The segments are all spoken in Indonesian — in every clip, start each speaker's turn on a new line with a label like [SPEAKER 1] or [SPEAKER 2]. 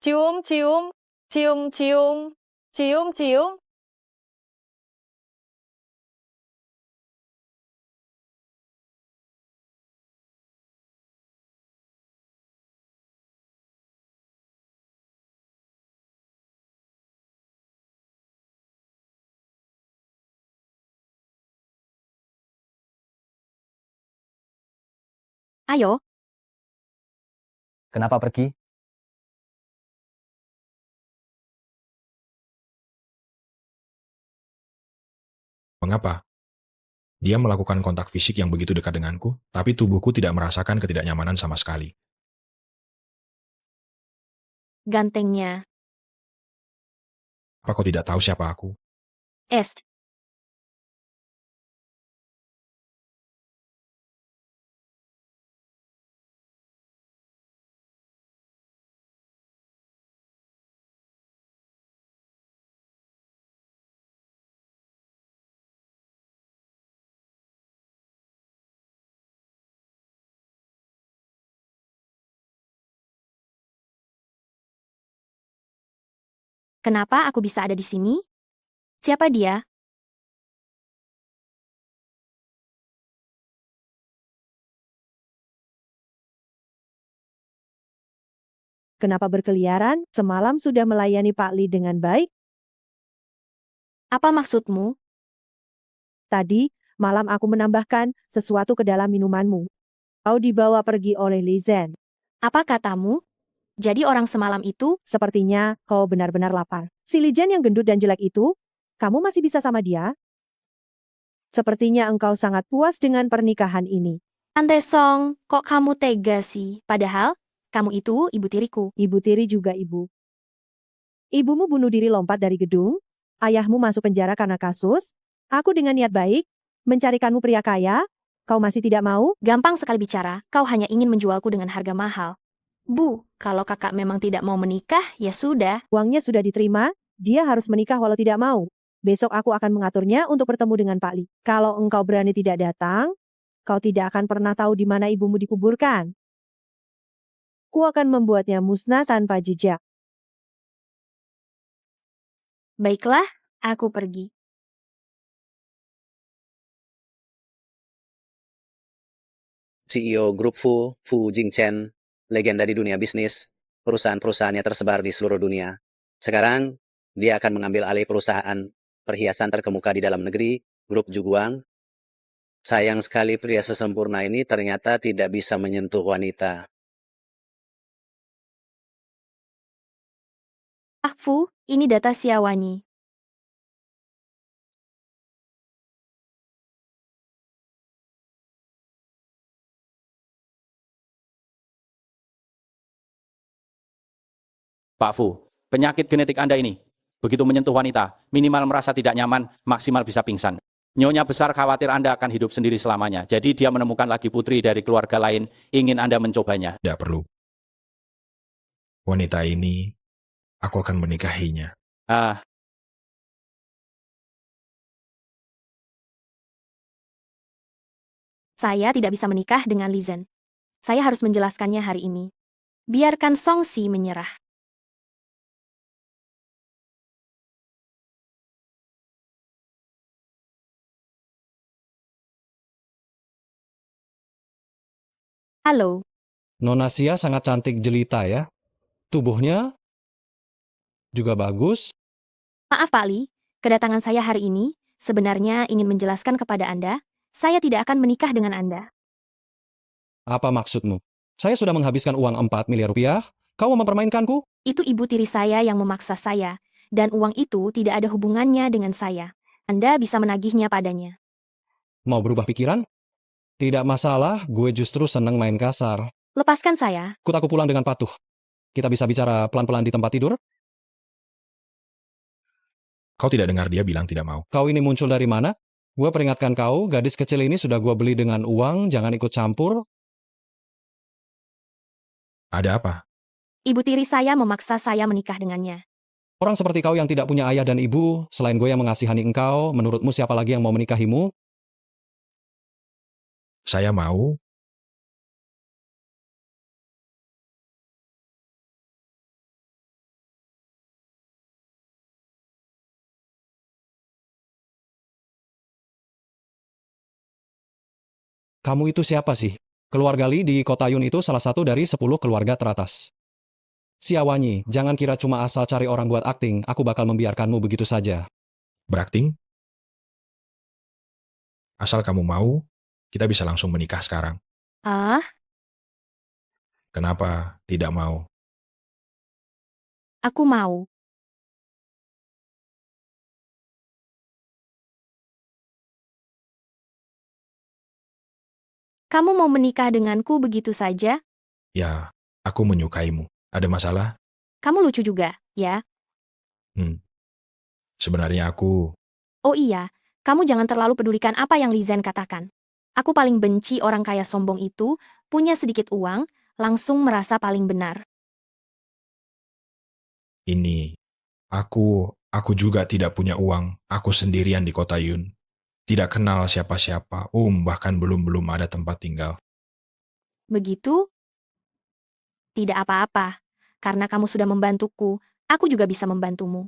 [SPEAKER 1] cium, cium, cium, cium, cium, cium.
[SPEAKER 2] Ayo,
[SPEAKER 3] Kenapa pergi?
[SPEAKER 4] Mengapa? Dia melakukan kontak fisik yang begitu dekat denganku, tapi tubuhku tidak merasakan ketidaknyamanan sama sekali.
[SPEAKER 2] gantengnya.
[SPEAKER 4] Apa kau tidak tahu siapa aku?
[SPEAKER 2] Est. Kenapa aku bisa ada di sini? Siapa dia?
[SPEAKER 5] Kenapa berkeliaran? Semalam sudah melayani Pak Li dengan baik.
[SPEAKER 2] Apa maksudmu?
[SPEAKER 5] Tadi, malam aku menambahkan sesuatu ke dalam minumanmu. Kau dibawa pergi oleh Li Zhen.
[SPEAKER 2] Apa katamu? Jadi orang semalam itu,
[SPEAKER 5] Sepertinya kau benar-benar lapar. Si Li Zhen yang gendut dan jelek itu, kamu masih bisa sama dia? Sepertinya engkau sangat puas dengan pernikahan ini.
[SPEAKER 2] Ante Song, kok kamu tega sih? Padahal, kamu itu ibu tiriku.
[SPEAKER 5] Ibu tiri juga ibu. Ibumu bunuh diri lompat dari gedung, ayahmu masuk penjara karena kasus, aku dengan niat baik, mencarikanmu pria kaya, kau masih tidak mau?
[SPEAKER 2] Gampang sekali bicara, kau hanya ingin menjualku dengan harga mahal. Bu, kalau kakak memang tidak mau menikah, ya sudah.
[SPEAKER 5] Uangnya sudah diterima, dia harus menikah walau tidak mau. Besok aku akan mengaturnya untuk bertemu dengan Pak Li. Kalau engkau berani tidak datang, kau tidak akan pernah tahu di mana ibumu dikuburkan. Ku akan membuatnya musnah tanpa jejak.
[SPEAKER 2] Baiklah, aku pergi.
[SPEAKER 6] CEO Grup Fu Jingchen, legenda di dunia bisnis, perusahaan-perusahaannya tersebar di seluruh dunia. Sekarang, dia akan mengambil alih perusahaan perhiasan terkemuka di dalam negeri, Grup Juguang. Sayang sekali pria sesempurna ini ternyata tidak bisa menyentuh wanita.
[SPEAKER 2] Ah Fu, ini data Xiaowani.
[SPEAKER 7] Pak Fu, penyakit genetik Anda ini, begitu menyentuh wanita, minimal merasa tidak nyaman, maksimal bisa pingsan. Nyonya besar khawatir Anda akan hidup sendiri selamanya. Jadi dia menemukan lagi putri dari keluarga lain, ingin Anda mencobanya.
[SPEAKER 4] Tidak perlu. Wanita ini, aku akan menikahinya.
[SPEAKER 7] Ah,
[SPEAKER 2] Saya tidak bisa menikah dengan Li Zhen. Saya harus menjelaskannya hari ini. Biarkan Song Si menyerah. Halo,
[SPEAKER 8] Nona Sia sangat cantik jelita ya. Tubuhnya juga bagus.
[SPEAKER 2] maaf Pak Li, kedatangan saya hari ini sebenarnya ingin menjelaskan kepada Anda, saya tidak akan menikah dengan Anda.
[SPEAKER 8] Apa maksudmu? Saya sudah menghabiskan uang 4 miliar rupiah. Kau mau mempermainkanku?
[SPEAKER 2] Itu ibu tiri saya yang memaksa saya, dan uang itu tidak ada hubungannya dengan saya. Anda bisa menagihnya padanya.
[SPEAKER 8] Mau berubah pikiran? Tidak masalah, gue justru seneng main kasar.
[SPEAKER 2] Lepaskan saya.
[SPEAKER 8] Ikut aku pulang dengan patuh. Kita bisa bicara pelan-pelan di tempat tidur?
[SPEAKER 4] Kau tidak dengar dia bilang tidak mau.
[SPEAKER 8] Kau ini muncul dari mana? Gue peringatkan kau, gadis kecil ini sudah gue beli dengan uang, jangan ikut campur.
[SPEAKER 4] Ada apa?
[SPEAKER 2] Ibu tiri saya memaksa saya menikah dengannya.
[SPEAKER 8] Orang seperti kau yang tidak punya ayah dan ibu, selain gue yang mengasihani engkau, menurutmu siapa lagi yang mau menikahimu?
[SPEAKER 4] Saya mau,
[SPEAKER 8] Kamu itu siapa sih? Keluarga Li di kota Yun itu salah satu dari 10 keluarga teratas. Siawanyi, jangan kira cuma asal cari orang buat akting, aku bakal membiarkanmu begitu saja.
[SPEAKER 4] Berakting? Asal kamu mau, kita bisa langsung menikah sekarang.
[SPEAKER 2] Ah,
[SPEAKER 4] Kenapa tidak mau?
[SPEAKER 2] aku mau. Kamu mau menikah denganku begitu saja?
[SPEAKER 4] Ya, aku menyukaimu. Ada masalah?
[SPEAKER 2] Kamu lucu juga, ya?
[SPEAKER 4] Sebenarnya aku,
[SPEAKER 2] Oh iya, kamu jangan terlalu pedulikan apa yang Lizen katakan. Aku paling benci orang kaya sombong itu, punya sedikit uang, langsung merasa paling benar.
[SPEAKER 4] aku juga tidak punya uang. Aku sendirian di kota Yun. Tidak kenal siapa-siapa. Bahkan belum ada tempat tinggal.
[SPEAKER 2] Begitu? Tidak apa-apa. Karena kamu sudah membantuku, aku juga bisa membantumu.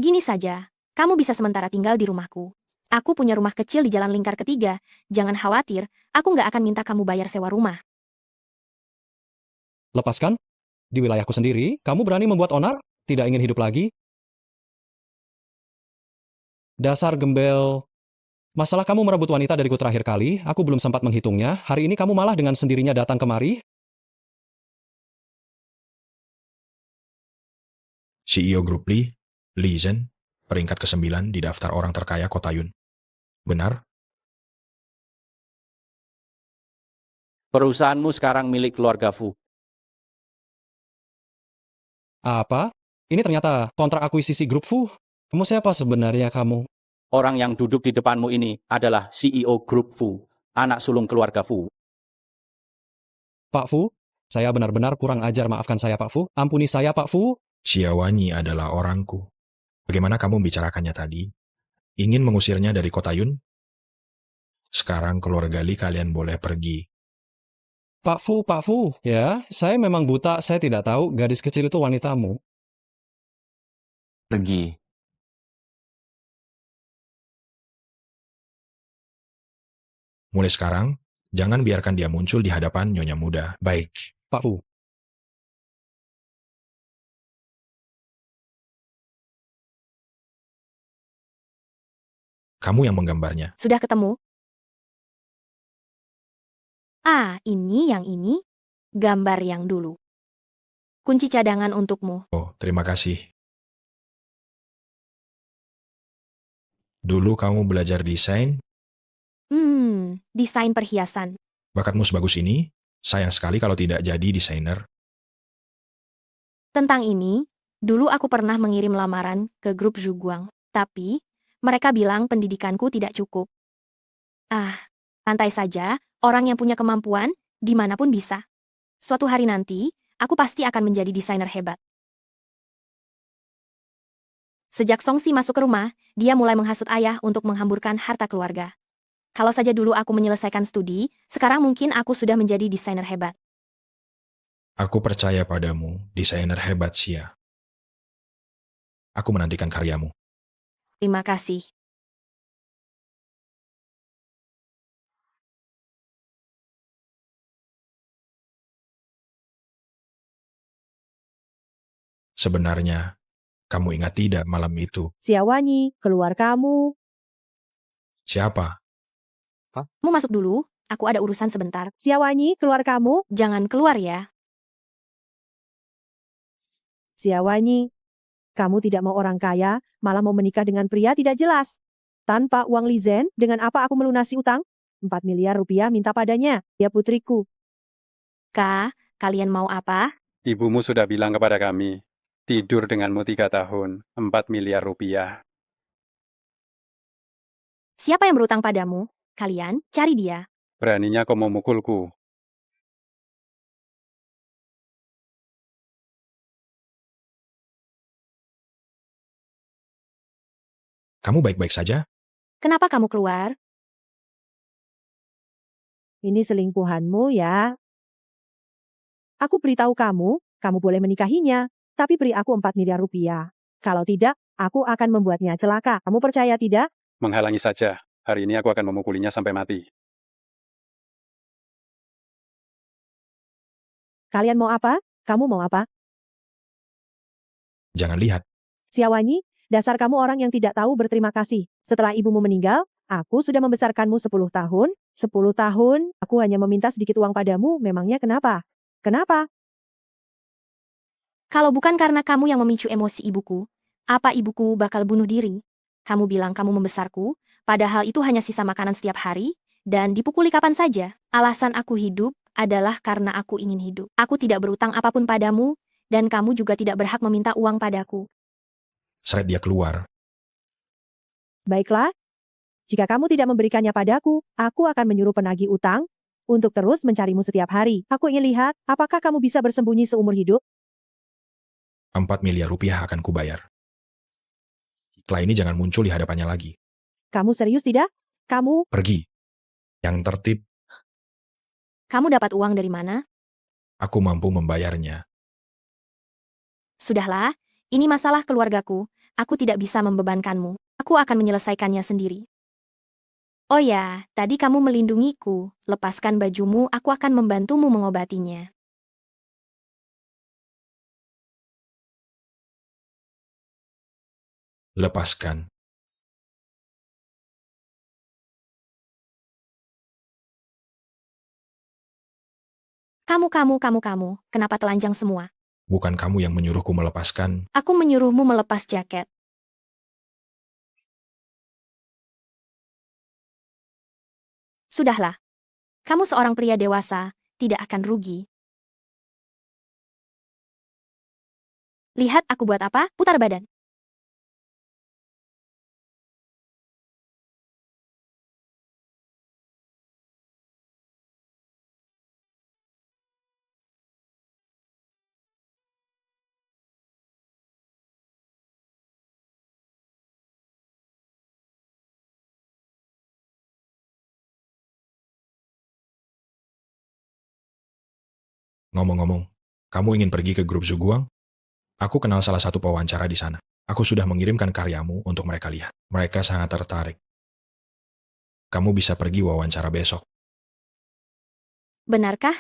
[SPEAKER 2] Gini saja, kamu bisa sementara tinggal di rumahku. Aku punya rumah kecil di Jalan Lingkar Ketiga. Jangan khawatir, aku nggak akan minta kamu bayar sewa rumah.
[SPEAKER 8] Lepaskan? Di wilayahku sendiri, kamu berani membuat onar? Tidak ingin hidup lagi? Dasar gembel. Masalah kamu merebut wanita dariku terakhir kali, aku belum sempat menghitungnya. Hari ini kamu malah dengan sendirinya datang kemari?
[SPEAKER 4] CEO Grup Li Zhen, peringkat ke-9 di daftar orang terkaya kota Yun. Benar?
[SPEAKER 7] Perusahaanmu sekarang milik keluarga Fu.
[SPEAKER 8] Apa? Ini ternyata kontrak akuisisi grup Fu. Kamu siapa sebenarnya kamu?
[SPEAKER 7] Orang yang duduk di depanmu ini adalah CEO Grup Fu, anak sulung keluarga Fu.
[SPEAKER 8] Pak Fu? Saya benar-benar kurang ajar, maafkan saya Pak Fu. Ampuni saya Pak Fu.
[SPEAKER 4] Xiaowanyi adalah orangku. Bagaimana kamu membicarakannya tadi? Ingin mengusirnya dari kota Yun? Sekarang keluarga Li kalian boleh pergi.
[SPEAKER 8] Pak Fu. Ya, saya memang buta, saya tidak tahu gadis kecil itu wanitamu.
[SPEAKER 3] Pergi.
[SPEAKER 4] Mulai sekarang, jangan biarkan dia muncul di hadapan nyonya muda. Baik.
[SPEAKER 8] Pak Fu.
[SPEAKER 4] Kamu yang menggambarnya.
[SPEAKER 2] Sudah ketemu? Ah, ini yang ini. Gambar yang dulu. Kunci cadangan untukmu.
[SPEAKER 4] Oh, terima kasih. Dulu kamu belajar desain,
[SPEAKER 2] Desain perhiasan.
[SPEAKER 4] bakatmu sebagus ini, sayang sekali kalau tidak jadi desainer.
[SPEAKER 2] Tentang ini, dulu aku pernah mengirim lamaran ke grup Zhuguang. Tapi, mereka bilang pendidikanku tidak cukup. Ah, santai saja, orang yang punya kemampuan, dimanapun bisa. Suatu hari nanti, aku pasti akan menjadi desainer hebat. Sejak Songxi masuk ke rumah, dia mulai menghasut ayah untuk menghamburkan harta keluarga. Kalau saja dulu aku menyelesaikan studi, sekarang mungkin aku sudah menjadi desainer hebat.
[SPEAKER 4] Aku percaya padamu, desainer hebat Xia. Aku menantikan karyamu.
[SPEAKER 2] Terima kasih.
[SPEAKER 4] Sebenarnya, kamu ingat tidak malam itu?
[SPEAKER 5] Xiaowanyi, keluar kamu.
[SPEAKER 4] Siapa?
[SPEAKER 2] Kamu masuk dulu, aku ada urusan sebentar.
[SPEAKER 5] Xiaowanyi, keluar kamu.
[SPEAKER 2] Jangan keluar ya.
[SPEAKER 5] Xiaowanyi, kamu tidak mau orang kaya, malah mau menikah dengan pria tidak jelas. Tanpa uang Lizen, dengan apa aku melunasi utang? 4 miliar rupiah minta padanya, ya putriku.
[SPEAKER 2] Kak, kalian mau apa?
[SPEAKER 9] Ibumu sudah bilang kepada kami, tidur denganmu 3 tahun, 4 miliar rupiah.
[SPEAKER 2] Siapa yang berutang padamu? Kalian, cari dia.
[SPEAKER 9] Beraninya kau memukulku.
[SPEAKER 4] Kamu baik-baik saja?
[SPEAKER 2] Kenapa kamu keluar?
[SPEAKER 5] Ini selingkuhanmu ya. Aku beritahu kamu, kamu boleh menikahinya, tapi beri aku 4 miliar rupiah. Kalau tidak, aku akan membuatnya celaka. Kamu percaya tidak?
[SPEAKER 9] Menghalangi saja. Hari ini aku akan memukulinya sampai mati.
[SPEAKER 5] Kalian mau apa? Kamu mau apa?
[SPEAKER 4] Jangan lihat.
[SPEAKER 5] Xiaowanyi, dasar kamu orang yang tidak tahu berterima kasih. Setelah ibumu meninggal, aku sudah membesarkanmu 10 tahun. 10 tahun, aku hanya meminta sedikit uang padamu, memangnya kenapa? Kenapa?
[SPEAKER 2] Kalau bukan karena kamu yang memicu emosi ibuku, apa ibuku bakal bunuh diri? Kamu bilang kamu membesarku, padahal itu hanya sisa makanan setiap hari, dan dipukuli kapan saja. Alasan aku hidup adalah karena aku ingin hidup. Aku tidak berutang apapun padamu, dan kamu juga tidak berhak meminta uang padaku.
[SPEAKER 4] Seret dia keluar.
[SPEAKER 5] Baiklah, jika kamu tidak memberikannya padaku, aku akan menyuruh penagih utang untuk terus mencarimu setiap hari. Aku ingin lihat, apakah kamu bisa bersembunyi seumur hidup?
[SPEAKER 4] 4 miliar rupiah akan kubayar. Setelah ini jangan muncul di hadapannya lagi.
[SPEAKER 5] Kamu serius tidak? Kamu,
[SPEAKER 4] Pergi. Yang tertib,
[SPEAKER 2] Kamu dapat uang dari mana?
[SPEAKER 4] aku mampu membayarnya.
[SPEAKER 2] Sudahlah, ini masalah keluargaku. Aku tidak bisa membebankanmu. Aku akan menyelesaikannya sendiri. Oh ya, tadi kamu melindungiku. Lepaskan bajumu, aku akan membantumu mengobatinya.
[SPEAKER 4] Lepaskan.
[SPEAKER 2] Kamu, kenapa telanjang semua?
[SPEAKER 4] Bukan kamu yang menyuruhku melepaskan.
[SPEAKER 2] Aku menyuruhmu melepas jaket. Sudahlah. Kamu seorang pria dewasa, tidak akan rugi. Lihat aku buat apa? Putar badan.
[SPEAKER 4] Ngomong-ngomong, kamu ingin pergi ke grup Zuguang? Aku kenal salah satu pewawancara di sana. Aku sudah mengirimkan karyamu untuk mereka lihat. Mereka sangat tertarik. Kamu bisa pergi wawancara besok.
[SPEAKER 2] Benarkah?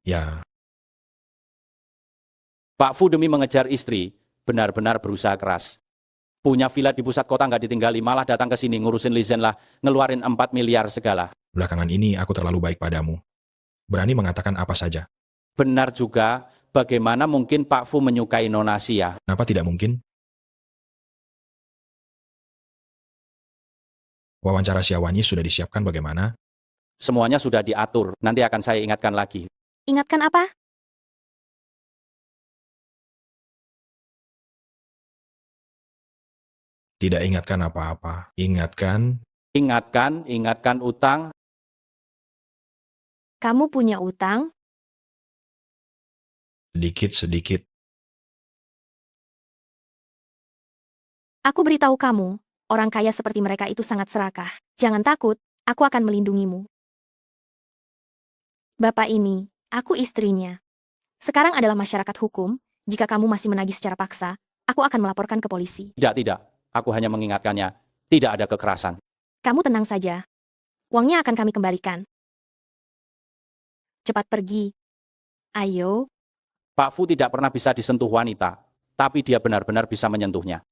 [SPEAKER 4] Ya,
[SPEAKER 7] Pak Fu demi mengejar istri, benar-benar berusaha keras. Punya villa di pusat kota nggak ditinggali, malah datang ke sini ngurusin Lizen lah, ngeluarin 4 miliar segala.
[SPEAKER 4] belakangan ini aku terlalu baik padamu. Berani mengatakan apa saja.
[SPEAKER 7] Benar juga, bagaimana mungkin Pak Fu menyukai Nona Xia?
[SPEAKER 4] Kenapa tidak mungkin? Wawancara Xiaowanyi sudah disiapkan bagaimana?
[SPEAKER 7] Semuanya sudah diatur, nanti akan saya ingatkan lagi.
[SPEAKER 2] Ingatkan apa?
[SPEAKER 4] Tidak ingatkan apa-apa. Ingatkan,
[SPEAKER 7] Ingatkan utang.
[SPEAKER 2] Kamu punya utang?
[SPEAKER 4] sedikit-sedikit.
[SPEAKER 2] Aku beritahu kamu, orang kaya seperti mereka itu sangat serakah. Jangan takut, aku akan melindungimu. Bapak ini, aku istrinya. Sekarang adalah masyarakat hukum, jika kamu masih menagih secara paksa, aku akan melaporkan ke polisi.
[SPEAKER 7] Tidak. Aku hanya mengingatkannya, tidak ada kekerasan.
[SPEAKER 2] Kamu tenang saja. Uangnya akan kami kembalikan. Cepat pergi. Ayo,
[SPEAKER 7] Pak Fu tidak pernah bisa disentuh wanita, tapi dia benar-benar bisa menyentuhnya.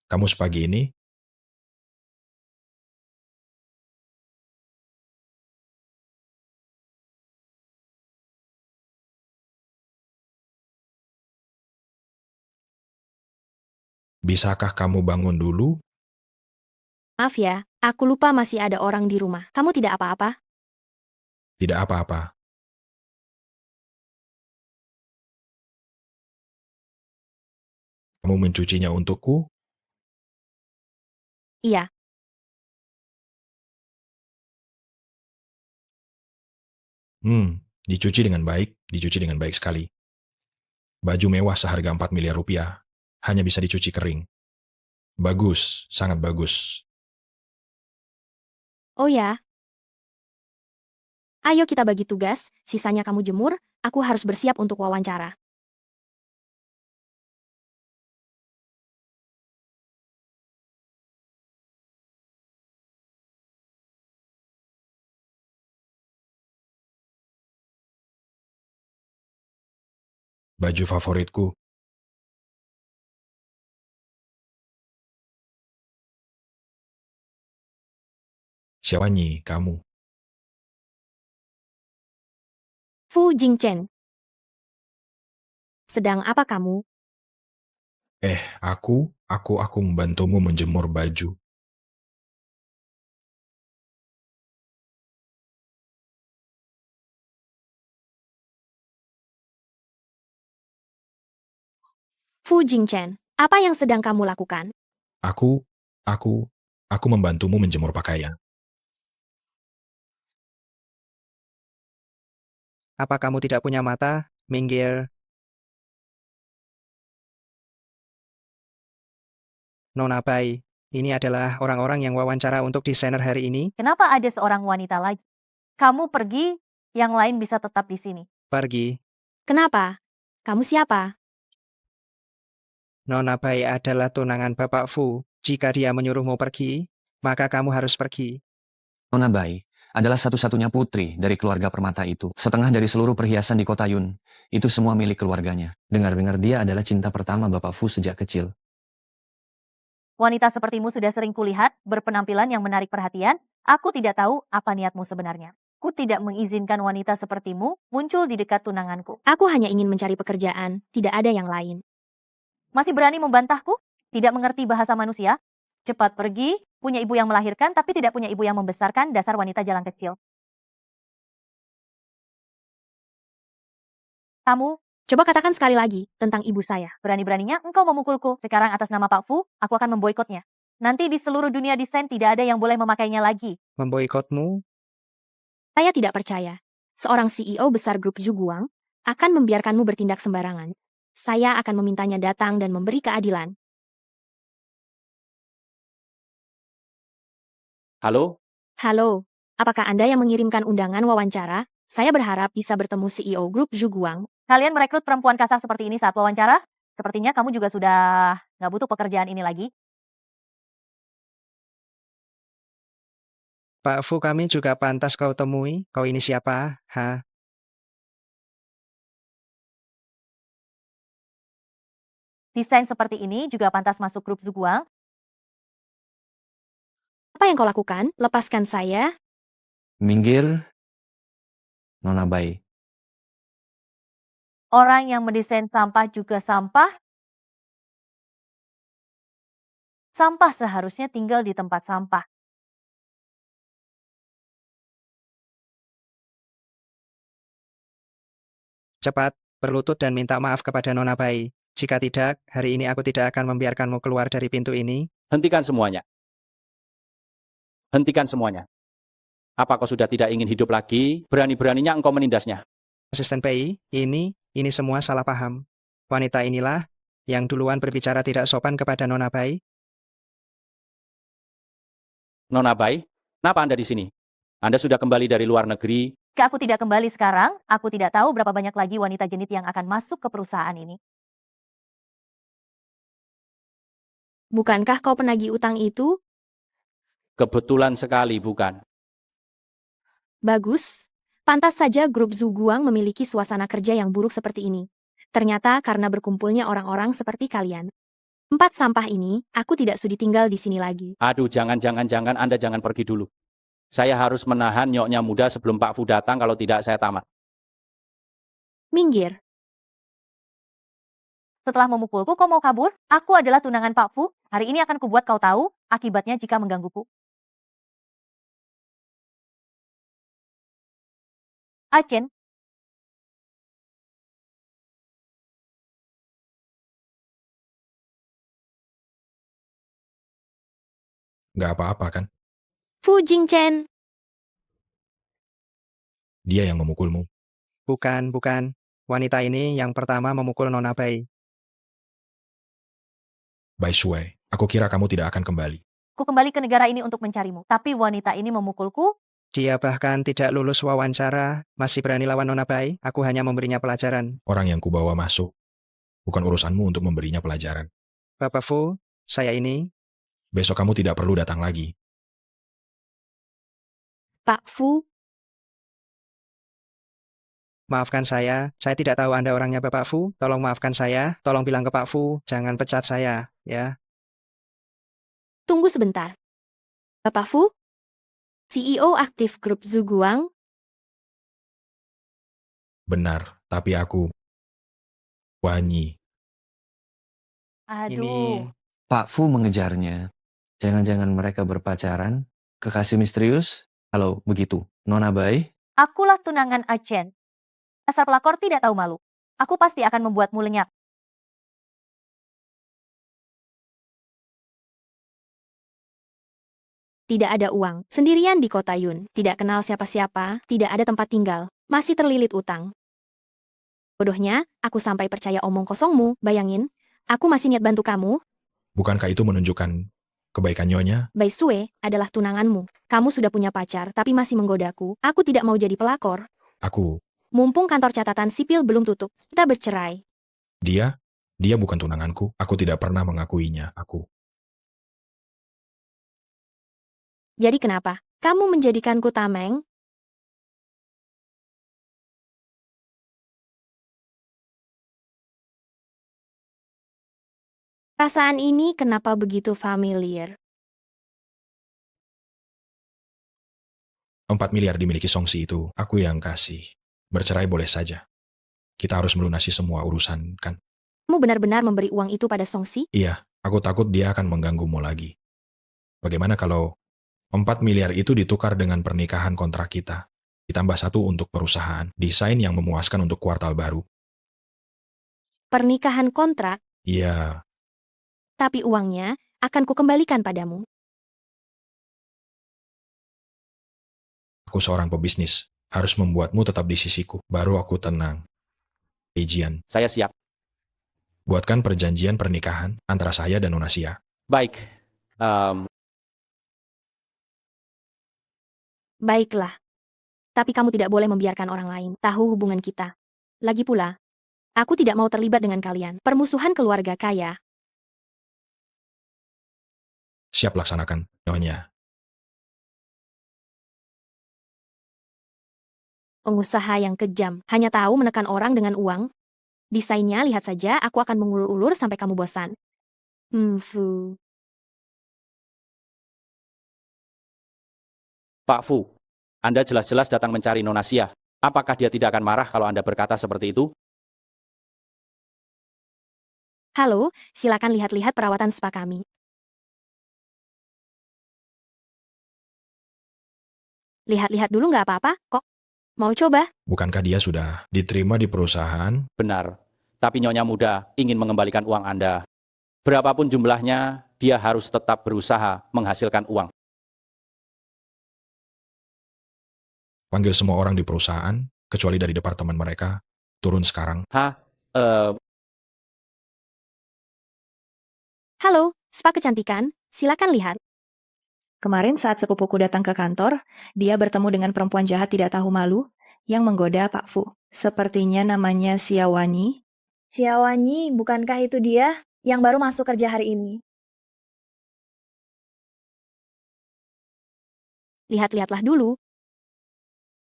[SPEAKER 4] Kamu sepagi ini? Bisakah kamu bangun dulu?
[SPEAKER 2] maaf ya, aku lupa masih ada orang di rumah. Kamu tidak apa-apa?
[SPEAKER 4] Tidak apa-apa. Kamu mencucinya untukku?
[SPEAKER 2] Iya,
[SPEAKER 4] Dicuci dengan baik sekali. Baju mewah seharga 4 miliar rupiah, hanya bisa dicuci kering. Bagus, sangat bagus.
[SPEAKER 2] oh ya, Ayo kita bagi tugas, sisanya kamu jemur, aku harus bersiap untuk wawancara.
[SPEAKER 4] Baju favoritku. Xiaowanyi, kamu.
[SPEAKER 2] Fu Jingchen. Sedang apa kamu?
[SPEAKER 4] Aku membantumu menjemur baju.
[SPEAKER 2] Fu Jingchen, apa yang sedang kamu lakukan?
[SPEAKER 4] Aku, aku membantumu menjemur pakaian.
[SPEAKER 3] Apa kamu tidak punya mata? Minggir. Nona Bai, ini adalah orang-orang yang wawancara untuk desainer hari ini.
[SPEAKER 1] Kenapa ada seorang wanita lagi? Kamu pergi, yang lain bisa tetap di sini.
[SPEAKER 3] Pergi.
[SPEAKER 2] Kenapa? Kamu siapa?
[SPEAKER 3] Nona Bai adalah tunangan Bapak Fu. Jika dia menyuruhmu pergi, maka kamu harus pergi.
[SPEAKER 10] Nona Bai adalah satu-satunya putri dari keluarga permata itu. Setengah dari seluruh perhiasan di kota Yun, itu semua milik keluarganya. Dengar-dengar dia adalah cinta pertama Bapak Fu sejak kecil.
[SPEAKER 1] Wanita sepertimu sudah sering kulihat, berpenampilan yang menarik perhatian. Aku tidak tahu apa niatmu sebenarnya. Ku tidak mengizinkan wanita sepertimu muncul di dekat tunanganku.
[SPEAKER 2] Aku hanya ingin mencari pekerjaan, tidak ada yang lain.
[SPEAKER 1] Masih berani membantahku? Tidak mengerti bahasa manusia? Cepat pergi, punya ibu yang melahirkan tapi tidak punya ibu yang membesarkan, dasar wanita jalan kecil. Kamu,
[SPEAKER 2] Coba katakan sekali lagi tentang ibu saya.
[SPEAKER 1] berani-beraninya engkau memukulku. Sekarang atas nama Pak Fu, aku akan memboikotnya. Nanti di seluruh dunia desain tidak ada yang boleh memakainya lagi.
[SPEAKER 3] Memboikotmu?
[SPEAKER 2] Saya tidak percaya. Seorang CEO besar grup Zhuguang akan membiarkanmu bertindak sembarangan. Saya akan memintanya datang dan memberi keadilan.
[SPEAKER 7] Halo?
[SPEAKER 2] Halo, apakah Anda yang mengirimkan undangan wawancara? Saya berharap bisa bertemu CEO grup Zhuguang.
[SPEAKER 1] Kalian merekrut perempuan kasar seperti ini saat wawancara? Sepertinya kamu juga sudah nggak butuh pekerjaan ini lagi.
[SPEAKER 3] Pak Fu, kami juga pantas kau temui. Kau ini siapa?
[SPEAKER 1] Desain seperti ini juga pantas masuk grup Zhuguang.
[SPEAKER 2] Apa yang kau lakukan? Lepaskan saya.
[SPEAKER 10] Minggir, Nona Bai.
[SPEAKER 1] Orang yang mendesain sampah juga sampah. Sampah seharusnya tinggal di tempat sampah.
[SPEAKER 3] Cepat, berlutut dan minta maaf kepada Nona Bai. Jika tidak, hari ini aku tidak akan membiarkanmu keluar dari pintu ini.
[SPEAKER 7] Hentikan semuanya. Hentikan semuanya. Apa kau sudah tidak ingin hidup lagi? Berani-beraninya engkau menindasnya.
[SPEAKER 3] Asisten PI, ini semua salah paham. Wanita inilah yang duluan berbicara tidak sopan kepada Nona Bai.
[SPEAKER 7] Nona Bai, kenapa Anda di sini? Anda sudah kembali dari luar negeri.
[SPEAKER 1] Jika aku tidak kembali sekarang, aku tidak tahu berapa banyak lagi wanita genit yang akan masuk ke perusahaan ini.
[SPEAKER 2] Bukankah kau penagih utang itu?
[SPEAKER 7] Kebetulan sekali, bukan?
[SPEAKER 2] Bagus. Pantas saja grup Zhuguang memiliki suasana kerja yang buruk seperti ini. Ternyata karena berkumpulnya orang-orang seperti kalian. 4 sampah ini, aku tidak sudi tinggal di sini lagi.
[SPEAKER 7] Aduh, jangan Anda jangan pergi dulu. Saya harus menahan nyoknya muda sebelum Pak Fu datang, kalau tidak saya tamat.
[SPEAKER 2] Minggir.
[SPEAKER 1] Setelah memukulku, kau mau kabur? Aku adalah tunangan Pak Fu. Hari ini akan kubuat kau tahu akibatnya jika menggangguku. Acen,
[SPEAKER 4] Nggak apa-apa kan?
[SPEAKER 2] Fu Jingchen.
[SPEAKER 4] Dia yang memukulmu.
[SPEAKER 3] Bukan. Wanita ini yang pertama memukul Nona Bai.
[SPEAKER 4] Bai Shuai, aku kira kamu tidak akan kembali.
[SPEAKER 1] ku kembali ke negara ini untuk mencarimu. Tapi wanita ini memukulku.
[SPEAKER 3] Dia bahkan tidak lulus wawancara, masih berani lawan Nona Bai. Aku hanya memberinya pelajaran.
[SPEAKER 4] Orang yang kubawa masuk. Bukan urusanmu untuk memberinya pelajaran.
[SPEAKER 3] Bapak Fu, saya ini.
[SPEAKER 4] Besok kamu tidak perlu datang lagi.
[SPEAKER 2] Pak Fu,
[SPEAKER 3] Maafkan saya tidak tahu Anda orangnya Bapak Fu. Tolong maafkan saya, tolong bilang ke Pak Fu, jangan pecat saya, ya.
[SPEAKER 2] tunggu sebentar. Bapak Fu, CEO aktif grup Zuguang,
[SPEAKER 4] Benar, tapi aku... Wanyi.
[SPEAKER 1] Aduh.
[SPEAKER 3] Ini
[SPEAKER 10] Pak Fu mengejarnya. Jangan-jangan mereka berpacaran? Kekasih misterius? Kalau begitu, Nona Bai?
[SPEAKER 1] Akulah tunangan Achen. Dasar pelakor tidak tahu malu. Aku pasti akan membuatmu lenyap.
[SPEAKER 2] tidak ada uang, sendirian di kota Yun, tidak kenal siapa-siapa, tidak ada tempat tinggal, masih terlilit utang. Bodohnya, aku sampai percaya omong kosongmu, bayangin, aku masih niat bantu kamu,
[SPEAKER 4] Bukankah itu menunjukkan kebaikan Nyonya?
[SPEAKER 2] Bai Sue adalah tunanganmu. Kamu sudah punya pacar tapi masih menggodaku, aku tidak mau jadi pelakor.
[SPEAKER 4] Aku...
[SPEAKER 2] Mumpung kantor catatan sipil belum tutup, kita bercerai.
[SPEAKER 4] Dia bukan tunanganku. Aku tidak pernah mengakuinya. Aku...
[SPEAKER 2] Jadi kenapa? Kamu menjadikanku tameng? Perasaan ini kenapa begitu familiar?
[SPEAKER 4] 4 miliar dimiliki Songsi itu, aku yang kasih. Bercerai boleh saja. Kita harus melunasi semua urusan, kan?
[SPEAKER 2] Kamu benar-benar memberi uang itu pada Songsi?
[SPEAKER 4] Iya, aku takut dia akan mengganggumu lagi. Bagaimana kalau 4 miliar itu ditukar dengan pernikahan kontrak kita? Ditambah 1 untuk perusahaan, desain yang memuaskan untuk kuartal baru.
[SPEAKER 2] Pernikahan kontrak,
[SPEAKER 4] Iya,
[SPEAKER 2] tapi uangnya akan kukembalikan padamu.
[SPEAKER 4] aku seorang pebisnis. Harus membuatmu tetap di sisiku. Baru aku tenang. Ejian,
[SPEAKER 7] Saya siap.
[SPEAKER 4] buatkan perjanjian pernikahan antara saya dan Nona Xia.
[SPEAKER 7] Baik.
[SPEAKER 2] Baiklah. Tapi kamu tidak boleh membiarkan orang lain tahu hubungan kita. Lagi pula, aku tidak mau terlibat dengan kalian. Permusuhan keluarga kaya.
[SPEAKER 4] Siap laksanakan, Nyonya.
[SPEAKER 2] Pengusaha yang kejam, hanya tahu menekan orang dengan uang. Desainnya lihat saja, aku akan mengulur-ulur sampai kamu bosan. Fu.
[SPEAKER 7] Pak Fu, Anda jelas-jelas datang mencari Nona Xia. Apakah dia tidak akan marah kalau Anda berkata seperti itu?
[SPEAKER 2] Halo, silakan lihat-lihat perawatan spa kami. Lihat-lihat dulu nggak apa-apa, kok. Mau coba?
[SPEAKER 4] Bukankah dia sudah diterima di perusahaan?
[SPEAKER 7] Benar. Tapi Nyonya Muda ingin mengembalikan uang Anda. Berapapun jumlahnya, dia harus tetap berusaha menghasilkan uang.
[SPEAKER 4] Panggil semua orang di perusahaan, kecuali dari departemen mereka, turun sekarang.
[SPEAKER 2] Halo, spa kecantikan, silakan lihat.
[SPEAKER 11] Kemarin saat sepupuku datang ke kantor, dia bertemu dengan perempuan jahat tidak tahu malu yang menggoda Pak Fu. Sepertinya namanya Siawani.
[SPEAKER 12] Siawanyi, bukankah itu dia yang baru masuk kerja hari ini?
[SPEAKER 2] Lihat-lihatlah dulu.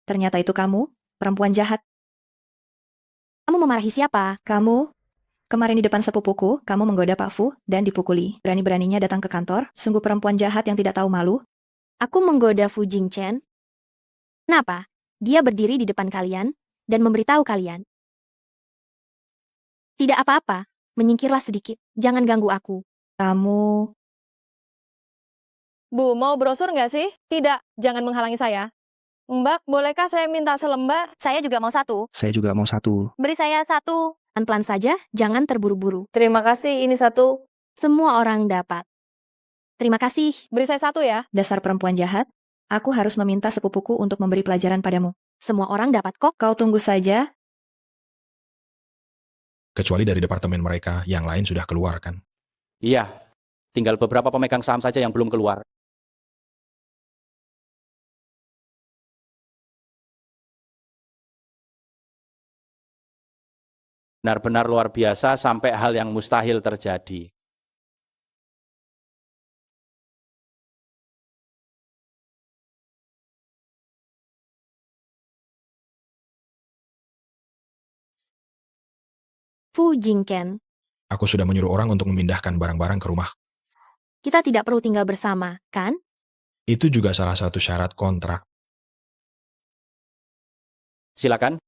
[SPEAKER 11] Ternyata itu kamu, perempuan jahat.
[SPEAKER 2] Kamu memarahi siapa?
[SPEAKER 11] Kamu, kemarin di depan sepupuku, kamu menggoda Pak Fu dan dipukuli. Berani-beraninya datang ke kantor, sungguh perempuan jahat yang tidak tahu malu.
[SPEAKER 2] Aku menggoda Fu Jingchen. Kenapa? Dia berdiri di depan kalian dan memberitahu kalian. Tidak apa-apa, menyingkirlah sedikit. Jangan ganggu aku.
[SPEAKER 11] Kamu...
[SPEAKER 13] Bu, mau brosur nggak sih? Tidak, jangan menghalangi saya. Mbak, bolehkah saya minta selembar?
[SPEAKER 1] Saya juga mau 1.
[SPEAKER 3] Saya juga mau 1.
[SPEAKER 1] Beri saya 1.
[SPEAKER 2] Pelan-pelan saja, jangan terburu-buru.
[SPEAKER 13] Terima kasih, ini 1.
[SPEAKER 2] Semua orang dapat. Terima kasih.
[SPEAKER 13] Beri saya 1 ya.
[SPEAKER 11] Dasar perempuan jahat, aku harus meminta sepupuku untuk memberi pelajaran padamu.
[SPEAKER 2] Semua orang dapat kok.
[SPEAKER 11] Kau tunggu saja.
[SPEAKER 4] Kecuali dari departemen mereka, yang lain sudah keluar, kan?
[SPEAKER 7] Iya, tinggal beberapa pemegang saham saja yang belum keluar. benar-benar luar biasa sampai hal yang mustahil terjadi.
[SPEAKER 2] Fu Jingken,
[SPEAKER 4] Aku sudah menyuruh orang untuk memindahkan barang-barang ke rumah.
[SPEAKER 2] kita tidak perlu tinggal bersama, kan?
[SPEAKER 4] Itu juga salah satu syarat kontrak.
[SPEAKER 7] Silakan.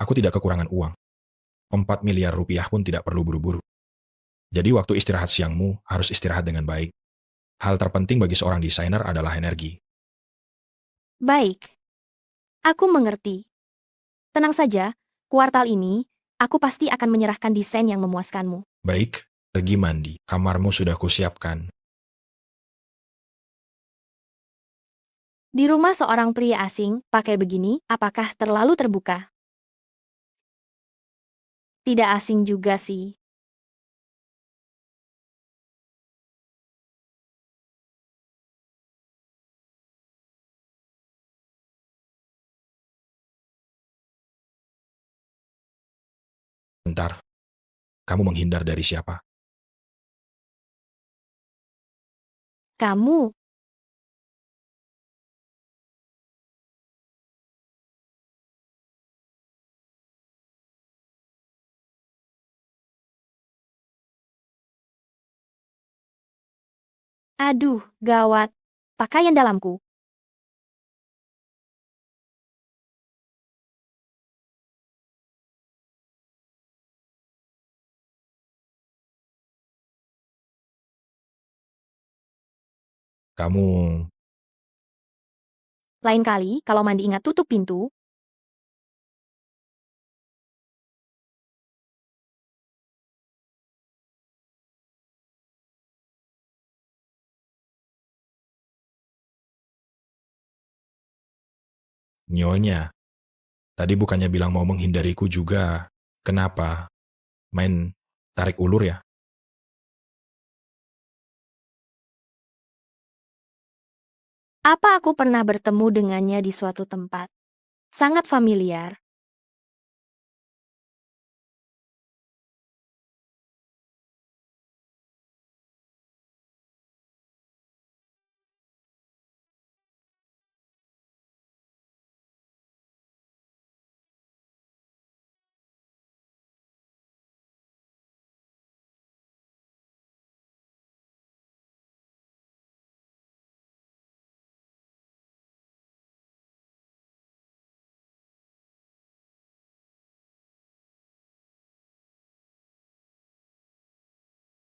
[SPEAKER 4] Aku tidak kekurangan uang. 4 miliar rupiah pun tidak perlu buru-buru. Jadi waktu istirahat siangmu harus istirahat dengan baik. Hal terpenting bagi seorang desainer adalah energi.
[SPEAKER 2] Baik. Aku mengerti. Tenang saja, kuartal ini, aku pasti akan menyerahkan desain yang memuaskanmu.
[SPEAKER 4] Baik, pergi mandi. Kamarmu sudah kusiapkan.
[SPEAKER 2] Di rumah seorang pria asing, pakai begini, apakah terlalu terbuka? Tidak asing juga sih.
[SPEAKER 4] Bentar. Kamu menghindar dari siapa?
[SPEAKER 2] Kamu, aduh, gawat. Pakaian dalamku.
[SPEAKER 4] Kamu...
[SPEAKER 2] Lain kali, kalau mandi ingat tutup pintu.
[SPEAKER 4] Nyonya. Tadi bukannya bilang mau menghindariku juga. Kenapa? Main tarik ulur ya?
[SPEAKER 2] Apa aku pernah bertemu dengannya di suatu tempat? Sangat familiar.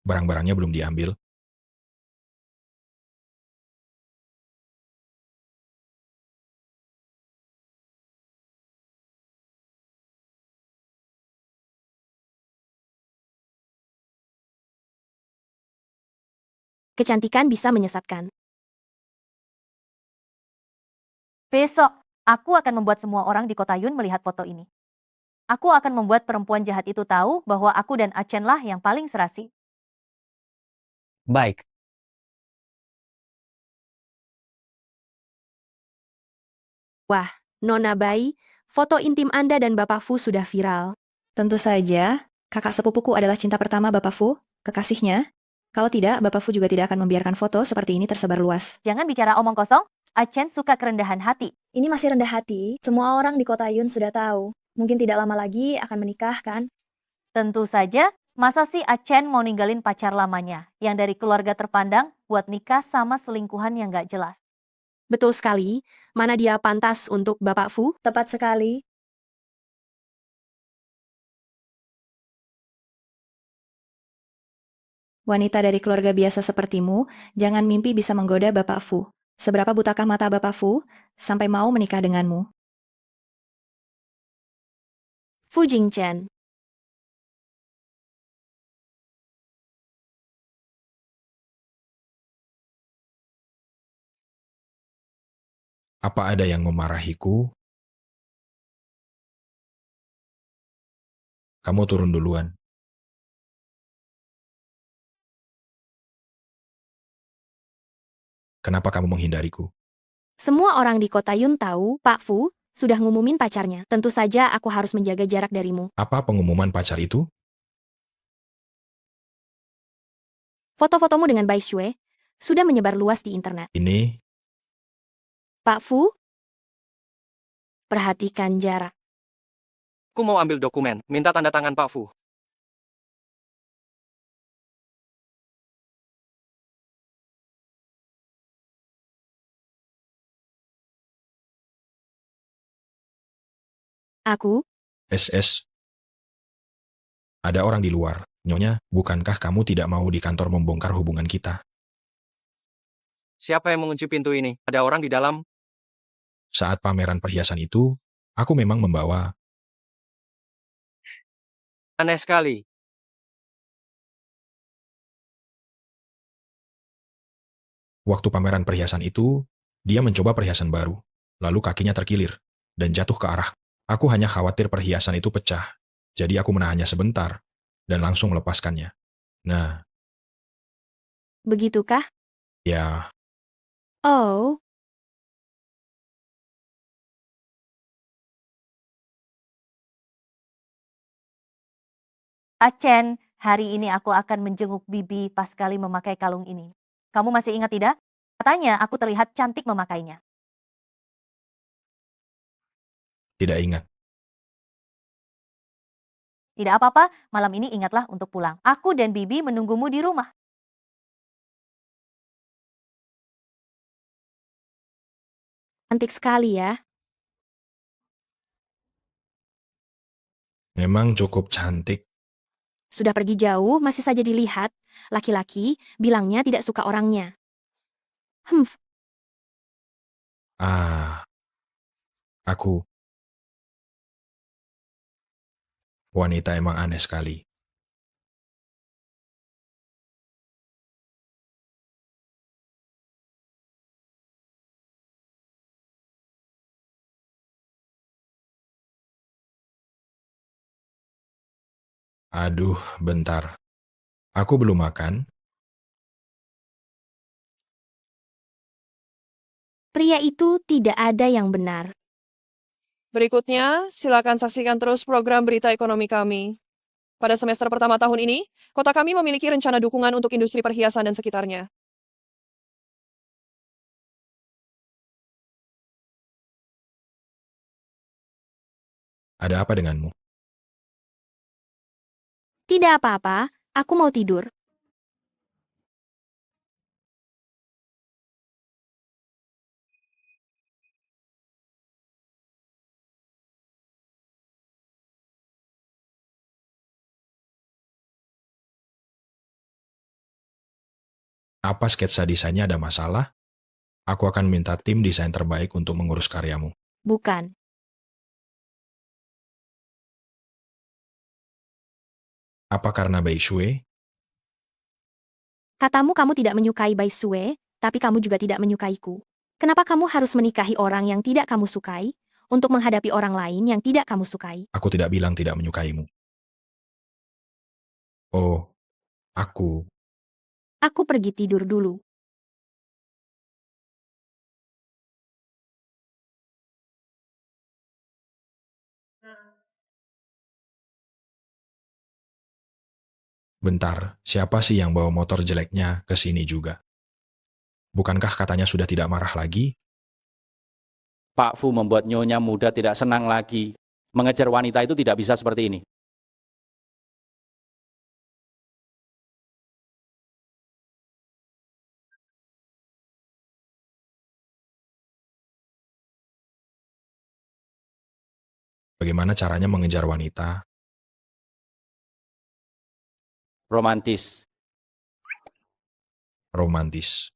[SPEAKER 4] Barang-barangnya belum diambil.
[SPEAKER 2] Kecantikan bisa menyesatkan.
[SPEAKER 1] Besok, aku akan membuat semua orang di kota Yun melihat foto ini. Aku akan membuat perempuan jahat itu tahu bahwa aku dan Achen lah yang paling serasi.
[SPEAKER 10] Baik,
[SPEAKER 2] Wah, Nona Bai, foto intim Anda dan Bapak Fu sudah viral.
[SPEAKER 11] Tentu saja, kakak sepupuku adalah cinta pertama Bapak Fu, kekasihnya. Kalau tidak, Bapak Fu juga tidak akan membiarkan foto seperti ini tersebar luas.
[SPEAKER 1] Jangan bicara omong kosong, Achen suka kerendahan hati.
[SPEAKER 12] Ini masih rendah hati, semua orang di kota Yun sudah tahu. Mungkin tidak lama lagi akan menikah, kan?
[SPEAKER 1] Tentu saja, masa sih Achen mau ninggalin pacar lamanya, yang dari keluarga terpandang, buat nikah sama selingkuhan yang gak jelas.
[SPEAKER 2] Betul sekali, mana dia pantas untuk Bapak Fu?
[SPEAKER 12] Tepat sekali.
[SPEAKER 11] Wanita dari keluarga biasa sepertimu, jangan mimpi bisa menggoda Bapak Fu. Seberapa butakah mata Bapak Fu, sampai mau menikah denganmu?
[SPEAKER 2] Fu Jingchen.
[SPEAKER 4] Apa ada yang memarahiku? Kamu turun duluan. Kenapa kamu menghindariku?
[SPEAKER 2] Semua orang di kota Yun tahu, Pak Fu, sudah ngumumin pacarnya. Tentu saja aku harus menjaga jarak darimu.
[SPEAKER 4] Apa pengumuman pacar itu?
[SPEAKER 2] Foto-fotomu dengan Bai Shui sudah menyebar luas di internet.
[SPEAKER 4] Ini,
[SPEAKER 2] Pak Fu, perhatikan jarak.
[SPEAKER 3] Aku mau ambil dokumen, minta tanda tangan Pak Fu.
[SPEAKER 2] Aku,
[SPEAKER 4] SS. Ada orang di luar. Nyonya, bukankah kamu tidak mau di kantor membongkar hubungan kita?
[SPEAKER 3] Siapa yang mengunci pintu ini? Ada orang di dalam?
[SPEAKER 4] Saat pameran perhiasan itu, aku memang membawa.
[SPEAKER 3] Aneh sekali.
[SPEAKER 4] Waktu pameran perhiasan itu, dia mencoba perhiasan baru, lalu kakinya terkilir, dan jatuh ke arah. Aku hanya khawatir perhiasan itu pecah, jadi aku menahannya sebentar, dan langsung melepaskannya. Nah,
[SPEAKER 2] begitukah?
[SPEAKER 4] ya,
[SPEAKER 2] Oh,
[SPEAKER 1] Acen, hari ini aku akan menjenguk Bibi pas kali memakai kalung ini. Kamu masih ingat tidak? Katanya aku terlihat cantik memakainya.
[SPEAKER 4] tidak ingat.
[SPEAKER 1] Tidak apa-apa, malam ini ingatlah untuk pulang. Aku dan Bibi menunggumu di rumah.
[SPEAKER 2] cantik sekali ya.
[SPEAKER 4] Memang cukup cantik.
[SPEAKER 2] Sudah pergi jauh, masih saja dilihat. Laki-laki bilangnya tidak suka orangnya. Humph,
[SPEAKER 4] Ah, aku. Wanita emang aneh sekali. Aduh, bentar. Aku belum makan.
[SPEAKER 2] pria itu tidak ada yang benar.
[SPEAKER 13] Berikutnya, silakan saksikan terus program berita ekonomi kami. Pada semester pertama tahun ini, kota kami memiliki rencana dukungan untuk industri perhiasan dan sekitarnya.
[SPEAKER 4] Ada apa denganmu?
[SPEAKER 2] Tidak apa-apa, aku mau tidur.
[SPEAKER 4] Apa sketsa desainnya ada masalah? Aku akan minta tim desain terbaik untuk mengurus karyamu.
[SPEAKER 2] Bukan.
[SPEAKER 4] Apa karena Bai Shui?
[SPEAKER 2] Katamu kamu tidak menyukai Bai Sue, tapi kamu juga tidak menyukaiku. Kenapa kamu harus menikahi orang yang tidak kamu sukai, untuk menghadapi orang lain yang tidak kamu sukai?
[SPEAKER 4] Aku tidak bilang tidak menyukaimu. Oh, aku.
[SPEAKER 2] Aku pergi tidur dulu.
[SPEAKER 4] Bentar, siapa sih yang bawa motor jeleknya ke sini juga? Bukankah katanya sudah tidak marah lagi?
[SPEAKER 7] Pak Fu membuat nyonya muda tidak senang lagi. Mengejar wanita itu tidak bisa seperti ini.
[SPEAKER 4] Bagaimana caranya mengejar wanita?
[SPEAKER 7] Romantis.
[SPEAKER 4] Romantis.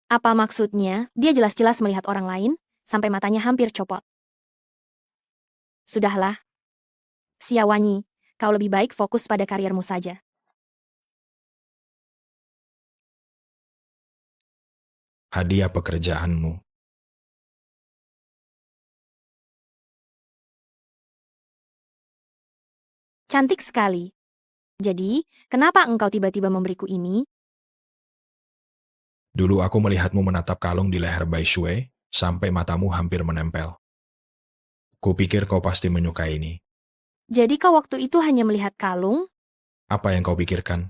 [SPEAKER 2] Apa maksudnya? Dia jelas-jelas melihat orang lain, sampai matanya hampir copot. Sudahlah. Siawanyi, kau lebih baik fokus pada kariermu saja.
[SPEAKER 4] Hadiah pekerjaanmu.
[SPEAKER 2] Cantik sekali. Jadi, kenapa engkau tiba-tiba memberiku ini?
[SPEAKER 4] Dulu aku melihatmu menatap kalung di leher Bai Shui sampai matamu hampir menempel. Kupikir kau pasti menyukai ini.
[SPEAKER 2] Jadi kau waktu itu hanya melihat kalung?
[SPEAKER 4] Apa yang kau pikirkan?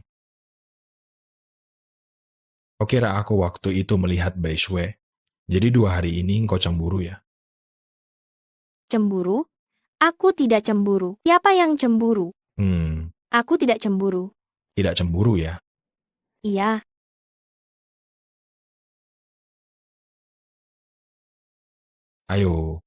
[SPEAKER 4] Kau kira aku waktu itu melihat Bai Shui? Jadi 2 hari ini engkau cemburu ya?
[SPEAKER 2] Cemburu? Aku tidak cemburu. Siapa yang cemburu? Aku tidak cemburu.
[SPEAKER 4] Tidak cemburu ya?
[SPEAKER 2] Iya,
[SPEAKER 4] Ayo,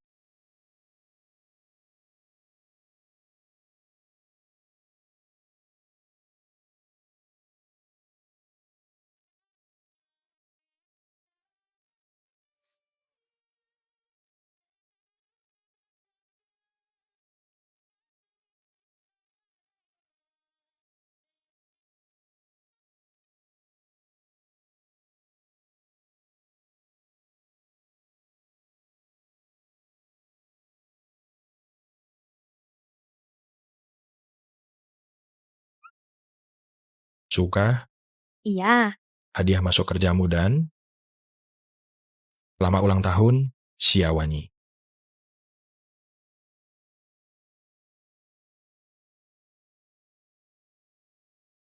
[SPEAKER 4] suka
[SPEAKER 2] iya.
[SPEAKER 4] hadiah masuk kerjamu dan selamat ulang tahun, Xiaowanyi.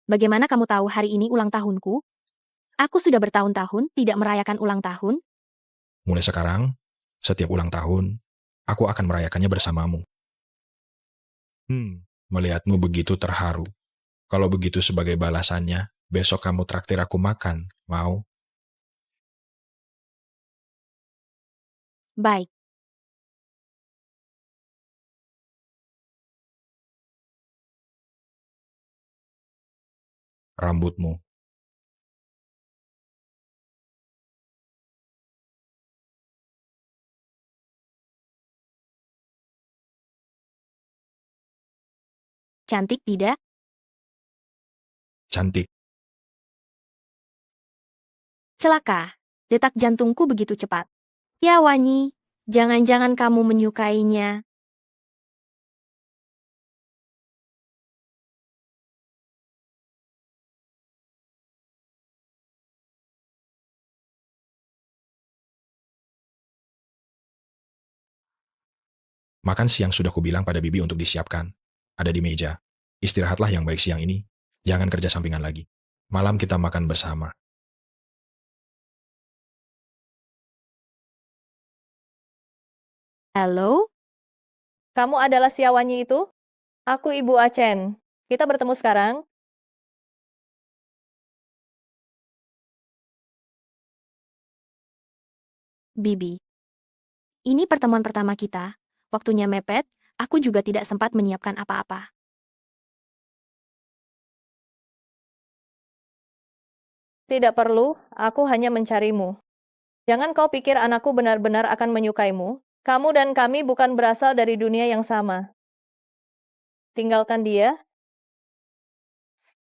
[SPEAKER 2] Bagaimana kamu tahu hari ini ulang tahunku? Aku sudah bertahun-tahun tidak merayakan ulang tahun.
[SPEAKER 4] Mulai sekarang, setiap ulang tahun, aku akan merayakannya bersamamu. Melihatmu begitu terharu. Kalau begitu sebagai balasannya, besok kamu traktir aku makan, mau?
[SPEAKER 2] Baik,
[SPEAKER 4] Rambutmu.
[SPEAKER 2] cantik tidak?
[SPEAKER 4] Cantik.
[SPEAKER 2] Celaka, detak jantungku begitu cepat. Ya Wanyi, jangan-jangan kamu menyukainya.
[SPEAKER 4] Makan siang sudah kubilang pada bibi untuk disiapkan. Ada di meja. Istirahatlah yang baik siang ini. Jangan kerja sampingan lagi. Malam kita makan bersama.
[SPEAKER 2] Halo?
[SPEAKER 1] Kamu adalah Xiaowanyi itu? Aku Ibu Achen. Kita bertemu sekarang.
[SPEAKER 2] Bibi. Ini pertemuan pertama kita. Waktunya mepet, aku juga tidak sempat menyiapkan apa-apa.
[SPEAKER 1] Tidak perlu, aku hanya mencarimu. Jangan kau pikir anakku benar-benar akan menyukaimu. Kamu dan kami bukan berasal dari dunia yang sama. Tinggalkan dia.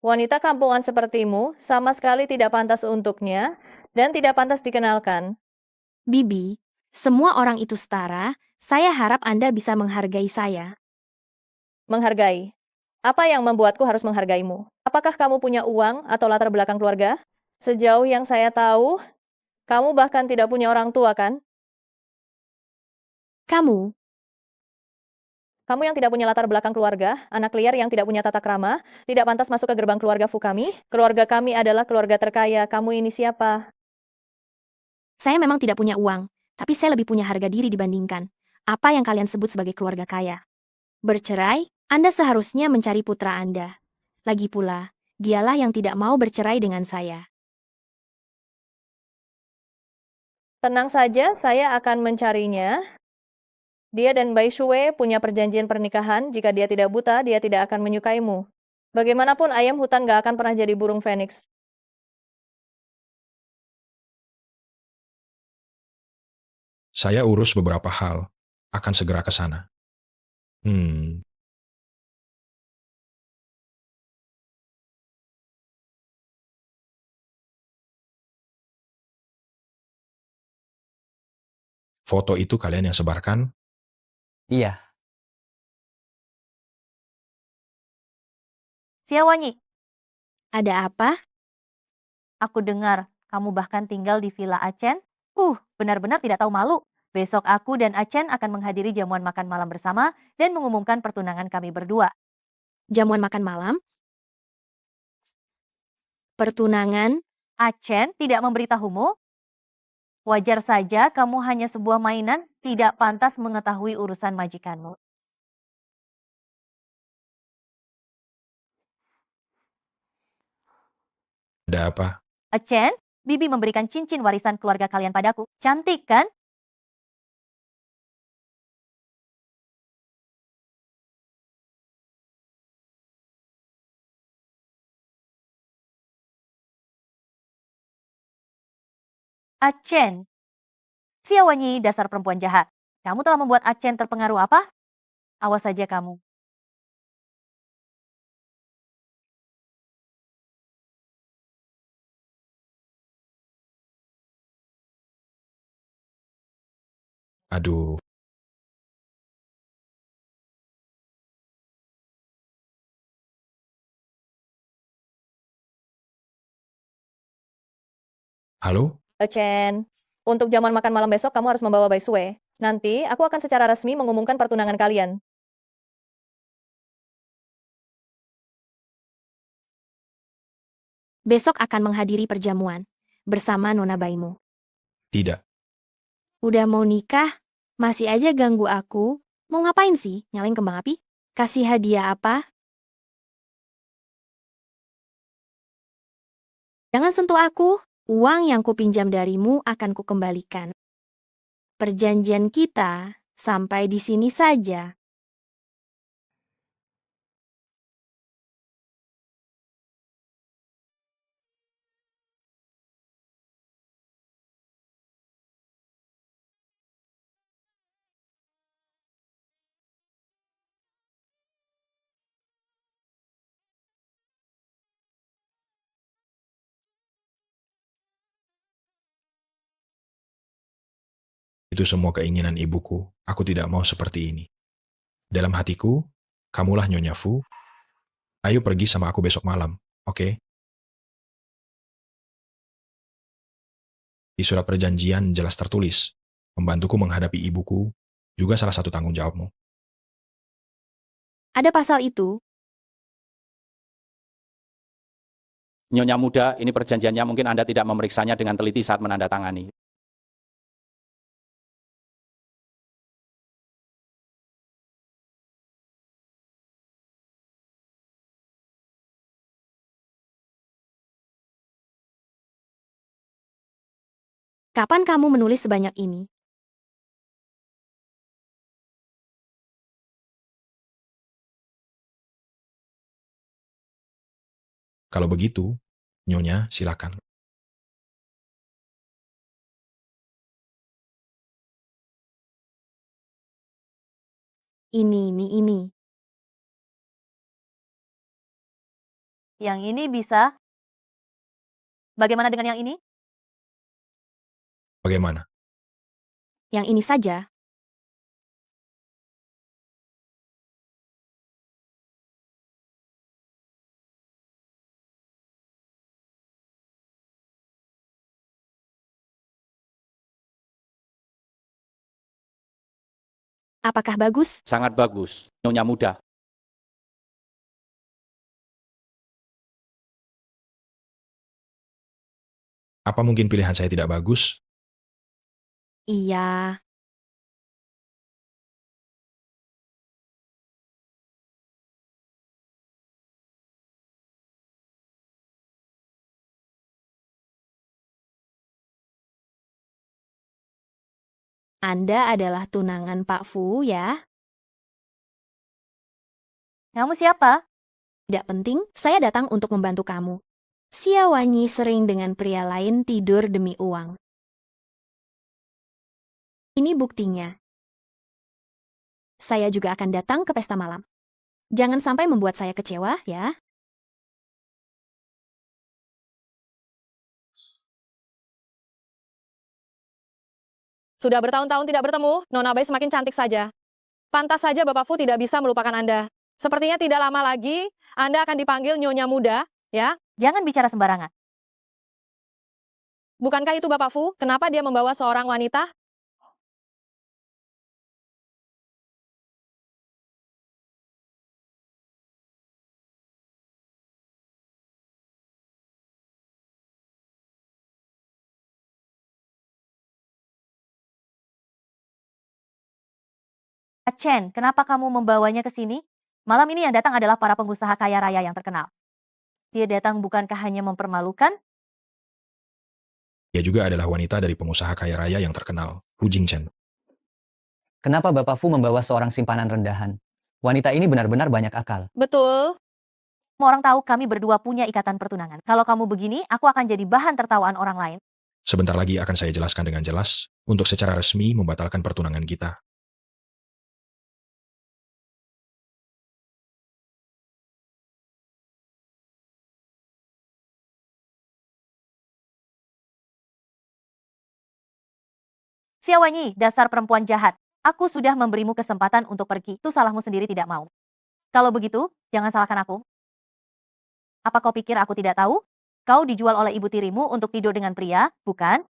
[SPEAKER 1] Wanita kampungan sepertimu sama sekali tidak pantas untuknya dan tidak pantas dikenalkan.
[SPEAKER 2] Bibi, semua orang itu setara, saya harap Anda bisa menghargai saya.
[SPEAKER 1] Menghargai. Apa yang membuatku harus menghargaimu? Apakah kamu punya uang atau latar belakang keluarga? Sejauh yang saya tahu, kamu bahkan tidak punya orang tua, kan?
[SPEAKER 2] Kamu,
[SPEAKER 1] Kamu yang tidak punya latar belakang keluarga, anak liar yang tidak punya tata krama, tidak pantas masuk ke gerbang keluarga Fu kami. Keluarga kami adalah keluarga terkaya. Kamu ini siapa?
[SPEAKER 2] saya memang tidak punya uang, tapi saya lebih punya harga diri dibandingkan apa yang kalian sebut sebagai keluarga kaya. Bercerai, Anda seharusnya mencari putra Anda. Lagi pula, dialah yang tidak mau bercerai dengan saya.
[SPEAKER 1] Tenang saja, saya akan mencarinya. Dia dan Bai Shui punya perjanjian pernikahan. Jika dia tidak buta, dia tidak akan menyukaimu. Bagaimanapun ayam hutan gak akan pernah jadi burung phoenix.
[SPEAKER 4] Saya urus beberapa hal. Akan segera ke sana. Foto itu kalian yang sebarkan?
[SPEAKER 10] Iya,
[SPEAKER 1] Siawanyi,
[SPEAKER 2] Ada apa?
[SPEAKER 1] aku dengar kamu bahkan tinggal di Villa Acen. Benar-benar tidak tahu malu. Besok aku dan Acen akan menghadiri jamuan makan malam bersama dan mengumumkan pertunangan kami berdua.
[SPEAKER 2] Jamuan makan malam? Pertunangan?
[SPEAKER 1] Acen tidak memberitahumu? Wajar saja kamu hanya sebuah mainan, tidak pantas mengetahui urusan majikanmu.
[SPEAKER 4] Ada apa?
[SPEAKER 1] Acen, Bibi memberikan cincin warisan keluarga kalian padaku. Cantik kan? Acen. Siawanyi, dasar perempuan jahat. Kamu telah membuat Acen terpengaruh apa? Awas saja kamu.
[SPEAKER 4] Aduh, halo?
[SPEAKER 1] Acen, untuk jamuan makan malam besok kamu harus membawa Baisue. Nanti aku akan secara resmi mengumumkan pertunangan kalian.
[SPEAKER 2] Besok akan menghadiri perjamuan bersama Nona Baimu.
[SPEAKER 4] Tidak.
[SPEAKER 2] Udah mau nikah? Masih aja ganggu aku. Mau ngapain sih? Nyalain kembang api? Kasih hadiah apa? Jangan sentuh aku. Uang yang kupinjam darimu akan kukembalikan. Perjanjian kita sampai di sini saja.
[SPEAKER 4] Itu semua keinginan ibuku. Aku tidak mau seperti ini. Dalam hatiku, kamulah Nyonya Fu. Ayo pergi sama aku besok malam, oke? Di surat perjanjian jelas tertulis, membantuku menghadapi ibuku juga salah satu tanggung jawabmu.
[SPEAKER 2] Ada pasal itu.
[SPEAKER 7] Nyonya muda, ini perjanjiannya mungkin Anda tidak memeriksanya dengan teliti saat menandatangani.
[SPEAKER 2] Kapan kamu menulis sebanyak ini?
[SPEAKER 4] Kalau begitu, Nyonya silakan.
[SPEAKER 2] Ini.
[SPEAKER 1] Yang ini bisa. Bagaimana dengan yang ini?
[SPEAKER 4] Bagaimana?
[SPEAKER 2] Yang ini saja. Apakah bagus?
[SPEAKER 7] Sangat bagus, Nyonya muda.
[SPEAKER 4] Apa mungkin pilihan saya tidak bagus?
[SPEAKER 2] Iya. Anda adalah tunangan Pak Fu, ya?
[SPEAKER 1] Kamu siapa?
[SPEAKER 2] Tidak penting, saya datang untuk membantu kamu. Siawanyi sering dengan pria lain tidur demi uang. Ini buktinya. Saya juga akan datang ke pesta malam. Jangan sampai membuat saya kecewa, ya.
[SPEAKER 14] Sudah bertahun-tahun tidak bertemu, Nona Bai semakin cantik saja. Pantas saja Bapak Fu tidak bisa melupakan Anda. Sepertinya tidak lama lagi, Anda akan dipanggil Nyonya Muda, ya?
[SPEAKER 1] Jangan bicara sembarangan.
[SPEAKER 14] Bukankah itu Bapak Fu? Kenapa dia membawa seorang wanita?
[SPEAKER 1] Chen, kenapa kamu membawanya ke sini? Malam ini yang datang adalah para pengusaha kaya raya yang terkenal. Dia datang bukankah hanya mempermalukan?
[SPEAKER 4] Dia juga adalah wanita dari pengusaha kaya raya yang terkenal, Fu Jingchen.
[SPEAKER 10] Kenapa Bapak Fu membawa seorang simpanan rendahan? Wanita ini benar-benar banyak akal.
[SPEAKER 14] Betul.
[SPEAKER 1] Semua orang tahu kami berdua punya ikatan pertunangan. Kalau kamu begini, aku akan jadi bahan tertawaan orang lain.
[SPEAKER 4] Sebentar lagi akan saya jelaskan dengan jelas untuk secara resmi membatalkan pertunangan kita.
[SPEAKER 1] Xiaowanyi, dasar perempuan jahat. Aku sudah memberimu kesempatan untuk pergi. Itu salahmu sendiri tidak mau. Kalau begitu, jangan salahkan aku. Apa kau pikir aku tidak tahu? Kau dijual oleh ibu tirimu untuk tidur dengan pria, bukan?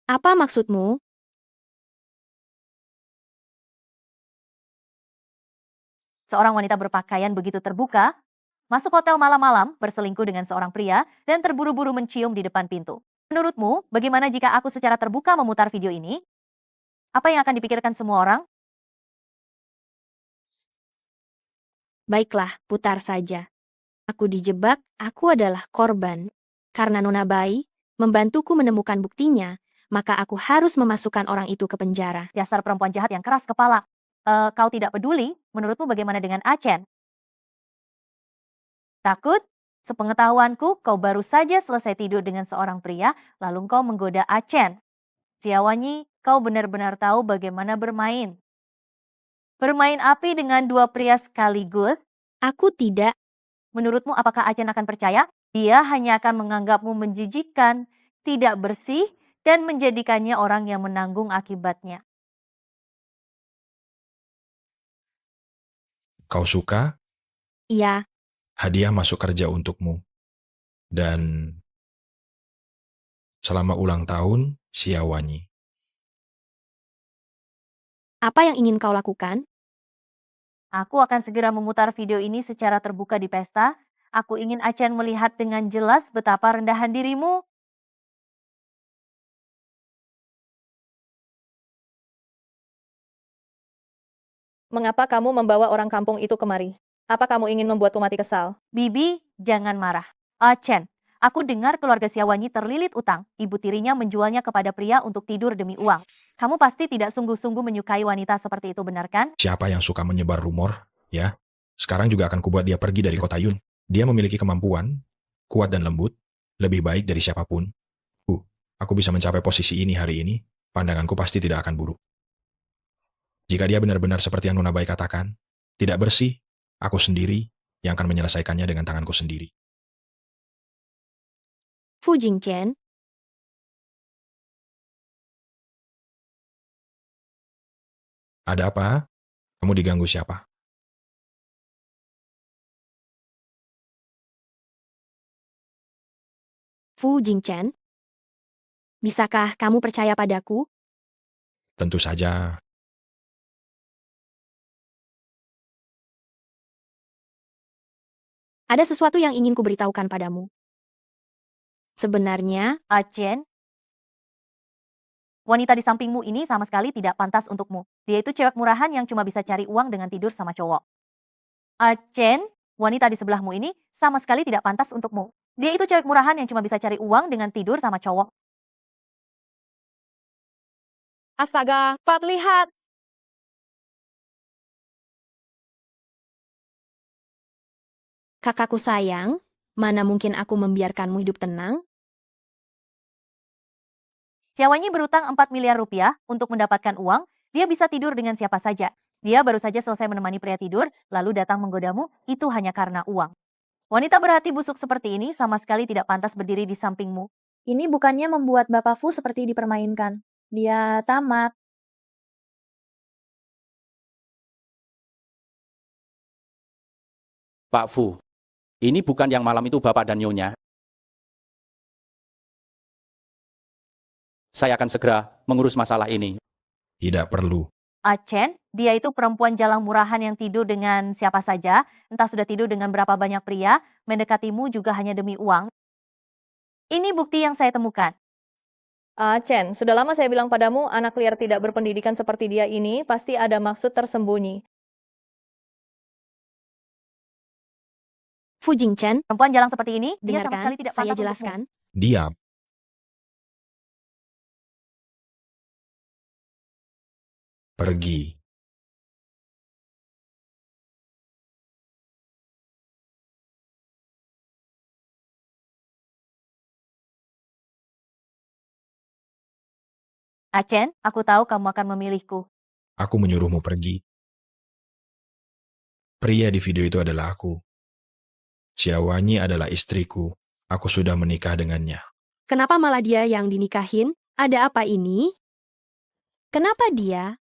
[SPEAKER 2] Apa maksudmu?
[SPEAKER 1] Seorang wanita berpakaian begitu terbuka, masuk hotel malam-malam, berselingkuh dengan seorang pria, dan terburu-buru mencium di depan pintu. Menurutmu, bagaimana jika aku secara terbuka memutar video ini? Apa yang akan dipikirkan semua orang?
[SPEAKER 2] Baiklah, putar saja. Aku dijebak, aku adalah korban. Karena Nona Bai membantuku menemukan buktinya, maka aku harus memasukkan orang itu ke penjara.
[SPEAKER 1] Dasar perempuan jahat yang keras kepala. Kau tidak peduli? Menurutmu bagaimana dengan Chen? Takut? Sepengetahuanku, kau baru saja selesai tidur dengan seorang pria, lalu kau menggoda Chen. Xiaowanyi, kau benar-benar tahu bagaimana bermain. Bermain api dengan dua pria sekaligus?
[SPEAKER 2] Aku tidak.
[SPEAKER 1] Menurutmu apakah Chen akan percaya? Dia hanya akan menganggapmu menjijikkan, tidak bersih, dan menjadikannya orang yang menanggung akibatnya.
[SPEAKER 4] Kau suka?
[SPEAKER 2] Iya,
[SPEAKER 4] Hadiah masuk kerja untukmu. Dan selama ulang tahun, Xiaowanyi.
[SPEAKER 2] apa yang ingin kau lakukan?
[SPEAKER 1] Aku akan segera memutar video ini secara terbuka di pesta. Aku ingin Chen melihat dengan jelas betapa rendahan dirimu. Mengapa kamu membawa orang kampung itu kemari? Apa kamu ingin membuatku mati kesal? Bibi, jangan marah. Chen, aku dengar keluarga Xiaowanyi terlilit utang. Ibu tirinya menjualnya kepada pria untuk tidur demi uang. Kamu pasti tidak sungguh-sungguh menyukai wanita seperti itu, benar kan?
[SPEAKER 4] Siapa yang suka menyebar rumor, ya? Sekarang juga akan kubuat dia pergi dari kota Yun. Dia memiliki kemampuan, kuat dan lembut, lebih baik dari siapapun. Aku bisa mencapai posisi ini hari ini, pandanganku pasti tidak akan buruk. Jika dia benar-benar seperti yang Nona Bai katakan, tidak bersih, aku sendiri yang akan menyelesaikannya dengan tanganku sendiri.
[SPEAKER 2] Fu Jingchen,
[SPEAKER 4] Ada apa? Kamu diganggu siapa?
[SPEAKER 2] Fu Jingchen. Bisakah kamu percaya padaku?
[SPEAKER 4] Tentu saja.
[SPEAKER 2] Ada sesuatu yang ingin kuberitahukan padamu. Sebenarnya,
[SPEAKER 1] Chen, wanita di sampingmu ini sama sekali tidak pantas untukmu. Dia itu cewek murahan yang cuma bisa cari uang dengan tidur sama cowok. Chen, wanita di sebelahmu ini sama sekali tidak pantas untukmu. Dia itu cewek murahan yang cuma bisa cari uang dengan tidur sama cowok.
[SPEAKER 14] Astaga, Pat, lihat.
[SPEAKER 2] kakakku sayang, mana mungkin aku membiarkanmu hidup tenang?
[SPEAKER 1] Xiaowanyi berutang 4 miliar rupiah untuk mendapatkan uang, dia bisa tidur dengan siapa saja. Dia baru saja selesai menemani pria tidur, lalu datang menggodamu, itu hanya karena uang. Wanita berhati busuk seperti ini sama sekali tidak pantas berdiri di sampingmu.
[SPEAKER 12] Ini bukannya membuat Bapak Fu seperti dipermainkan. Dia tamat.
[SPEAKER 7] Pak Fu, ini bukan yang malam itu Bapak dan Nyonya. Saya akan segera mengurus masalah ini.
[SPEAKER 4] Tidak perlu.
[SPEAKER 1] Chen, dia itu perempuan jalang murahan yang tidur dengan siapa saja, entah sudah tidur dengan berapa banyak pria, mendekatimu juga hanya demi uang. Ini bukti yang saya temukan. Chen, sudah lama saya bilang padamu, anak liar tidak berpendidikan seperti dia ini pasti ada maksud tersembunyi.
[SPEAKER 2] Fu Jingchen,
[SPEAKER 1] Perempuan jalang seperti ini, dia sama
[SPEAKER 2] dengarkan,
[SPEAKER 1] sekali tidak
[SPEAKER 2] saya
[SPEAKER 1] pantas untukmu.
[SPEAKER 2] jelaskan.
[SPEAKER 4] Diam. Pergi.
[SPEAKER 1] Chen, aku tahu kamu akan memilihku.
[SPEAKER 4] Aku menyuruhmu pergi. Pria di video itu adalah aku. Xiaowanyi adalah istriku. Aku sudah menikah dengannya.
[SPEAKER 2] Kenapa malah dia yang dinikahin? Ada apa ini? Kenapa dia?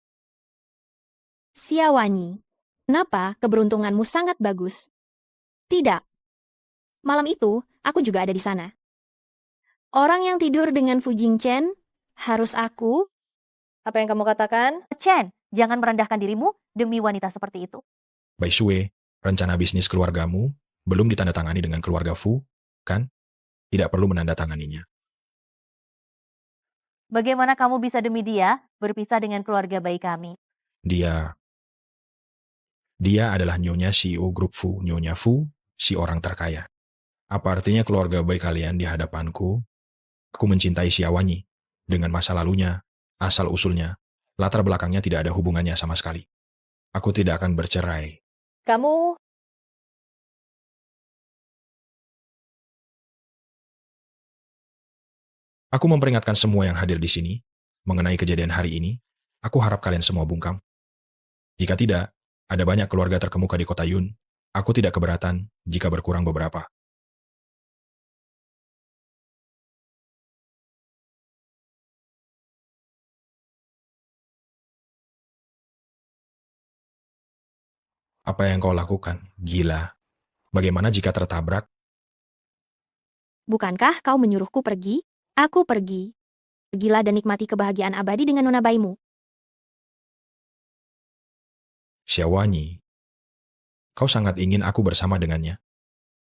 [SPEAKER 2] Xiaowanyi, kenapa keberuntunganmu sangat bagus? Tidak. Malam itu, aku juga ada di sana. Orang yang tidur dengan Fu Jingchen, harus aku?
[SPEAKER 1] Apa yang kamu katakan? Chen, jangan merendahkan dirimu demi wanita seperti itu.
[SPEAKER 4] Bai Shui, rencana bisnis keluargamu belum ditandatangani dengan keluarga Fu, kan? Tidak perlu menandatanganinya.
[SPEAKER 1] Bagaimana kamu bisa demi dia berpisah dengan keluarga bayi kami?
[SPEAKER 4] Dia adalah Nyonya CEO Grup Fu. Nyonya Fu, si orang terkaya. Apa artinya keluarga baik kalian di hadapanku? Aku mencintai Xiaowanyi. Dengan masa lalunya, asal-usulnya, latar belakangnya tidak ada hubungannya sama sekali. Aku tidak akan bercerai.
[SPEAKER 1] Kamu
[SPEAKER 4] Aku memperingatkan semua yang hadir di sini mengenai kejadian hari ini. Aku harap kalian semua bungkam. Jika tidak, ada banyak keluarga terkemuka di kota Yun. Aku tidak keberatan jika berkurang beberapa. Apa yang kau lakukan? Gila. Bagaimana jika tertabrak?
[SPEAKER 2] Bukankah kau menyuruhku pergi? Aku pergi. Pergilah dan nikmati kebahagiaan abadi dengan nona bayimu.
[SPEAKER 4] Xiaowanyi, kau sangat ingin aku bersama dengannya.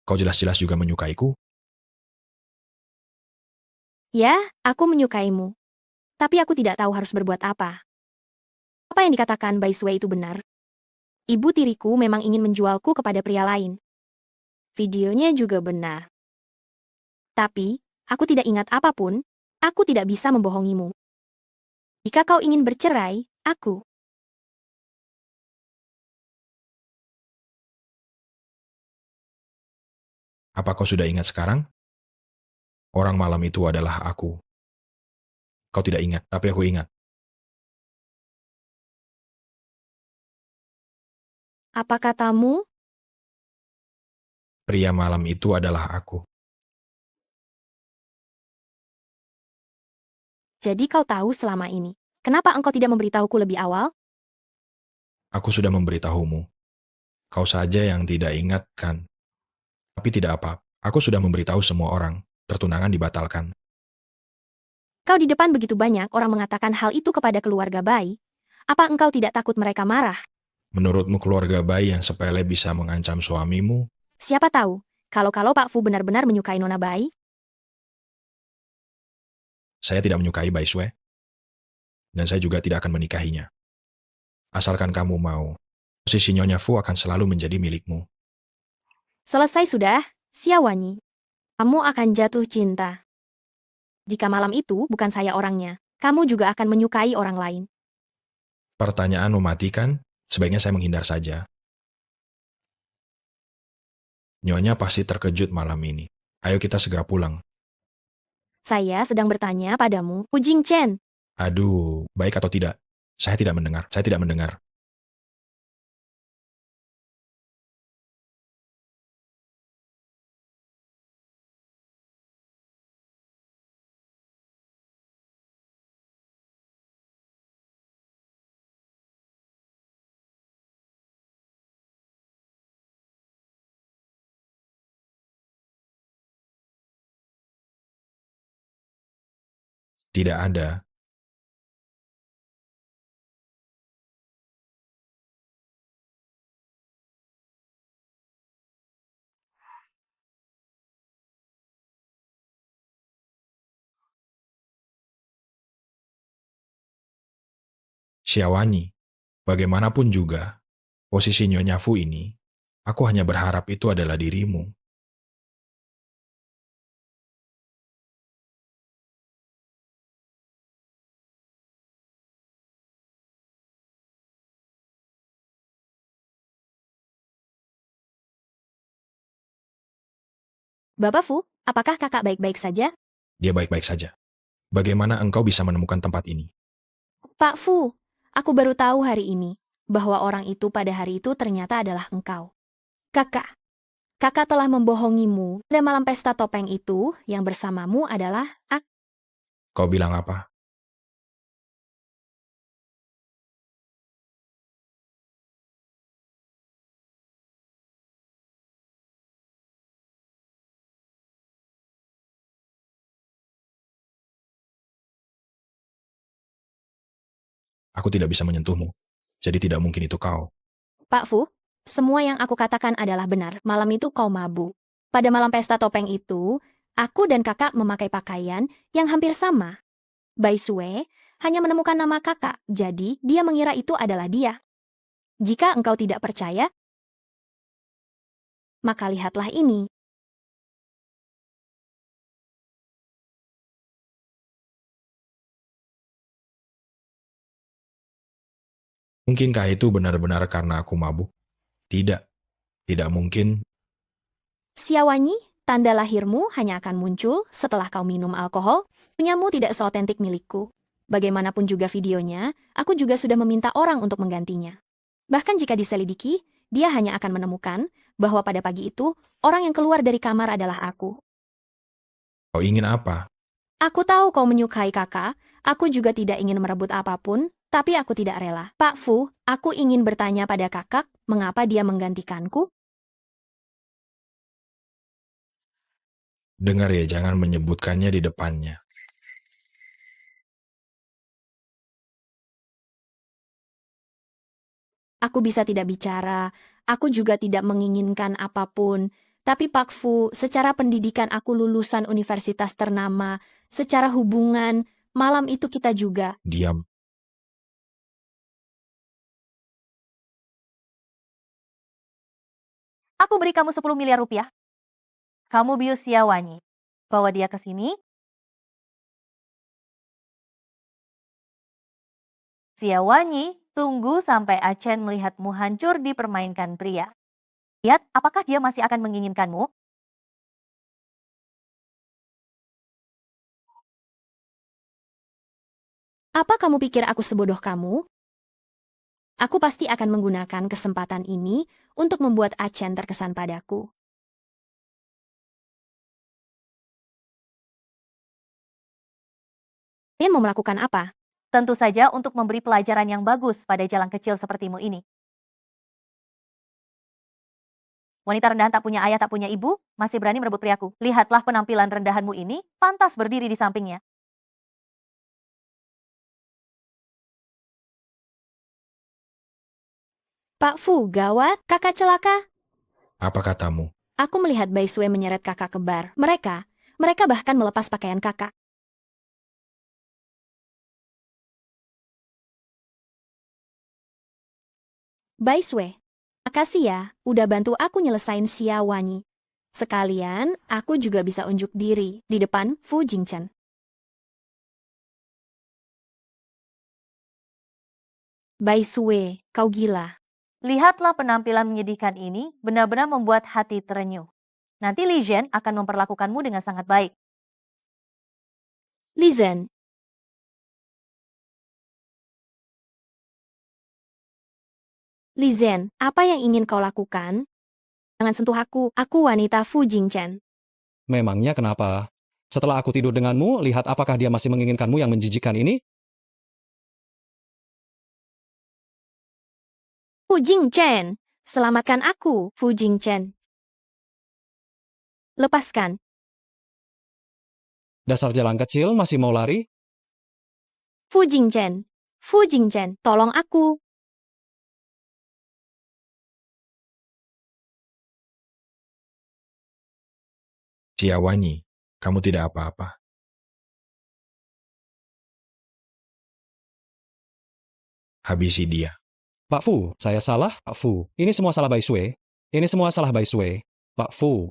[SPEAKER 4] Kau jelas-jelas juga menyukaiku.
[SPEAKER 2] Ya, aku menyukaimu. Tapi aku tidak tahu harus berbuat apa. Apa yang dikatakan Bai Sui itu benar? Ibu tiriku memang ingin menjualku kepada pria lain. Videonya juga benar. Tapi, aku tidak ingat apapun, aku tidak bisa membohongimu. Jika kau ingin bercerai, aku.
[SPEAKER 4] Apa kau sudah ingat sekarang? Orang malam itu adalah aku. Kau tidak ingat, tapi aku ingat.
[SPEAKER 2] Apa katamu?
[SPEAKER 4] Pria malam itu adalah aku.
[SPEAKER 2] Jadi kau tahu selama ini. Kenapa engkau tidak memberitahuku lebih awal?
[SPEAKER 4] Aku sudah memberitahumu. Kau saja yang tidak ingat, kan? Tapi tidak apa, aku sudah memberitahu semua orang. Pertunangan dibatalkan.
[SPEAKER 2] Kau di depan begitu banyak orang mengatakan hal itu kepada keluarga Bai. Apa engkau tidak takut mereka marah?
[SPEAKER 4] Menurutmu keluarga bayi yang sepele bisa mengancam suamimu?
[SPEAKER 2] Siapa tahu, kalau Pak Fu benar-benar menyukai Nona Bai?
[SPEAKER 4] Saya tidak menyukai Bai Sui. Dan saya juga tidak akan menikahinya. Asalkan kamu mau, posisi Nyonya Fu akan selalu menjadi milikmu.
[SPEAKER 2] Selesai sudah, Xiaowanyi. Kamu akan jatuh cinta. Jika malam itu bukan saya orangnya, kamu juga akan menyukai orang lain.
[SPEAKER 4] Pertanyaan mematikan, sebaiknya saya menghindar saja. Nyonya pasti terkejut malam ini. Ayo kita segera pulang.
[SPEAKER 2] Saya sedang bertanya padamu, Fu Jingchen.
[SPEAKER 4] Aduh, baik atau tidak? Saya tidak mendengar. Saya tidak mendengar. Tidak ada. Xiaowanyi, bagaimanapun juga, posisi Nyonya Fu ini, aku hanya berharap itu adalah dirimu.
[SPEAKER 2] Bapak Fu, apakah kakak baik-baik saja?
[SPEAKER 4] Dia baik-baik saja. Bagaimana engkau bisa menemukan tempat ini?
[SPEAKER 2] Pak Fu, aku baru tahu hari ini bahwa orang itu pada hari itu ternyata adalah engkau. Kakak telah membohongimu. Pada malam pesta topeng itu, yang bersamamu adalah aku.
[SPEAKER 4] Kau bilang apa? Aku tidak bisa menyentuhmu, jadi tidak mungkin itu kau.
[SPEAKER 2] Pak Fu, semua yang aku katakan adalah benar. Malam itu kau mabuk. Pada malam pesta topeng itu, aku dan kakak memakai pakaian yang hampir sama. Bai Sue hanya menemukan nama kakak, jadi dia mengira itu adalah dia. Jika engkau tidak percaya, maka lihatlah ini.
[SPEAKER 4] Mungkinkah itu benar-benar karena aku mabuk? Tidak, tidak mungkin.
[SPEAKER 2] Xiaowanyi, tanda lahirmu hanya akan muncul setelah kau minum alkohol. Punyamu tidak seotentik milikku. Bagaimanapun juga videonya, aku juga sudah meminta orang untuk menggantinya. Bahkan jika diselidiki, dia hanya akan menemukan bahwa pada pagi itu, orang yang keluar dari kamar adalah aku.
[SPEAKER 4] Kau ingin apa?
[SPEAKER 2] Aku tahu kau menyukai kakak, aku juga tidak ingin merebut apapun, tapi aku tidak rela. Pak Fu, aku ingin bertanya pada kakak, mengapa dia menggantikanku?
[SPEAKER 4] Dengar ya, jangan menyebutkannya di depannya.
[SPEAKER 2] Aku bisa tidak bicara, aku juga tidak menginginkan apapun. Tapi Pak Fu, secara pendidikan aku lulusan universitas ternama, secara hubungan, malam itu kita juga.
[SPEAKER 4] Diam.
[SPEAKER 1] Aku beri kamu 10 miliar rupiah. Kamu bius Xiaowanyi. Bawa dia ke sini. Xiaowanyi, tunggu sampai Achen melihatmu hancur dipermainkan pria. Lihat, apakah dia masih akan menginginkanmu?
[SPEAKER 2] Apa kamu pikir aku sebodoh kamu? Aku pasti akan menggunakan kesempatan ini untuk membuat Achen terkesan padaku. Dia mau melakukan apa?
[SPEAKER 1] Tentu saja untuk memberi pelajaran yang bagus pada jalan kecil sepertimu ini. Wanita rendahan tak punya ayah, tak punya ibu, masih berani merebut priaku. Lihatlah penampilan rendahanmu ini, pantas berdiri di sampingnya.
[SPEAKER 2] Pak Fu, gawat, kakak celaka.
[SPEAKER 4] Apa katamu?
[SPEAKER 2] Aku melihat Bai Sue menyeret kakak ke bar. Mereka bahkan melepas pakaian kakak. Bai Sue, makasih ya, udah bantu aku nyelesain Xiaowanyi. Sekalian, aku juga bisa unjuk diri di depan Fu Jingchen. Bai Sue, kau gila.
[SPEAKER 1] Lihatlah penampilan menyedihkan ini, benar-benar membuat hati terenyuh. Nanti Li Zhen akan memperlakukanmu dengan sangat baik.
[SPEAKER 2] Li Zhen, apa yang ingin kau lakukan? Jangan sentuh aku wanita Fu Jingchen.
[SPEAKER 8] Memangnya kenapa? Setelah aku tidur denganmu, lihat apakah dia masih menginginkanmu yang menjijikan ini?
[SPEAKER 2] Fu Jingchen, selamatkan aku, Fu Jingchen. Lepaskan.
[SPEAKER 8] Dasar jalan kecil masih mau lari?
[SPEAKER 2] Fu Jingchen. Fu Jingchen, tolong aku.
[SPEAKER 4] Xiaowanyi, kamu tidak apa-apa. Habisi dia.
[SPEAKER 8] Pak Fu, saya salah, Pak Fu. Ini semua salah Bai Shui. Ini semua salah Bai Shui. Pak Fu,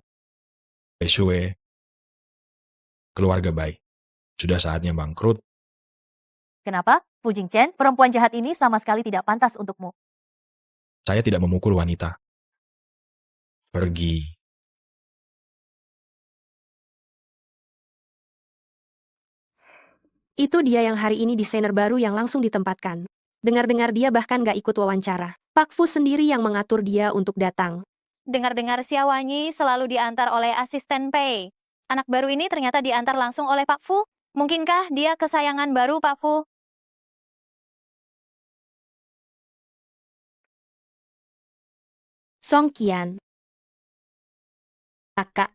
[SPEAKER 4] Bai Shui, keluarga Bai, sudah saatnya bangkrut.
[SPEAKER 15] Kenapa? Fu Jingchen, perempuan jahat ini sama sekali tidak pantas untukmu.
[SPEAKER 4] Saya tidak memukul wanita. Pergi.
[SPEAKER 2] Itu dia yang hari ini desainer baru yang langsung ditempatkan. Dengar-dengar dia bahkan gak ikut wawancara. Pak Fu sendiri yang mengatur dia untuk datang.
[SPEAKER 15] Dengar-dengar Xiaowanyi selalu diantar oleh asisten Pei. Anak baru ini ternyata diantar langsung oleh Pak Fu. Mungkinkah dia kesayangan baru Pak Fu?
[SPEAKER 2] Song Qian. Kakak.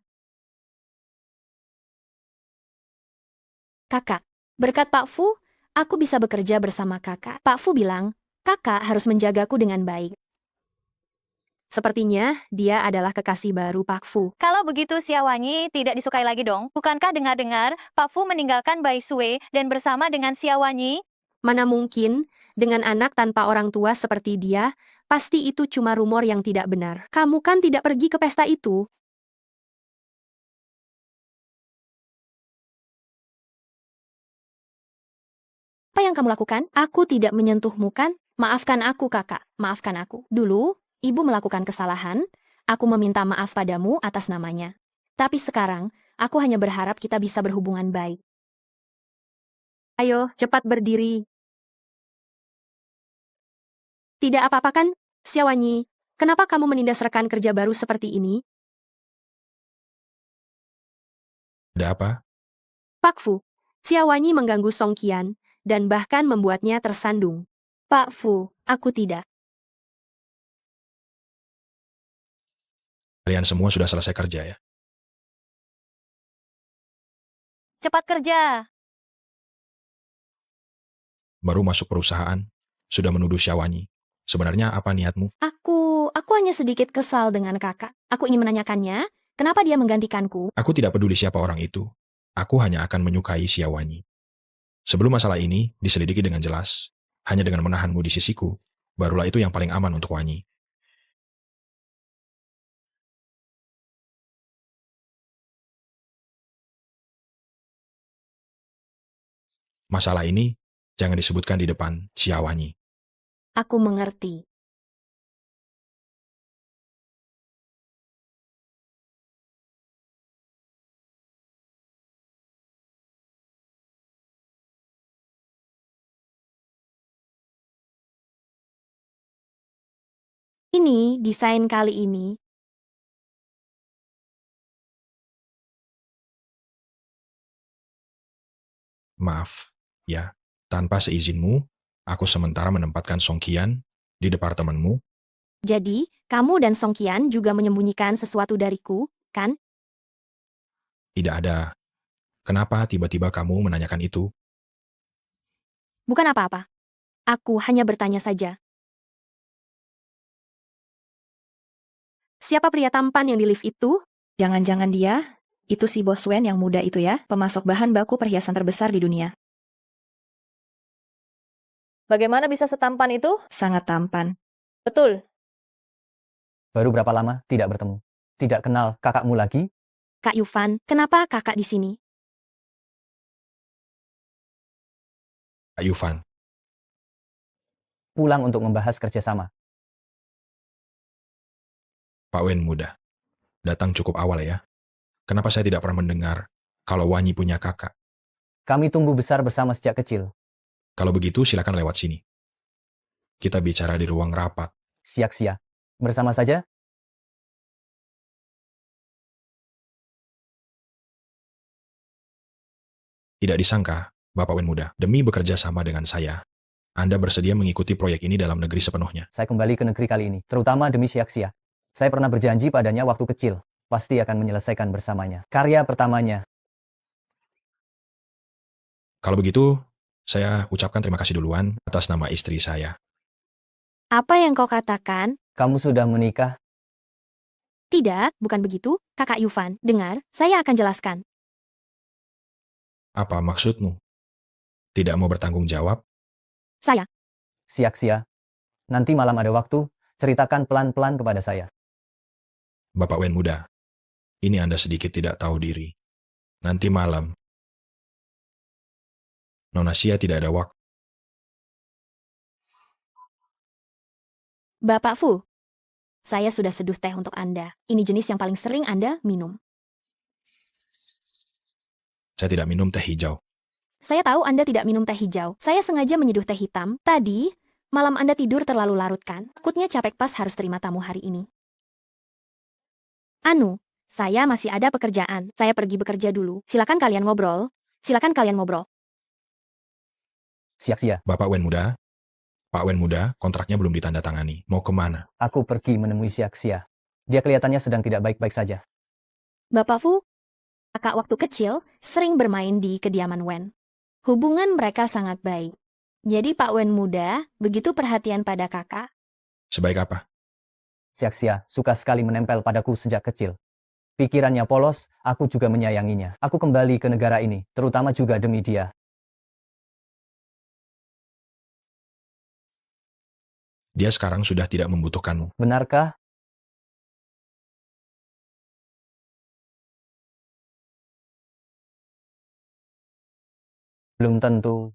[SPEAKER 2] Kakak, berkat Pak Fu, aku bisa bekerja bersama kakak. Pak Fu bilang, kakak harus menjagaku dengan baik. Sepertinya dia adalah kekasih baru Pak Fu.
[SPEAKER 15] Kalau begitu Xiaowanyi tidak disukai lagi dong. Bukankah dengar-dengar Pak Fu meninggalkan Bai Shui dan bersama dengan Xiaowanyi?
[SPEAKER 2] Mana mungkin, dengan anak tanpa orang tua seperti dia, pasti itu cuma rumor yang tidak benar. Kamu kan tidak pergi ke pesta itu? Apa yang kamu lakukan? Aku tidak menyentuhmu kan? Maafkan aku kakak, maafkan aku. Dulu, ibu melakukan kesalahan, aku meminta maaf padamu atas namanya. Tapi sekarang, aku hanya berharap kita bisa berhubungan baik. Ayo, cepat berdiri. Tidak apa-apa kan, Xiaowanyi? Kenapa kamu menindas rekan kerja baru seperti ini?
[SPEAKER 4] Ada apa?
[SPEAKER 2] Pak Fu, Xiaowanyi mengganggu Song Qian, dan bahkan membuatnya tersandung. Pak Fu, aku tidak.
[SPEAKER 4] Kalian semua sudah selesai kerja ya?
[SPEAKER 15] Cepat kerja.
[SPEAKER 4] Baru masuk perusahaan, sudah menuduh Xiaowanyi. Sebenarnya apa niatmu?
[SPEAKER 2] Aku hanya sedikit kesal dengan kakak. Aku ingin menanyakannya, kenapa dia menggantikanku?
[SPEAKER 4] Aku tidak peduli siapa orang itu. Aku hanya akan menyukai Xiaowanyi. Sebelum masalah ini diselidiki dengan jelas, hanya dengan menahanmu di sisiku, barulah itu yang paling aman untuk Wanyi. Masalah ini jangan disebutkan di depan Xiaowanyi.
[SPEAKER 2] Aku mengerti. Ini desain kali ini.
[SPEAKER 4] Maaf, ya, tanpa seizinmu, aku sementara menempatkan Song Qian di departemenmu.
[SPEAKER 2] Jadi, kamu dan Song Qian juga menyembunyikan sesuatu dariku, kan?
[SPEAKER 4] Tidak ada. Kenapa tiba-tiba kamu menanyakan itu?
[SPEAKER 2] Bukan apa-apa. Aku hanya bertanya saja. Siapa pria tampan yang di lift itu?
[SPEAKER 11] Jangan-jangan dia? Itu si bos Wen yang muda itu ya, pemasok bahan baku perhiasan terbesar di dunia.
[SPEAKER 1] Bagaimana bisa setampan itu?
[SPEAKER 11] Sangat tampan.
[SPEAKER 1] Betul.
[SPEAKER 10] Baru berapa lama tidak bertemu? Tidak kenal kakakmu lagi?
[SPEAKER 2] Kak Yufan, kenapa kakak di sini?
[SPEAKER 4] Kak Yufan,
[SPEAKER 10] Pulang untuk membahas kerjasama.
[SPEAKER 4] Pak Wen muda. Datang cukup awal ya. Kenapa saya tidak pernah mendengar kalau Wanyi punya kakak?
[SPEAKER 10] Kami tumbuh besar bersama sejak kecil.
[SPEAKER 4] Kalau begitu silakan lewat sini. Kita bicara di ruang rapat.
[SPEAKER 10] Siak-siak. Bersama saja?
[SPEAKER 4] Tidak disangka, Bapak Wen muda, demi bekerja sama dengan saya, Anda bersedia mengikuti proyek ini dalam negeri sepenuhnya.
[SPEAKER 10] Saya kembali ke negeri kali ini, terutama demi Siak-siak. Saya pernah berjanji padanya waktu kecil, pasti akan menyelesaikan bersamanya. Karya pertamanya.
[SPEAKER 4] Kalau begitu, Saya ucapkan terima kasih duluan atas nama istri saya.
[SPEAKER 2] Apa yang kau katakan?
[SPEAKER 10] Kamu sudah menikah?
[SPEAKER 2] Tidak, bukan begitu, Kakak Yufan. Dengar, saya akan jelaskan.
[SPEAKER 4] Apa maksudmu? Tidak mau bertanggung jawab?
[SPEAKER 2] Saya.
[SPEAKER 10] Siak-sia. Nanti malam ada waktu, ceritakan pelan-pelan kepada saya.
[SPEAKER 4] Bapak Wen muda, ini Anda sedikit tidak tahu diri. Nanti malam, Nona Xia tidak ada waktu.
[SPEAKER 2] Bapak Fu, saya sudah seduh teh untuk Anda. Ini jenis yang paling sering Anda minum.
[SPEAKER 4] Saya tidak minum teh hijau.
[SPEAKER 2] Saya tahu Anda tidak minum teh hijau. Saya sengaja menyeduh teh hitam. Tadi, malam Anda tidur terlalu larut kan? Takutnya capek pas harus terima tamu hari ini. Anu, saya masih ada pekerjaan. Saya pergi bekerja dulu. Silakan kalian ngobrol. Silakan kalian ngobrol.
[SPEAKER 10] Siak-sia.
[SPEAKER 4] Bapak Wen muda, Pak Wen muda, kontraknya belum ditandatangani. Mau kemana?
[SPEAKER 10] Aku pergi menemui Siak-sia. Dia kelihatannya sedang tidak baik-baik saja.
[SPEAKER 2] Bapak Fu, kakak waktu kecil sering bermain di kediaman Wen. Hubungan mereka sangat baik. Jadi Pak Wen muda begitu perhatian pada kakak.
[SPEAKER 4] Sebaik apa?
[SPEAKER 10] Siak-sia suka sekali menempel padaku sejak kecil. Pikirannya polos, aku juga menyayanginya. Aku kembali ke negara ini, terutama juga demi dia.
[SPEAKER 4] Dia sekarang sudah tidak membutuhkanmu.
[SPEAKER 10] Benarkah? Belum tentu.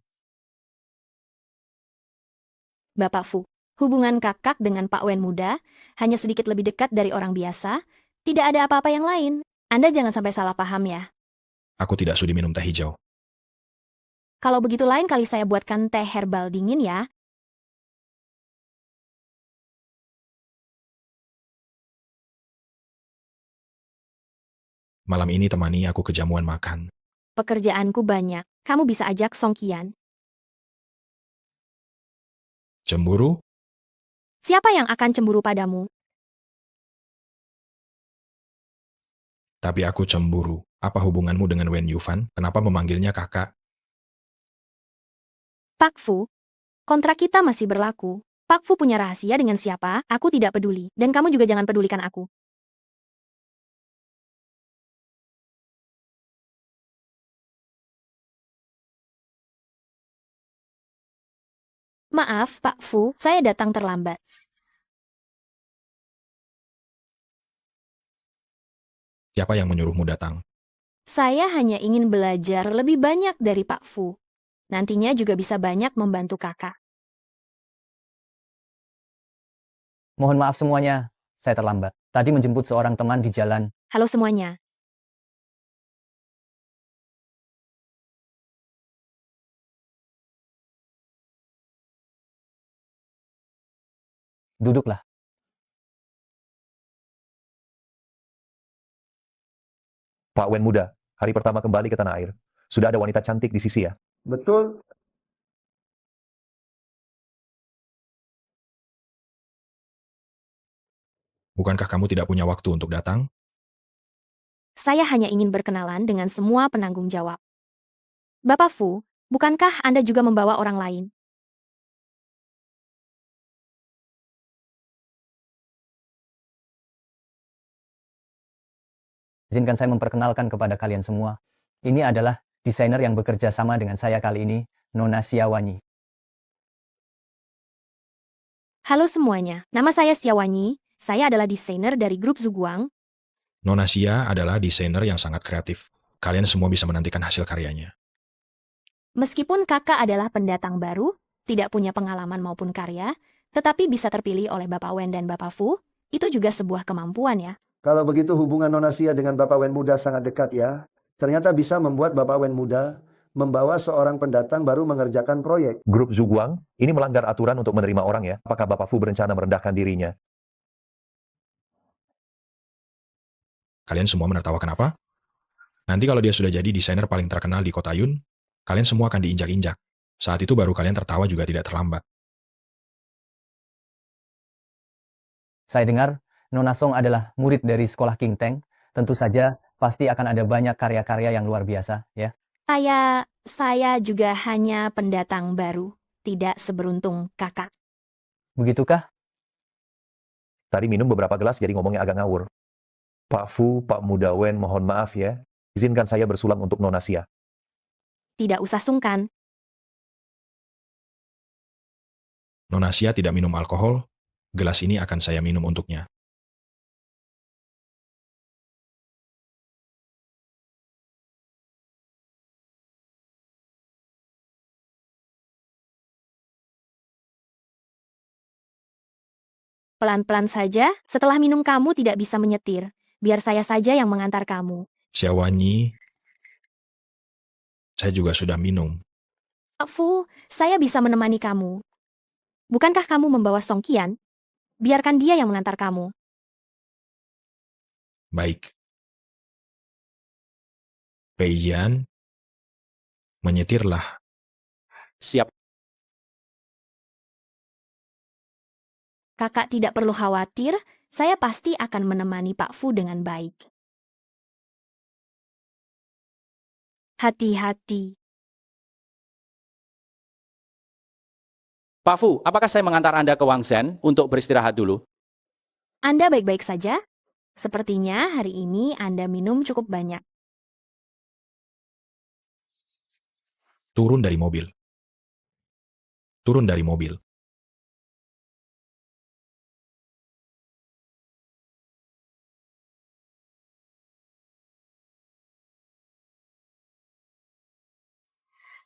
[SPEAKER 2] Bapak Fu, hubungan kakak dengan Pak Wen muda hanya sedikit lebih dekat dari orang biasa. Tidak ada apa-apa yang lain. Anda jangan sampai salah paham ya.
[SPEAKER 4] Aku tidak sudi minum teh hijau.
[SPEAKER 2] Kalau begitu lain kali saya buatkan teh herbal dingin ya.
[SPEAKER 4] Malam ini temani aku ke jamuan makan.
[SPEAKER 2] Pekerjaanku banyak. Kamu bisa ajak Song Qian.
[SPEAKER 4] Cemburu?
[SPEAKER 2] Siapa yang akan cemburu padamu?
[SPEAKER 4] Tapi aku cemburu. Apa hubunganmu dengan Wen Yufan? Kenapa memanggilnya kakak?
[SPEAKER 2] Pak Fu, kontrak kita masih berlaku. Pak Fu punya rahasia dengan siapa? Aku tidak peduli. Dan kamu juga jangan pedulikan aku. Maaf, Pak Fu, saya datang terlambat.
[SPEAKER 4] Siapa yang menyuruhmu datang?
[SPEAKER 2] Saya hanya ingin belajar lebih banyak dari Pak Fu. Nantinya juga bisa banyak membantu kakak.
[SPEAKER 10] Mohon maaf semuanya, saya terlambat. Tadi menjemput seorang teman di jalan.
[SPEAKER 2] Halo semuanya.
[SPEAKER 10] Duduklah.
[SPEAKER 16] Pak Wen muda, hari pertama kembali ke tanah air. Sudah ada wanita cantik di sisi ya?
[SPEAKER 17] Betul.
[SPEAKER 4] Bukankah kamu tidak punya waktu untuk datang?
[SPEAKER 2] Saya hanya ingin berkenalan dengan semua penanggung jawab. Bapak Fu, bukankah Anda juga membawa orang lain?
[SPEAKER 10] Izinkan saya memperkenalkan kepada kalian semua. Ini adalah desainer yang bekerja sama dengan saya kali ini, Nona Xiaowanyi.
[SPEAKER 2] Halo semuanya, nama saya Xiaowanyi. Saya adalah desainer dari grup Zuguang.
[SPEAKER 4] Nona Xia adalah desainer yang sangat kreatif. Kalian semua bisa menantikan hasil karyanya.
[SPEAKER 2] Meskipun kakak adalah pendatang baru, tidak punya pengalaman maupun karya, tetapi bisa terpilih oleh Bapak Wen dan Bapak Fu, itu juga sebuah kemampuan ya.
[SPEAKER 17] Kalau begitu hubungan Nona Xia dengan Bapak Wen muda sangat dekat ya. Ternyata bisa membuat Bapak Wen muda membawa seorang pendatang baru mengerjakan proyek.
[SPEAKER 16] Grup Zuguang, ini melanggar aturan untuk menerima orang ya? Apakah Bapak Fu berencana merendahkan dirinya?
[SPEAKER 4] Kalian semua menertawakan apa? Nanti kalau dia sudah jadi desainer paling terkenal di kota Yun, kalian semua akan diinjak-injak. Saat itu baru kalian tertawa juga tidak terlambat.
[SPEAKER 10] Saya dengar, Nona Song adalah murid dari sekolah King Teng. Tentu saja, pasti akan ada banyak karya-karya yang luar biasa, ya.
[SPEAKER 2] Saya juga hanya pendatang baru, tidak seberuntung kakak.
[SPEAKER 16] Begitukah? Tadi minum beberapa gelas jadi ngomongnya agak ngawur. Pak Fu, Pak Muda Wen, mohon maaf ya. Izinkan saya bersulang untuk Nona Sia.
[SPEAKER 2] Tidak usah sungkan.
[SPEAKER 4] Nona Sia tidak minum alkohol, gelas ini akan saya minum untuknya.
[SPEAKER 2] Pelan-pelan saja, setelah minum kamu tidak bisa menyetir. Biar saya saja yang mengantar kamu.
[SPEAKER 4] Xiaowanyi, saya juga sudah minum.
[SPEAKER 2] Pak Fu, saya bisa menemani kamu. Bukankah kamu membawa Song Qian? Biarkan dia yang mengantar kamu.
[SPEAKER 4] Baik. Pei Yan, menyetirlah.
[SPEAKER 7] Siap.
[SPEAKER 2] Kakak tidak perlu khawatir, saya pasti akan menemani Pak Fu dengan baik. Hati-hati.
[SPEAKER 7] Pak Fu, apakah saya mengantar Anda ke Wangzhen untuk beristirahat dulu?
[SPEAKER 2] Anda baik-baik saja? Sepertinya hari ini Anda minum cukup banyak.
[SPEAKER 4] Turun dari mobil. Turun dari mobil.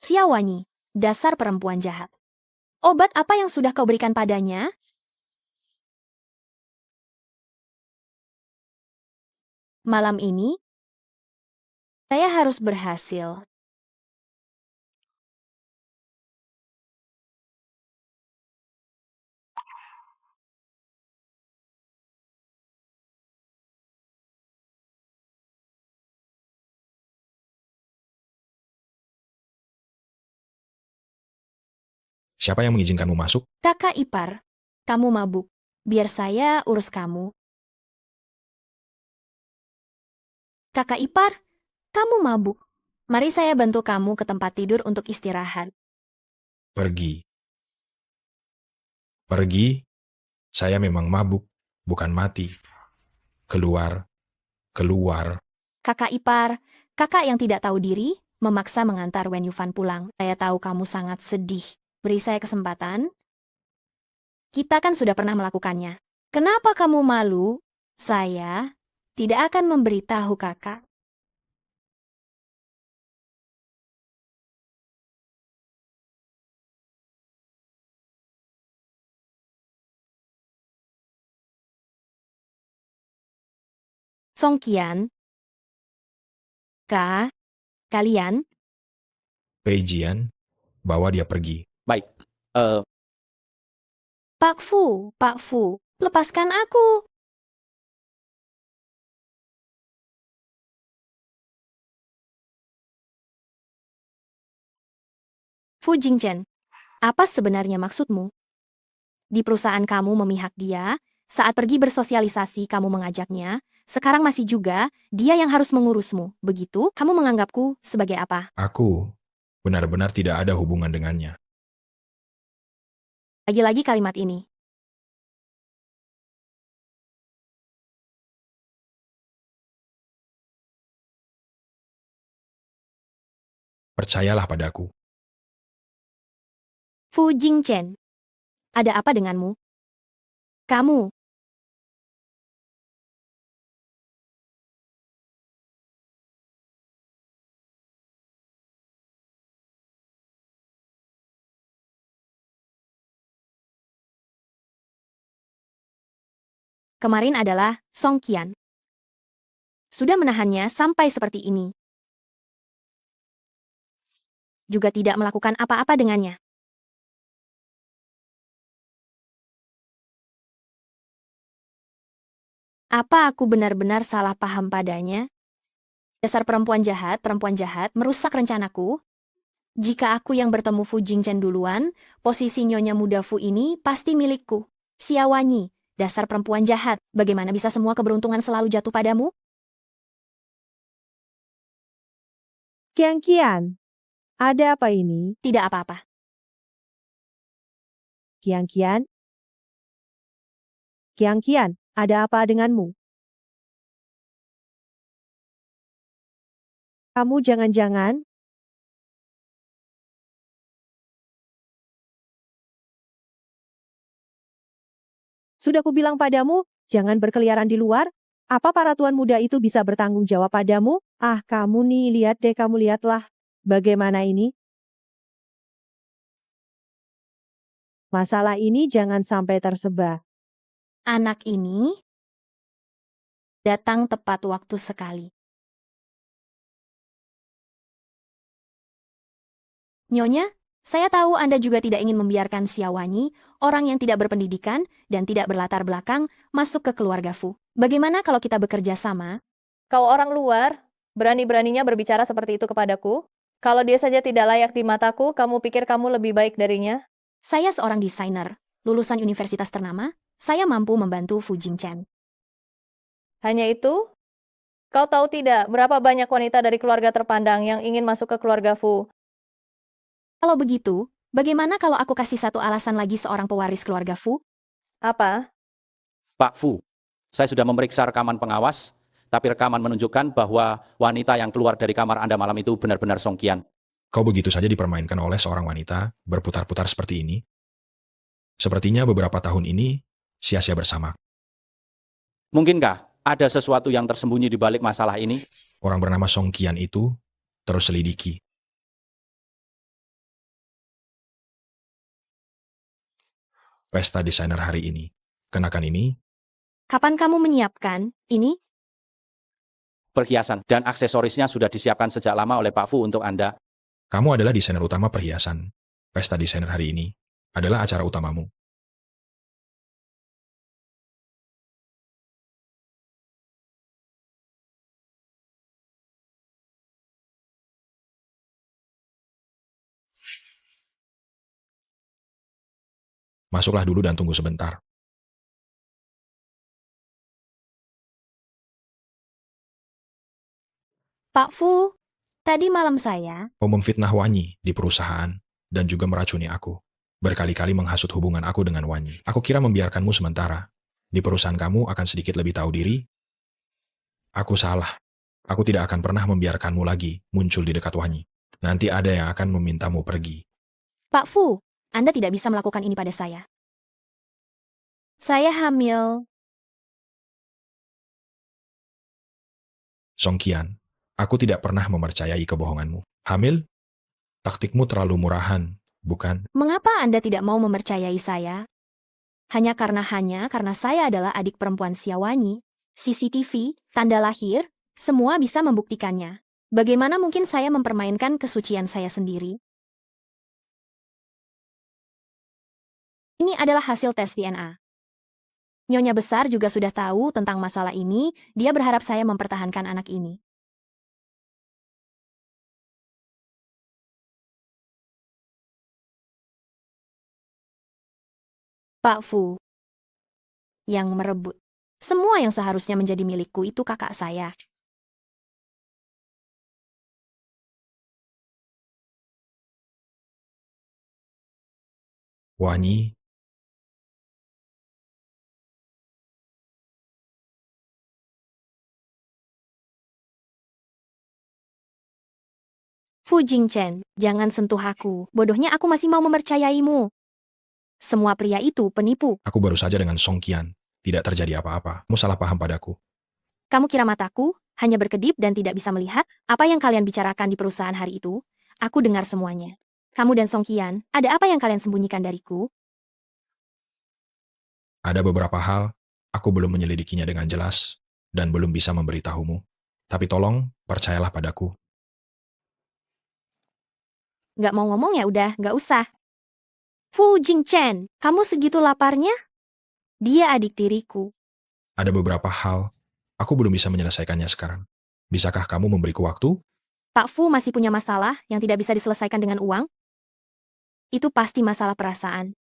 [SPEAKER 2] Xiaowanyi, dasar perempuan jahat. Obat apa yang sudah kau berikan padanya? Malam ini, saya harus berhasil.
[SPEAKER 4] Siapa yang mengizinkanmu masuk?
[SPEAKER 2] Kakak ipar, kamu mabuk. Biar saya urus kamu. Kakak ipar, kamu mabuk. Mari saya bantu kamu ke tempat tidur untuk istirahat.
[SPEAKER 4] Pergi. Pergi. Saya memang mabuk, bukan mati. Keluar. Keluar.
[SPEAKER 2] Kakak ipar, kakak yang tidak tahu diri, memaksa mengantar Wen Yufan pulang. Saya tahu kamu sangat sedih. Beri saya kesempatan. Kita kan sudah pernah melakukannya. Kenapa kamu malu? Saya tidak akan memberitahu kakak. Song Qian. Kalian?
[SPEAKER 4] Pei Jian, bawa dia pergi.
[SPEAKER 7] Baik.
[SPEAKER 2] Pak Fu, lepaskan aku. Fu Jingchen, apa sebenarnya maksudmu? Di perusahaan kamu memihak dia, saat pergi bersosialisasi kamu mengajaknya, sekarang masih juga dia yang harus mengurusmu. Begitu, kamu menganggapku sebagai apa?
[SPEAKER 4] Aku benar-benar tidak ada hubungan dengannya.
[SPEAKER 2] Lagi-lagi kalimat ini.
[SPEAKER 4] Percayalah padaku.
[SPEAKER 2] Fu Jingchen, ada apa denganmu? Kamu. Kemarin adalah Song Qian. Sudah menahannya sampai seperti ini. Juga tidak melakukan apa-apa dengannya. Apa aku benar-benar salah paham padanya? Dasar perempuan jahat merusak rencanaku. Jika aku yang bertemu Fu Jingchen duluan, posisi Nyonya Muda Fu ini pasti milikku. Xiaowanyi, dasar perempuan jahat, bagaimana bisa semua keberuntungan selalu jatuh padamu?
[SPEAKER 5] Kian, ada apa ini?
[SPEAKER 2] Tidak apa-apa.
[SPEAKER 5] Kian, ada apa denganmu? Kamu jangan-jangan sudah kubilang padamu, jangan berkeliaran di luar. Apa para tuan muda itu bisa bertanggung jawab padamu? Ah, kamu nih, lihat deh, kamu lihatlah. Bagaimana ini? Masalah ini jangan sampai tersebar.
[SPEAKER 2] Anak ini datang tepat waktu sekali. Nyonya, saya tahu Anda juga tidak ingin membiarkan Xiaowanyi, orang yang tidak berpendidikan dan tidak berlatar belakang, masuk ke keluarga Fu. Bagaimana kalau kita bekerja sama?
[SPEAKER 1] Kau orang luar, berani-beraninya berbicara seperti itu kepadaku? Kalau dia saja tidak layak di mataku, kamu pikir kamu lebih baik darinya?
[SPEAKER 2] Saya seorang desainer, lulusan universitas ternama, saya mampu membantu Fu Jingchen.
[SPEAKER 1] Hanya itu? Kau tahu tidak berapa banyak wanita dari keluarga terpandang yang ingin masuk ke keluarga Fu?
[SPEAKER 2] Kalau begitu, bagaimana kalau aku kasih satu alasan lagi seorang pewaris keluarga Fu?
[SPEAKER 1] Apa?
[SPEAKER 7] Pak Fu, saya sudah memeriksa rekaman pengawas, tapi rekaman menunjukkan bahwa wanita yang keluar dari kamar Anda malam itu benar-benar Song Qian.
[SPEAKER 4] Kau begitu saja dipermainkan oleh seorang wanita, berputar-putar seperti ini. Sepertinya beberapa tahun ini sia-sia bersama.
[SPEAKER 7] Mungkinkah ada sesuatu yang tersembunyi di balik masalah ini?
[SPEAKER 4] Orang bernama Song Qian itu terus selidiki. Pesta desainer hari ini. Kenakan ini,
[SPEAKER 2] Kapan kamu menyiapkan ini?
[SPEAKER 7] Perhiasan dan aksesorisnya sudah disiapkan sejak lama oleh Pak Fu untuk Anda.
[SPEAKER 4] kamu adalah desainer utama perhiasan. Pesta desainer hari ini adalah acara utamamu. Masuklah dulu dan tunggu sebentar.
[SPEAKER 2] Pak Fu, tadi malam saya,
[SPEAKER 4] Kau memfitnah Wanyi di perusahaan dan juga meracuni aku. Berkali-kali menghasut hubungan aku dengan Wanyi. Aku kira membiarkanmu sementara. Di perusahaan kamu akan sedikit lebih tahu diri. Aku salah. Aku tidak akan pernah membiarkanmu lagi muncul di dekat Wanyi. Nanti ada yang akan memintamu pergi.
[SPEAKER 2] Pak Fu, Anda tidak bisa melakukan ini pada saya. Saya hamil.
[SPEAKER 4] Song Qian, aku tidak pernah mempercayai kebohonganmu. Hamil? Taktikmu terlalu murahan, bukan?
[SPEAKER 2] Mengapa Anda tidak mau mempercayai saya? Hanya karena saya adalah adik perempuan Xiaowanyi. CCTV, tanda lahir, semua bisa membuktikannya. Bagaimana mungkin saya mempermainkan kesucian saya sendiri? Ini adalah hasil tes DNA. Nyonya besar juga sudah tahu tentang masalah ini, dia berharap saya mempertahankan anak ini. Pak Fu, yang merebut. Semua yang seharusnya menjadi milikku itu kakak saya.
[SPEAKER 4] Wanyi,
[SPEAKER 2] Fu Jingchen, jangan sentuh aku. Bodohnya aku masih mau mempercayaimu. Semua pria itu penipu.
[SPEAKER 4] aku baru saja dengan Song Qian. Tidak terjadi apa-apa. Kamu salah paham padaku.
[SPEAKER 2] Kamu kira mataku hanya berkedip dan tidak bisa melihat apa yang kalian bicarakan di perusahaan hari itu? Aku dengar semuanya. Kamu dan Song Qian, ada apa yang kalian sembunyikan dariku?
[SPEAKER 4] Ada beberapa hal, aku belum menyelidikinya dengan jelas, dan belum bisa memberitahumu. Tapi tolong, percayalah padaku.
[SPEAKER 2] Nggak mau ngomong ya udah, nggak usah. Fu Jingchen, kamu segitu laparnya? Dia adik tiriku.
[SPEAKER 4] Ada beberapa hal, aku belum bisa menyelesaikannya sekarang. Bisakah kamu memberiku waktu?
[SPEAKER 2] Pak Fu masih punya masalah yang tidak bisa diselesaikan dengan uang? Itu pasti masalah perasaan.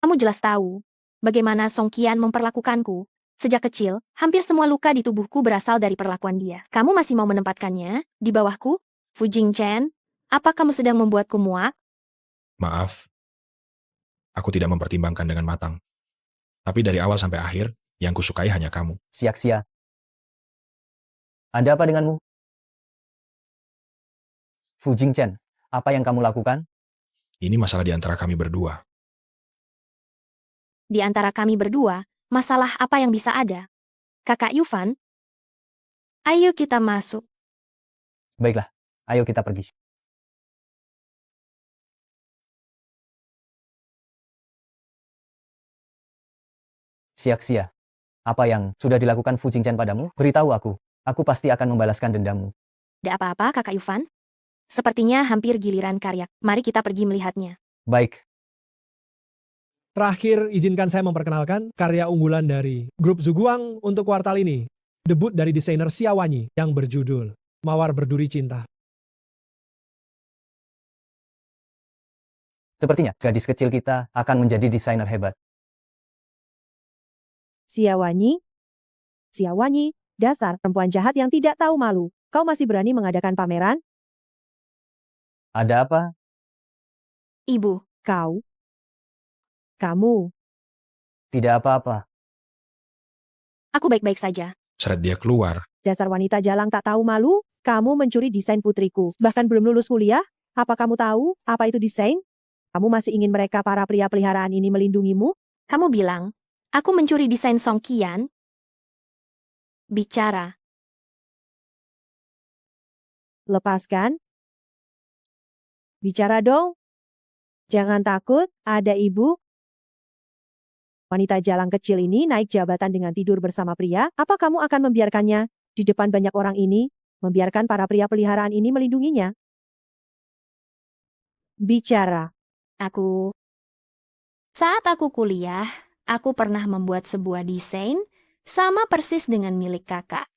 [SPEAKER 2] Kamu jelas tahu bagaimana Song Qian memperlakukanku. Sejak kecil, hampir semua luka di tubuhku berasal dari perlakuan dia. Kamu masih mau menempatkannya di bawahku? Fu Jingchen, apa kamu sedang membuatku muak?
[SPEAKER 4] Maaf, aku tidak mempertimbangkan dengan matang. Tapi dari awal sampai akhir, yang kusukai hanya kamu.
[SPEAKER 10] Sia-sia. Ada apa denganmu? Fu Jingchen, apa yang kamu lakukan?
[SPEAKER 4] Ini masalah di antara kami berdua.
[SPEAKER 2] Di antara kami berdua, masalah apa yang bisa ada? Kakak Yufan, ayo kita masuk.
[SPEAKER 10] Baiklah, ayo kita pergi. Sia-sia. Apa yang sudah dilakukan Fu Jingchen padamu? Beritahu aku. Aku pasti akan membalaskan dendammu.
[SPEAKER 2] Tidak apa-apa, Kakak Yufan. Sepertinya hampir giliran Karyak. Mari kita pergi melihatnya.
[SPEAKER 10] Baik.
[SPEAKER 18] Terakhir, izinkan saya memperkenalkan karya unggulan dari grup Zuguang untuk kuartal ini. Debut dari desainer Xia Wanyi yang berjudul Mawar Berduri Cinta.
[SPEAKER 10] Sepertinya gadis kecil kita akan menjadi desainer hebat.
[SPEAKER 5] Xia Wanyi, dasar perempuan jahat yang tidak tahu malu. Kau masih berani mengadakan pameran?
[SPEAKER 10] Ada apa?
[SPEAKER 2] Ibu.
[SPEAKER 5] Kamu.
[SPEAKER 10] Tidak apa-apa.
[SPEAKER 2] Aku baik-baik saja.
[SPEAKER 4] Seret dia keluar.
[SPEAKER 5] Dasar wanita jalang tak tahu malu, kamu mencuri desain putriku. Bahkan belum lulus kuliah, apa kamu tahu apa itu desain? Kamu masih ingin mereka para pria peliharaan ini melindungimu?
[SPEAKER 2] Kamu bilang, aku mencuri desain Song Qian? Bicara.
[SPEAKER 5] Lepaskan. Bicara dong. Jangan takut, ada ibu. Wanita jalang kecil ini naik jabatan dengan tidur bersama pria. Apa kamu akan membiarkannya di depan banyak orang ini? Membiarkan para pria peliharaan ini melindunginya? Bicara.
[SPEAKER 2] Saat aku kuliah, aku pernah membuat sebuah desain sama persis dengan milik kakak.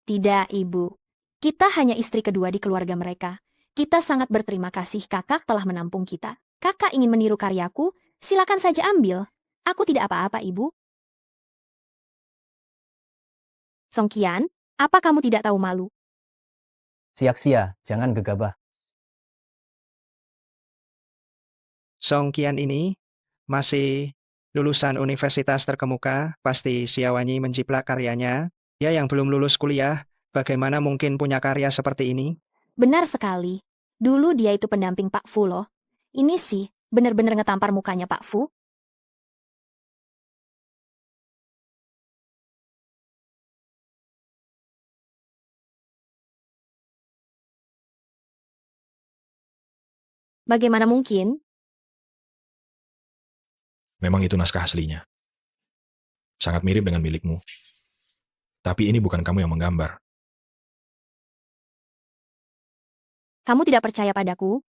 [SPEAKER 2] Tidak, Ibu. Kita hanya istri kedua di keluarga mereka. Kita sangat berterima kasih kakak telah menampung kita. Kakak ingin meniru karyaku, silakan saja ambil. Aku tidak apa-apa, Ibu. Song Qian, apa kamu tidak tahu malu?
[SPEAKER 10] Sia-sia, jangan gegabah.
[SPEAKER 3] Song Qian ini masih lulusan universitas terkemuka, pasti Xia Wanyi menjiplak karyanya. Ya yang belum lulus kuliah, bagaimana mungkin punya karya seperti ini?
[SPEAKER 2] Benar sekali. Dulu dia itu pendamping Pak Fu loh. Ini sih, benar-benar ngetampar mukanya Pak Fu. Bagaimana mungkin?
[SPEAKER 4] Memang itu naskah aslinya. Sangat mirip dengan milikmu. Tapi ini bukan kamu yang menggambar.
[SPEAKER 2] Kamu tidak percaya padaku?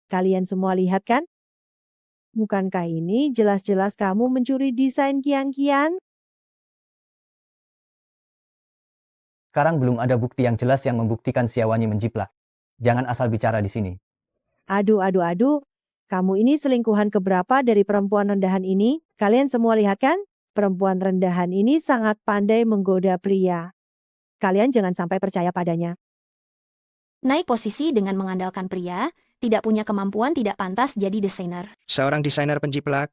[SPEAKER 5] Kalian semua lihat kan? Bukankah ini jelas-jelas kamu mencuri desain Qian?
[SPEAKER 10] Sekarang belum ada bukti yang jelas yang membuktikan Xia Wanyi menjiplak. Jangan asal bicara di sini.
[SPEAKER 5] Aduh. Kamu ini selingkuhan keberapa dari perempuan rendahan ini? Kalian semua lihat kan? Perempuan rendahan ini sangat pandai menggoda pria. Kalian jangan sampai percaya padanya.
[SPEAKER 2] Naik posisi dengan mengandalkan pria, tidak punya kemampuan tidak pantas jadi desainer.
[SPEAKER 3] Seorang desainer penjiplak,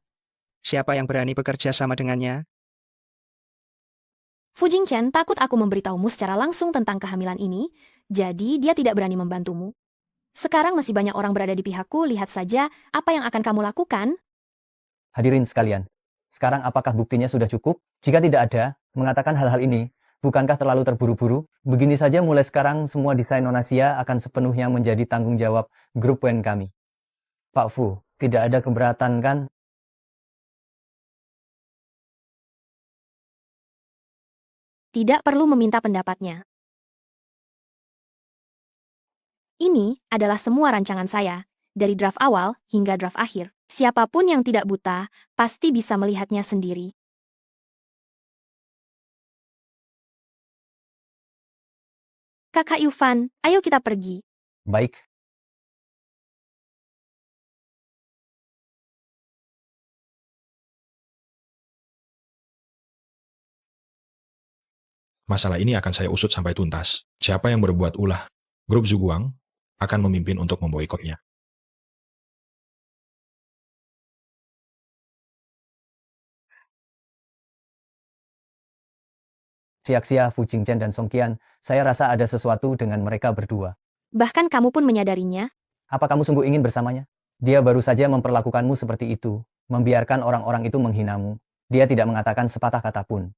[SPEAKER 3] siapa yang berani bekerja sama dengannya?
[SPEAKER 2] Fu Jingchen takut aku memberitahumu secara langsung tentang kehamilan ini, jadi dia tidak berani membantumu. Sekarang masih banyak orang berada di pihakku, lihat saja apa yang akan kamu lakukan.
[SPEAKER 10] Hadirin sekalian, sekarang apakah buktinya sudah cukup? Jika tidak ada, mengatakan hal-hal ini, bukankah terlalu terburu-buru? Begini saja mulai sekarang semua desain Nona Xia akan sepenuhnya menjadi tanggung jawab grup WN kami. Pak Fu, tidak ada keberatan kan?
[SPEAKER 2] Tidak perlu meminta pendapatnya. Ini adalah semua rancangan saya, dari draft awal hingga draft akhir. Siapapun yang tidak buta, pasti bisa melihatnya sendiri. Kakak Yufan, ayo kita pergi.
[SPEAKER 10] Baik.
[SPEAKER 4] Masalah ini akan saya usut sampai tuntas. Siapa yang berbuat ulah, grup Zuguang akan memimpin untuk memboikotnya.
[SPEAKER 10] Xia, Fu Jingchen dan Song Qian, saya rasa ada sesuatu dengan mereka berdua.
[SPEAKER 2] Bahkan kamu pun menyadarinya.
[SPEAKER 10] Apa kamu sungguh ingin bersamanya? Dia baru saja memperlakukanmu seperti itu, membiarkan orang-orang itu menghinamu. Dia tidak mengatakan sepatah kata pun.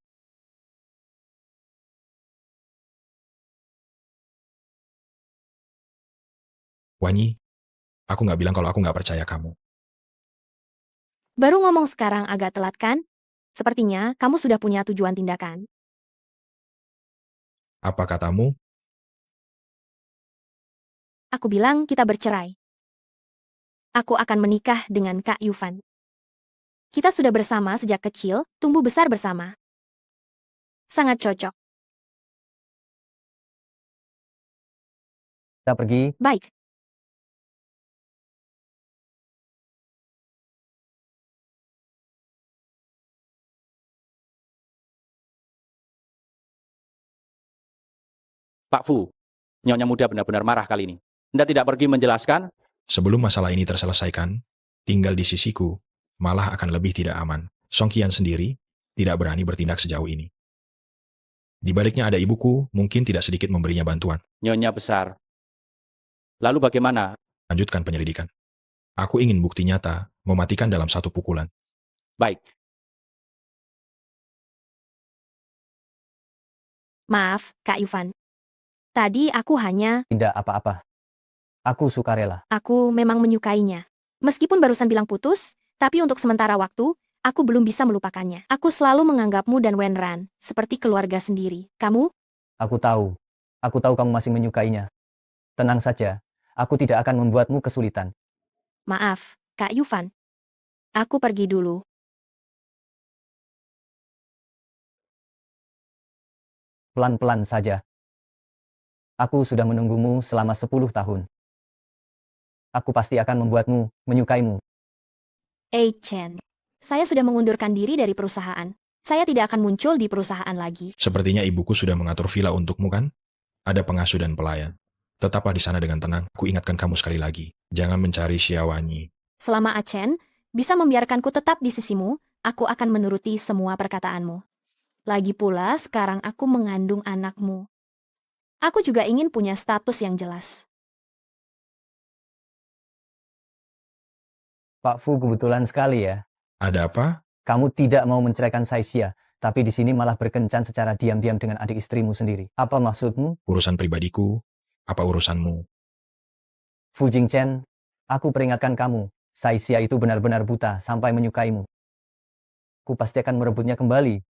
[SPEAKER 4] Wanyi, aku nggak bilang kalau aku nggak percaya kamu.
[SPEAKER 2] Baru ngomong sekarang agak telat kan? Sepertinya kamu sudah punya tujuan tindakan.
[SPEAKER 4] Apa katamu?
[SPEAKER 2] Aku bilang kita bercerai. Aku akan menikah dengan Kak Yufan. Kita sudah bersama sejak kecil, tumbuh besar bersama. Sangat cocok.
[SPEAKER 10] Kita pergi.
[SPEAKER 2] Baik.
[SPEAKER 7] Pak Fu, Nyonya muda benar-benar marah kali ini. Anda tidak pergi menjelaskan?
[SPEAKER 4] Sebelum masalah ini terselesaikan, tinggal di sisiku, malah akan lebih tidak aman. Song Qian sendiri tidak berani bertindak sejauh ini. Di baliknya ada ibuku, mungkin tidak sedikit memberinya bantuan.
[SPEAKER 7] Nyonya besar. Lalu bagaimana?
[SPEAKER 4] Lanjutkan penyelidikan. Aku ingin bukti nyata, mematikan dalam satu pukulan.
[SPEAKER 7] Baik.
[SPEAKER 2] Maaf, Kak Yufan. Tadi aku hanya...
[SPEAKER 10] Tidak apa-apa. Aku sukarela.
[SPEAKER 2] Aku memang menyukainya. Meskipun barusan bilang putus, tapi untuk sementara waktu, aku belum bisa melupakannya. Aku selalu menganggapmu dan Wenran seperti keluarga sendiri. Kamu?
[SPEAKER 10] Aku tahu. Aku tahu kamu masih menyukainya. Tenang saja. Aku tidak akan membuatmu kesulitan.
[SPEAKER 2] Maaf, Kak Yufan. Aku pergi dulu.
[SPEAKER 10] Pelan-pelan saja. Aku sudah menunggumu selama 10 tahun. Aku pasti akan membuatmu menyukaimu.
[SPEAKER 2] Chen, saya sudah mengundurkan diri dari perusahaan. Saya tidak akan muncul di perusahaan lagi.
[SPEAKER 4] Sepertinya ibuku sudah mengatur villa untukmu kan? Ada pengasuh dan pelayan. Tetaplah di sana dengan tenang. Ku ingatkan kamu sekali lagi. Jangan mencari Xiaowanyi.
[SPEAKER 2] Selama Chen bisa membiarkanku tetap di sisimu, aku akan menuruti semua perkataanmu. Lagi pula, sekarang aku mengandung anakmu. Aku juga ingin punya status yang jelas.
[SPEAKER 10] Pak Fu, kebetulan sekali ya.
[SPEAKER 4] Ada apa?
[SPEAKER 10] Kamu tidak mau menceraikan Xia, tapi di sini malah berkencan secara diam-diam dengan adik istrimu sendiri. Apa maksudmu?
[SPEAKER 4] Urusan pribadiku. Apa urusanmu?
[SPEAKER 10] Fu Jingchen, aku peringatkan kamu. Xia itu benar-benar buta sampai menyukaimu. Ku pasti akan merebutnya kembali.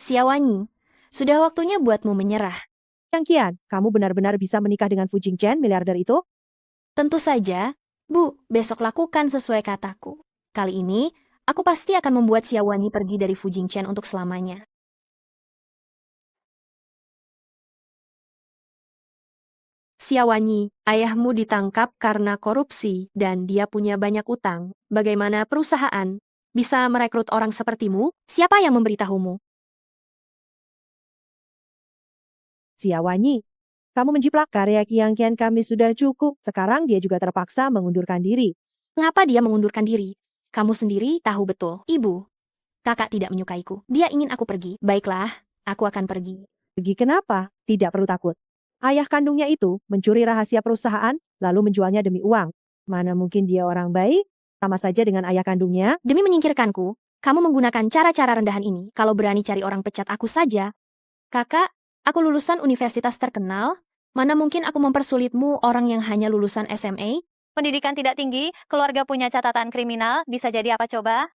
[SPEAKER 2] Xiaowanyi, sudah waktunya buatmu menyerah.
[SPEAKER 5] Yang Qian, kamu benar-benar bisa menikah dengan Fu Jingchen, miliarder itu?
[SPEAKER 2] Tentu saja, Bu, besok lakukan sesuai kataku. Kali ini, aku pasti akan membuat Xiaowanyi pergi dari Fu Jingchen untuk selamanya. Xiaowanyi, ayahmu ditangkap karena korupsi dan dia punya banyak utang. Bagaimana perusahaan bisa merekrut orang sepertimu? Siapa yang memberitahumu?
[SPEAKER 5] Xiaowanyi, kamu menjiplak karya Qian kami sudah cukup. Sekarang dia juga terpaksa mengundurkan diri.
[SPEAKER 2] Mengapa dia mengundurkan diri? Kamu sendiri tahu betul. Ibu, kakak tidak menyukaiku. Dia ingin aku pergi. Baiklah, aku akan pergi.
[SPEAKER 5] Pergi kenapa? Tidak perlu takut. Ayah kandungnya itu mencuri rahasia perusahaan, lalu menjualnya demi uang. Mana mungkin dia orang baik? Sama saja dengan ayah kandungnya.
[SPEAKER 2] Demi menyingkirkanku, kamu menggunakan cara-cara rendahan ini. Kalau berani cari orang pecat aku saja. Kakak, aku lulusan universitas terkenal. Mana mungkin aku mempersulitmu orang yang hanya lulusan SMA?
[SPEAKER 15] Pendidikan tidak tinggi, keluarga punya catatan kriminal, bisa jadi apa coba?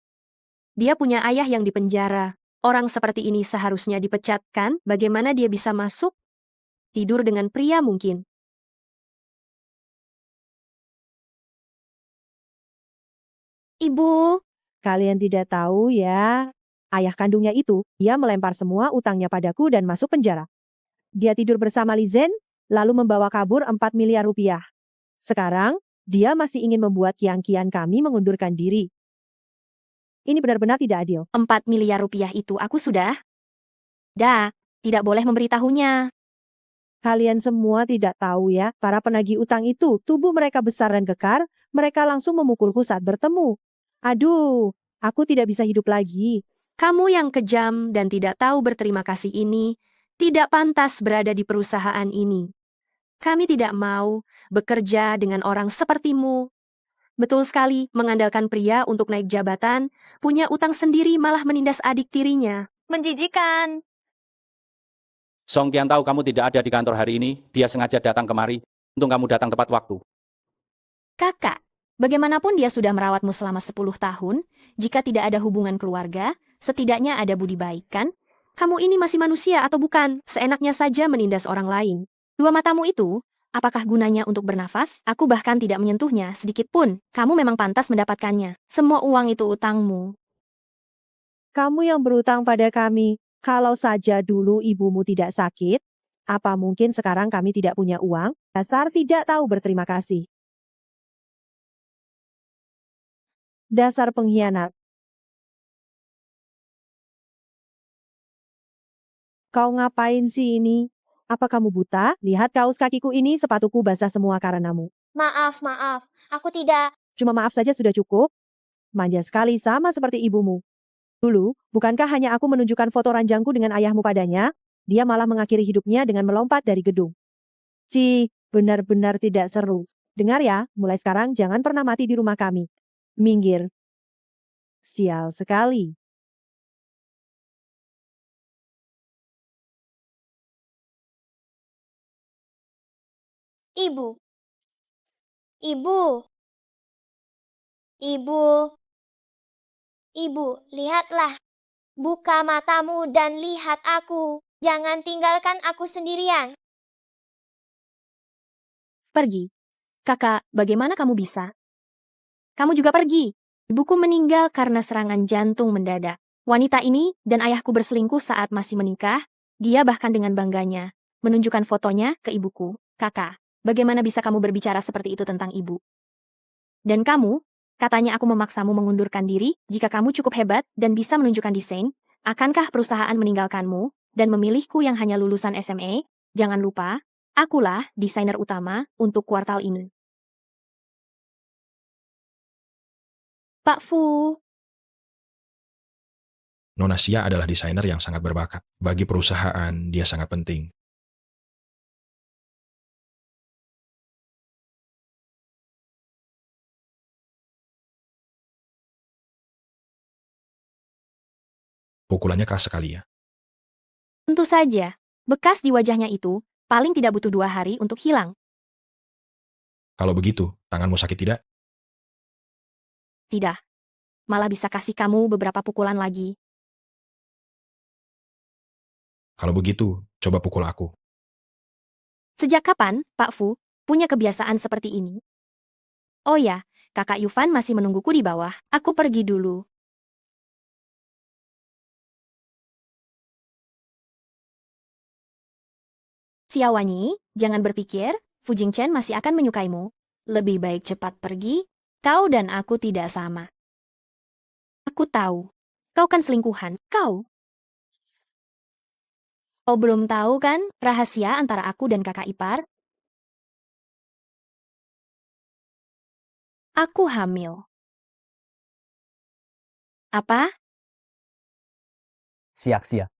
[SPEAKER 2] Dia punya ayah yang dipenjara. Orang seperti ini seharusnya dipecatkan. Bagaimana dia bisa masuk? Tidur dengan pria mungkin. Ibu,
[SPEAKER 5] kalian tidak tahu ya. Ayah kandungnya itu, dia melempar semua utangnya padaku dan masuk penjara. Dia tidur bersama Li Zhen, lalu membawa kabur 4 miliar rupiah. Sekarang, dia masih ingin membuat Qian kami mengundurkan diri. Ini benar-benar tidak adil.
[SPEAKER 2] 4 miliar rupiah itu aku sudah. Tidak boleh memberitahunya.
[SPEAKER 5] Kalian semua tidak tahu ya, para penagih utang itu, tubuh mereka besar dan kekar, mereka langsung memukulku saat bertemu. Aduh, aku tidak bisa hidup lagi.
[SPEAKER 2] Kamu yang kejam dan tidak tahu berterima kasih ini, tidak pantas berada di perusahaan ini. Kami tidak mau bekerja dengan orang sepertimu. Betul sekali, mengandalkan pria untuk naik jabatan, punya utang sendiri malah menindas adik tirinya.
[SPEAKER 15] Menjijikan.
[SPEAKER 7] Song Qian tahu kamu tidak ada di kantor hari ini, dia sengaja datang kemari untuk kamu datang tepat waktu.
[SPEAKER 2] Kakak, bagaimanapun dia sudah merawatmu selama 10 tahun, jika tidak ada hubungan keluarga, setidaknya ada budi baik, kan? Kamu ini masih manusia atau bukan? Seenaknya saja menindas orang lain. Dua matamu itu, apakah gunanya untuk bernafas? Aku bahkan tidak menyentuhnya sedikit pun. Kamu memang pantas mendapatkannya. Semua uang itu utangmu.
[SPEAKER 5] Kamu yang berutang pada kami, kalau saja dulu ibumu tidak sakit, apa mungkin sekarang kami tidak punya uang? Dasar tidak tahu berterima kasih. Dasar pengkhianat. Kau ngapain sih ini? Apa kamu buta? Lihat kaos kakiku ini, sepatuku basah semua karenamu.
[SPEAKER 15] Maaf, aku tidak.
[SPEAKER 5] Cuma maaf saja sudah cukup. Manja sekali sama seperti ibumu. Dulu, bukankah hanya aku menunjukkan foto ranjangku dengan ayahmu padanya? Dia malah mengakhiri hidupnya dengan melompat dari gedung. Benar-benar tidak seru. Dengar ya, mulai sekarang jangan pernah mati di rumah kami. Minggir. Sial sekali.
[SPEAKER 15] Ibu. Ibu, lihatlah. Buka matamu dan lihat aku. Jangan tinggalkan aku sendirian.
[SPEAKER 2] Pergi. Kakak, bagaimana kamu bisa? Kamu juga pergi. Ibuku meninggal karena serangan jantung mendadak. Wanita ini dan ayahku berselingkuh saat masih menikah. Dia bahkan dengan bangganya menunjukkan fotonya ke ibuku. Kakak, bagaimana bisa kamu berbicara seperti itu tentang ibu? Dan kamu, katanya aku memaksamu mengundurkan diri jika kamu cukup hebat dan bisa menunjukkan desain. Akankah perusahaan meninggalkanmu dan memilihku yang hanya lulusan SMA? Jangan lupa, akulah desainer utama untuk kuartal ini. Pak Fu.
[SPEAKER 4] Nona Xia adalah desainer yang sangat berbakat. Bagi perusahaan, dia sangat penting. Pukulannya keras sekali ya.
[SPEAKER 2] Tentu saja, bekas di wajahnya itu paling tidak butuh 2 hari untuk hilang.
[SPEAKER 4] Kalau begitu, tanganmu sakit tidak?
[SPEAKER 2] Tidak. Malah bisa kasih kamu beberapa pukulan lagi.
[SPEAKER 4] Kalau begitu, coba pukul aku.
[SPEAKER 2] Sejak kapan, Pak Fu, punya kebiasaan seperti ini? Oh ya, kakak Yufan masih menungguku di bawah. Aku pergi dulu. Xiaowanyi, jangan berpikir, Fu Jingchen masih akan menyukaimu. Lebih baik cepat pergi, kau dan aku tidak sama. Aku tahu, kau kan selingkuhan, kau. Kau belum tahu kan rahasia antara aku dan kakak ipar? Aku hamil. Apa?
[SPEAKER 10] Siak-sia.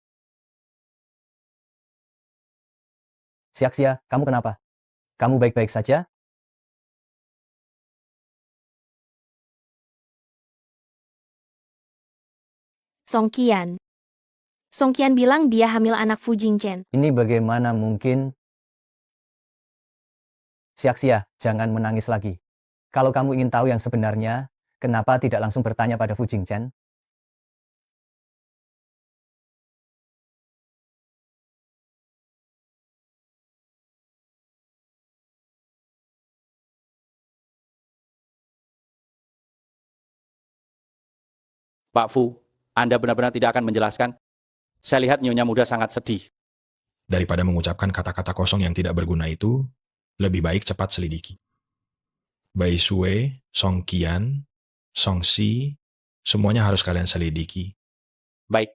[SPEAKER 10] Siak-sia, kamu kenapa? Kamu baik-baik saja?
[SPEAKER 2] Song Qian. Song Qian bilang dia hamil anak Fu Jingchen.
[SPEAKER 10] Ini bagaimana mungkin? Siak-sia, jangan menangis lagi. Kalau kamu ingin tahu yang sebenarnya, kenapa tidak langsung bertanya pada Fu Jingchen?
[SPEAKER 7] Pak Fu, Anda benar-benar tidak akan menjelaskan? Saya lihat nyonya muda sangat sedih.
[SPEAKER 4] Daripada mengucapkan kata-kata kosong yang tidak berguna itu, lebih baik cepat selidiki. Bai Sue, Song Qian, Song Si, Semuanya harus kalian selidiki.
[SPEAKER 7] Baik.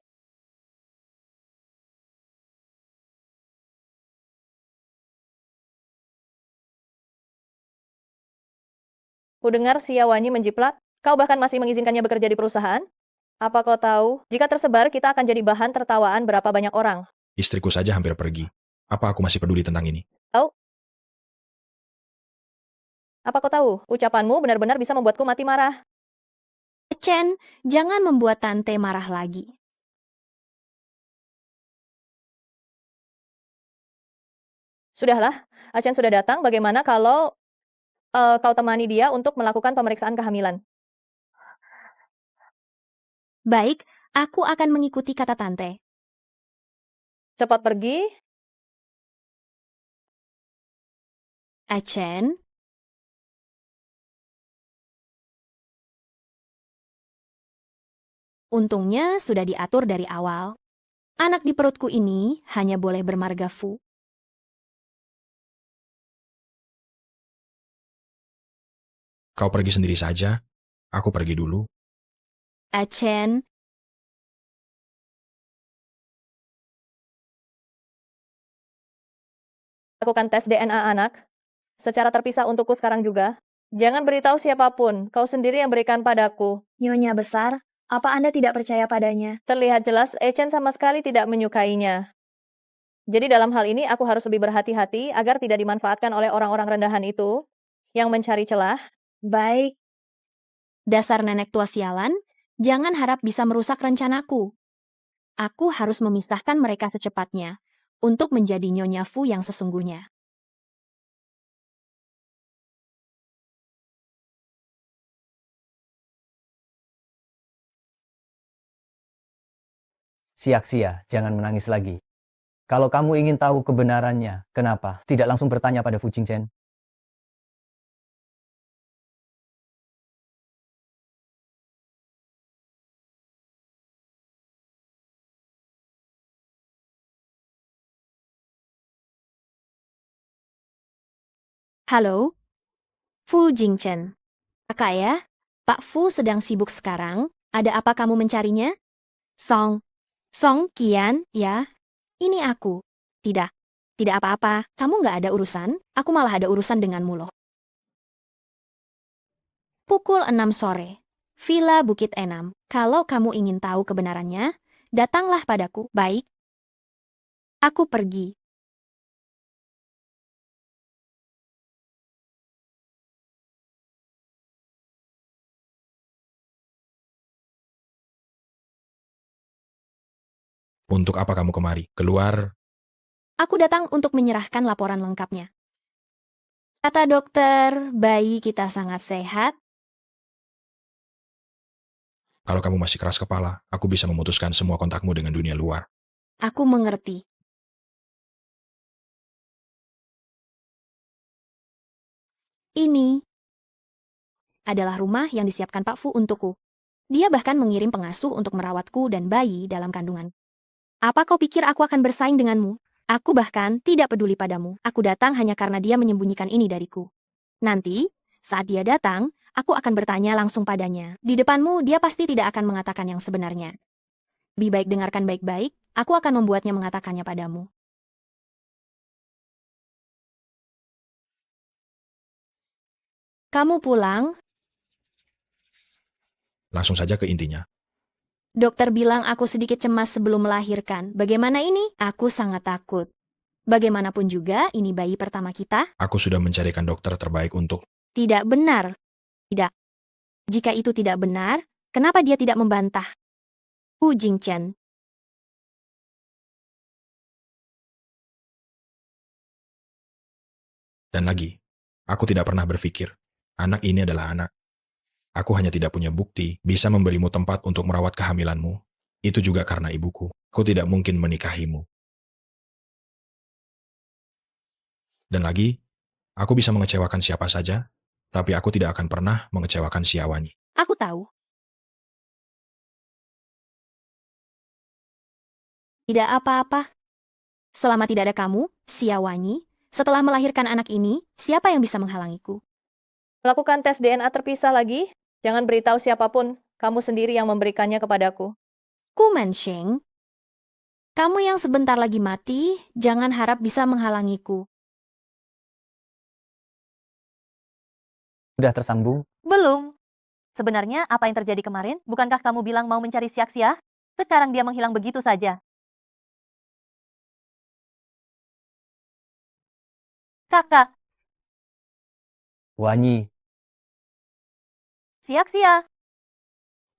[SPEAKER 1] Kudengar Siawanyi menjiplak, kau bahkan masih mengizinkannya bekerja di perusahaan? Apa kau tahu, jika tersebar kita akan jadi bahan tertawaan berapa banyak orang?
[SPEAKER 4] Istriku saja hampir pergi. Apa aku masih peduli tentang ini?
[SPEAKER 1] Tahu? Apa kau tahu, ucapanmu benar-benar bisa membuatku mati marah.
[SPEAKER 2] Chen, jangan membuat tante marah lagi.
[SPEAKER 1] Sudahlah, Achen sudah datang, bagaimana kalau kau temani dia untuk melakukan pemeriksaan kehamilan?
[SPEAKER 2] Baik, aku akan mengikuti kata tante.
[SPEAKER 1] Cepat pergi.
[SPEAKER 2] Achen, untungnya sudah diatur dari awal. Anak di perutku ini hanya boleh bermarga Fu.
[SPEAKER 4] Kau pergi sendiri saja. Aku pergi dulu.
[SPEAKER 2] Achen,
[SPEAKER 1] Lakukan tes DNA anak. Secara terpisah untukku sekarang juga. Jangan beritahu siapapun, kau sendiri yang berikan padaku.
[SPEAKER 12] Nyonya besar, apa Anda tidak percaya padanya?
[SPEAKER 1] Terlihat jelas Echen sama sekali tidak menyukainya. Jadi dalam hal ini aku harus lebih berhati-hati agar tidak dimanfaatkan oleh orang-orang rendahan itu yang mencari celah.
[SPEAKER 12] Baik,
[SPEAKER 2] dasar nenek tua sialan, jangan harap bisa merusak rencanaku. Aku harus memisahkan mereka secepatnya untuk menjadi Nyonya Fu yang sesungguhnya.
[SPEAKER 10] Sia-sia, jangan menangis lagi. Kalau kamu ingin tahu kebenarannya, kenapa tidak langsung bertanya pada Fu Jingchen?
[SPEAKER 2] Halo, Fu Jingchen. Kakak ya, Pak Fu sedang sibuk sekarang. Ada apa kamu mencarinya? Song Qian, ya. Ini aku. Tidak apa-apa. Kamu nggak ada urusan, aku malah ada urusan denganmu loh. Pukul 6 sore. Villa Bukit Enam. Kalau kamu ingin tahu kebenarannya, datanglah padaku. Baik. Aku pergi.
[SPEAKER 4] Untuk apa kamu kemari? Keluar.
[SPEAKER 2] Aku datang untuk menyerahkan laporan lengkapnya. Kata dokter, bayi kita sangat sehat.
[SPEAKER 4] Kalau kamu masih keras kepala, aku bisa memutuskan semua kontakmu dengan dunia luar.
[SPEAKER 2] Aku mengerti. Ini adalah rumah yang disiapkan Pak Fu untukku. Dia bahkan mengirim pengasuh untuk merawatku dan bayi dalam kandungan. Apa kau pikir aku akan bersaing denganmu? Aku bahkan tidak peduli padamu. Aku datang hanya karena dia menyembunyikan ini dariku. Nanti, saat dia datang, aku akan bertanya langsung padanya. Di depanmu, dia pasti tidak akan mengatakan yang sebenarnya. Lebih baik dengarkan baik-baik, aku akan membuatnya mengatakannya padamu. Kamu pulang?
[SPEAKER 4] Langsung saja ke intinya.
[SPEAKER 2] Dokter bilang aku sedikit cemas sebelum melahirkan. Bagaimana ini? Aku sangat takut. Bagaimanapun juga, ini bayi pertama kita.
[SPEAKER 4] Aku sudah mencarikan dokter terbaik untuk...
[SPEAKER 2] Tidak benar. Tidak. Jika itu tidak benar, kenapa dia tidak membantah? Fu Jingchen.
[SPEAKER 4] Dan lagi, aku tidak pernah berpikir, anak ini adalah anak. Aku hanya tidak punya bukti bisa memberimu tempat untuk merawat kehamilanmu. Itu juga karena ibuku. Aku tidak mungkin menikahimu. Dan lagi, aku bisa mengecewakan siapa saja, tapi aku tidak akan pernah mengecewakan Siawanyi.
[SPEAKER 2] Aku tahu. Tidak apa-apa. Selama tidak ada kamu, Siawanyi, setelah melahirkan anak ini, siapa yang bisa menghalangiku?
[SPEAKER 1] Lakukan tes DNA terpisah lagi. Jangan beritahu siapapun. Kamu sendiri yang memberikannya kepadaku.
[SPEAKER 2] Ku Mensheng, kamu yang sebentar lagi mati, jangan harap bisa menghalangiku.
[SPEAKER 10] Sudah tersambung?
[SPEAKER 15] Belum. Sebenarnya apa yang terjadi kemarin? Bukankah kamu bilang mau mencari Siak-Sia? Sekarang dia menghilang begitu saja. Kakak,
[SPEAKER 10] Wanyi,
[SPEAKER 15] Siak-Sia.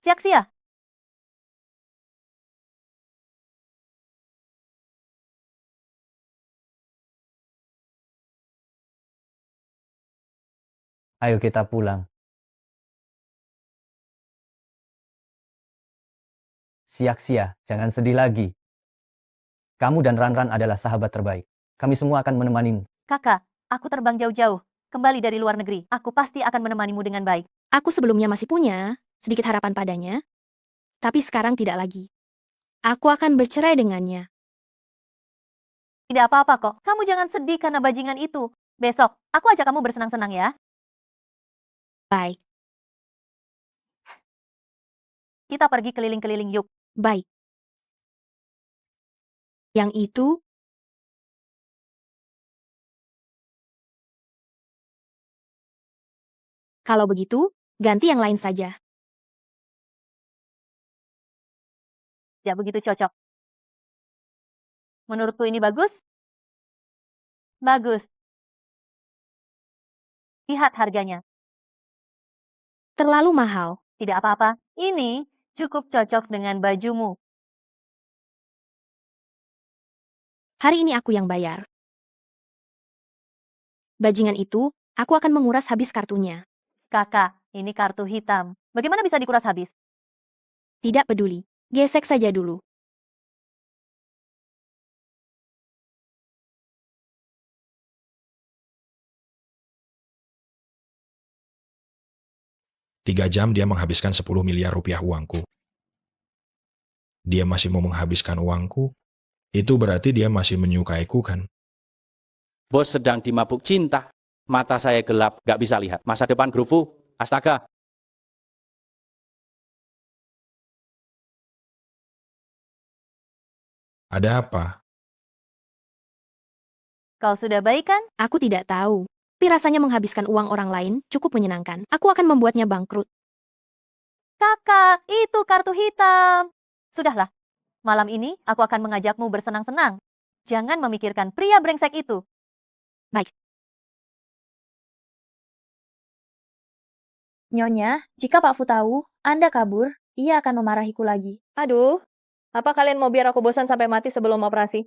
[SPEAKER 15] Siak-Sia.
[SPEAKER 10] ayo kita pulang. Siak-Sia, jangan sedih lagi. Kamu dan Ran-Ran adalah sahabat terbaik. Kami semua akan menemanimu.
[SPEAKER 15] Kakak, aku terbang jauh-jauh. Kembali dari luar negeri. Aku pasti akan menemanimu dengan baik.
[SPEAKER 2] Aku sebelumnya masih punya sedikit harapan padanya, tapi sekarang tidak lagi. Aku akan bercerai dengannya.
[SPEAKER 15] Tidak apa-apa kok. Kamu jangan sedih karena bajingan itu. Besok, aku ajak kamu bersenang-senang ya.
[SPEAKER 2] Baik,
[SPEAKER 15] Kita pergi keliling-keliling yuk.
[SPEAKER 2] baik. Yang itu, kalau begitu, ganti yang lain saja.
[SPEAKER 15] Ya begitu cocok. Menurutku ini bagus? Bagus. Lihat harganya.
[SPEAKER 2] Terlalu mahal.
[SPEAKER 15] Tidak apa-apa. Ini cukup cocok dengan bajumu.
[SPEAKER 2] Hari ini aku yang bayar. Bajingan itu, aku akan menguras habis kartunya.
[SPEAKER 15] Kakak, ini kartu hitam. Bagaimana bisa dikuras habis?
[SPEAKER 2] Tidak peduli. Gesek saja dulu.
[SPEAKER 4] Tiga jam dia menghabiskan 10 miliar rupiah uangku. Dia masih mau menghabiskan uangku? Itu berarti dia masih menyukaiku kan?
[SPEAKER 7] Bos sedang dimabuk cinta. Mata saya gelap, gak bisa lihat. Masa depan Grup Fu, astaga.
[SPEAKER 4] Ada apa?
[SPEAKER 15] Kau sudah baik kan?
[SPEAKER 2] Aku tidak tahu. Tapi rasanya menghabiskan uang orang lain cukup menyenangkan. Aku akan membuatnya bangkrut.
[SPEAKER 15] Kakak, itu kartu hitam. Sudahlah, malam ini aku akan mengajakmu bersenang-senang. Jangan memikirkan pria brengsek itu.
[SPEAKER 2] Baik.
[SPEAKER 12] Nyonya, jika Pak Fu tahu Anda kabur, ia akan memarahiku lagi.
[SPEAKER 1] Aduh, apa kalian mau biar aku bosan sampai mati sebelum operasi?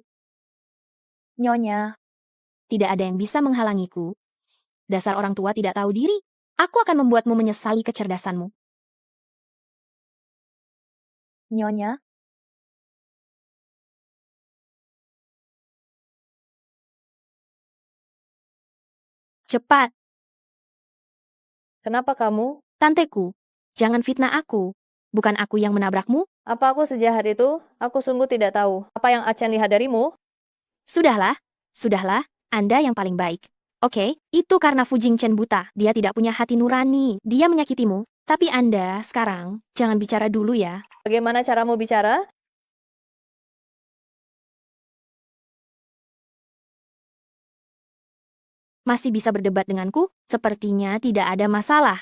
[SPEAKER 12] Nyonya,
[SPEAKER 2] Tidak ada yang bisa menghalangiku. Dasar orang tua tidak tahu diri. Aku akan membuatmu menyesali kecerdasanmu.
[SPEAKER 12] Nyonya,
[SPEAKER 2] Cepat,
[SPEAKER 1] Kenapa kamu?
[SPEAKER 2] tanteku. Jangan fitnah aku. Bukan aku yang menabrakmu.
[SPEAKER 1] Apa aku sejahat itu? Aku sungguh tidak tahu. Apa yang Achan lihat darimu?
[SPEAKER 2] Sudahlah, sudahlah. Anda yang paling baik. Oke, itu karena Fu Jingchen buta. Dia tidak punya hati nurani. Dia menyakitimu. Tapi Anda sekarang jangan bicara dulu ya.
[SPEAKER 1] Bagaimana caramu bicara?
[SPEAKER 2] Masih bisa berdebat denganku? Sepertinya tidak ada masalah.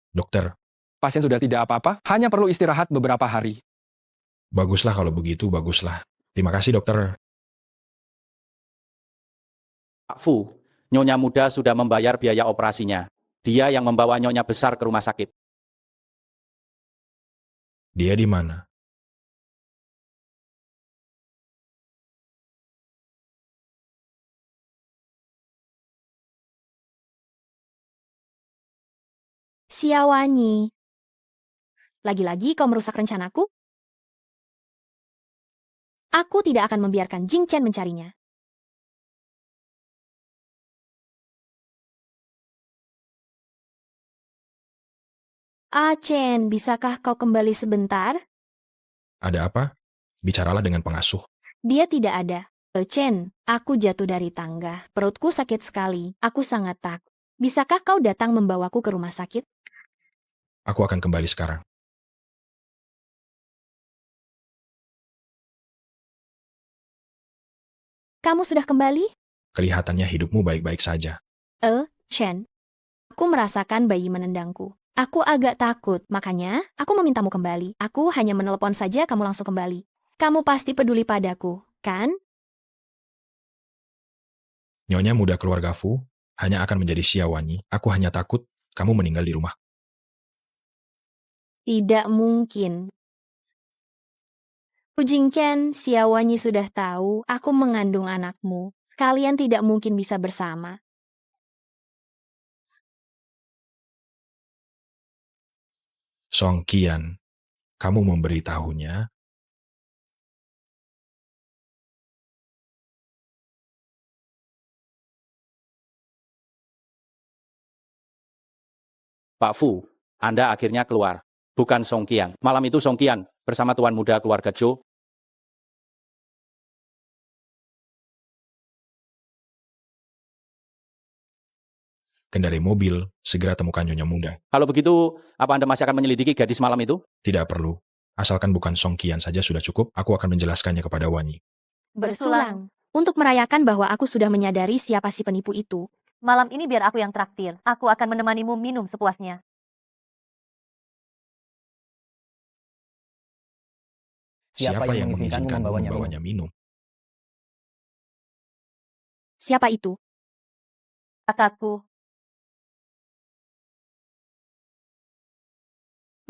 [SPEAKER 4] Dokter,
[SPEAKER 8] Pasien sudah tidak apa-apa, hanya perlu istirahat beberapa hari.
[SPEAKER 4] baguslah kalau begitu, baguslah. Terima kasih dokter.
[SPEAKER 7] Pak Fu, nyonya muda sudah membayar biaya operasinya. Dia yang membawa nyonya besar ke rumah sakit.
[SPEAKER 4] Dia di mana?
[SPEAKER 2] Xiaowanyi. Lagi-lagi kau merusak rencanaku? Aku tidak akan membiarkan Jing Chen mencarinya. Chen, bisakah kau kembali sebentar?
[SPEAKER 4] Ada apa? Bicaralah dengan pengasuh.
[SPEAKER 2] Dia tidak ada. Chen, aku jatuh dari tangga. Perutku sakit sekali. Aku sangat takut. Bisakah kau datang membawaku ke rumah sakit?
[SPEAKER 4] Aku akan kembali sekarang.
[SPEAKER 2] Kamu sudah kembali?
[SPEAKER 4] Kelihatannya hidupmu baik-baik saja.
[SPEAKER 2] Chen. Aku merasakan bayi menendangku. Aku agak takut, makanya aku memintamu kembali. Aku hanya menelepon saja, kamu langsung kembali. Kamu pasti peduli padaku, kan?
[SPEAKER 4] Nyonya muda keluarga Fu hanya akan menjadi Xiaowanyi. Aku hanya takut kamu meninggal di rumah.
[SPEAKER 2] Tidak mungkin. Fu Jingchen, Xiaowanyi sudah tahu aku mengandung anakmu. Kalian tidak mungkin bisa bersama.
[SPEAKER 4] Song Qian, kamu memberitahunya.
[SPEAKER 7] Pak Fu, Anda akhirnya keluar. Bukan Song Qian. Malam itu Song Qian bersama tuan muda keluarga Zhou
[SPEAKER 4] Kendari mobil, segera temukan Nyonya muda.
[SPEAKER 7] Kalau begitu, apa Anda masih akan menyelidiki gadis malam itu?
[SPEAKER 4] Tidak perlu. Asalkan bukan Song Qian saja sudah cukup, aku akan menjelaskannya kepada Wanyi.
[SPEAKER 2] Bersulang. Untuk merayakan bahwa aku sudah menyadari siapa si penipu itu.
[SPEAKER 15] Malam ini biar aku yang traktir. Aku akan menemanimu minum sepuasnya.
[SPEAKER 10] Siapa yang mengizinkanmu membawanya
[SPEAKER 4] minum?
[SPEAKER 2] Siapa itu?
[SPEAKER 15] Kakakku.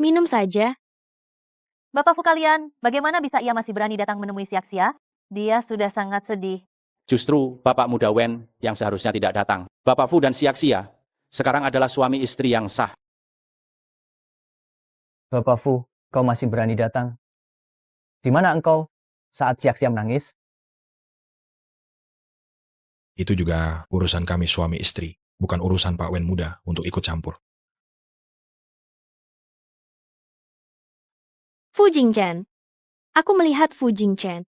[SPEAKER 2] Minum saja.
[SPEAKER 15] Bapak Fu kalian, bagaimana bisa ia masih berani datang menemui Xiaxia? Dia sudah sangat sedih.
[SPEAKER 7] Justru Bapak muda Wen yang seharusnya tidak datang. Bapak Fu dan Xiaxia sekarang adalah suami istri yang sah.
[SPEAKER 10] Bapak Fu, kau masih berani datang. Di mana engkau saat Xiaxia menangis?
[SPEAKER 4] Itu juga urusan kami suami istri, bukan urusan Pak Wen muda untuk ikut campur.
[SPEAKER 2] Fu Jingchen. Aku melihat Fu Jingchen.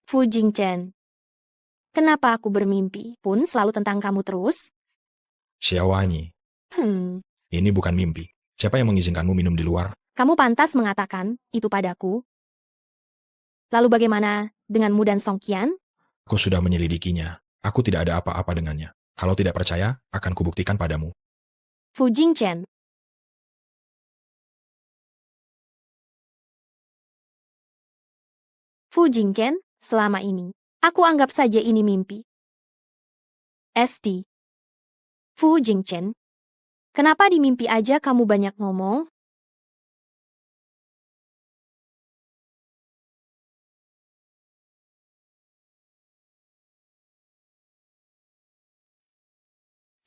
[SPEAKER 2] Fu Jingchen. Kenapa aku bermimpi pun selalu tentang kamu terus?
[SPEAKER 4] Xiaowanyi, ini bukan mimpi. Siapa yang mengizinkanmu minum di luar?
[SPEAKER 2] Kamu pantas mengatakan itu padaku. Lalu bagaimana denganmu dan Song Qian?
[SPEAKER 4] Aku sudah menyelidikinya. Aku tidak ada apa-apa dengannya. Kalau tidak percaya, akan kubuktikan padamu.
[SPEAKER 2] Fu Jingchen. Fu Jingchen, selama ini, aku anggap saja ini mimpi. Fu Jingchen. Kenapa di mimpi aja kamu banyak ngomong?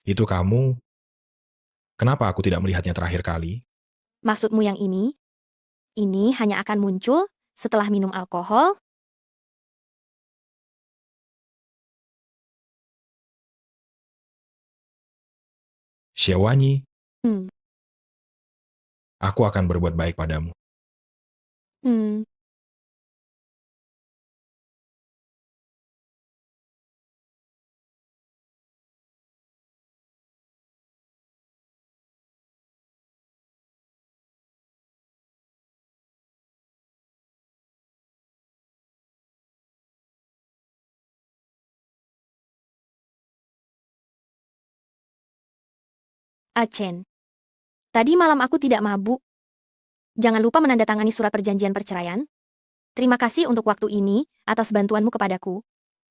[SPEAKER 4] Itu kamu? Kenapa aku tidak melihatnya terakhir kali?
[SPEAKER 2] Maksudmu yang ini? Ini hanya akan muncul setelah minum alkohol?
[SPEAKER 4] Xiaowanyi,
[SPEAKER 2] Hmm.
[SPEAKER 4] aku akan berbuat baik padamu.
[SPEAKER 2] Hmm. Chen. Tadi malam aku tidak mabuk. Jangan lupa menandatangani surat perjanjian perceraian. Terima kasih untuk waktu ini atas bantuanmu kepadaku.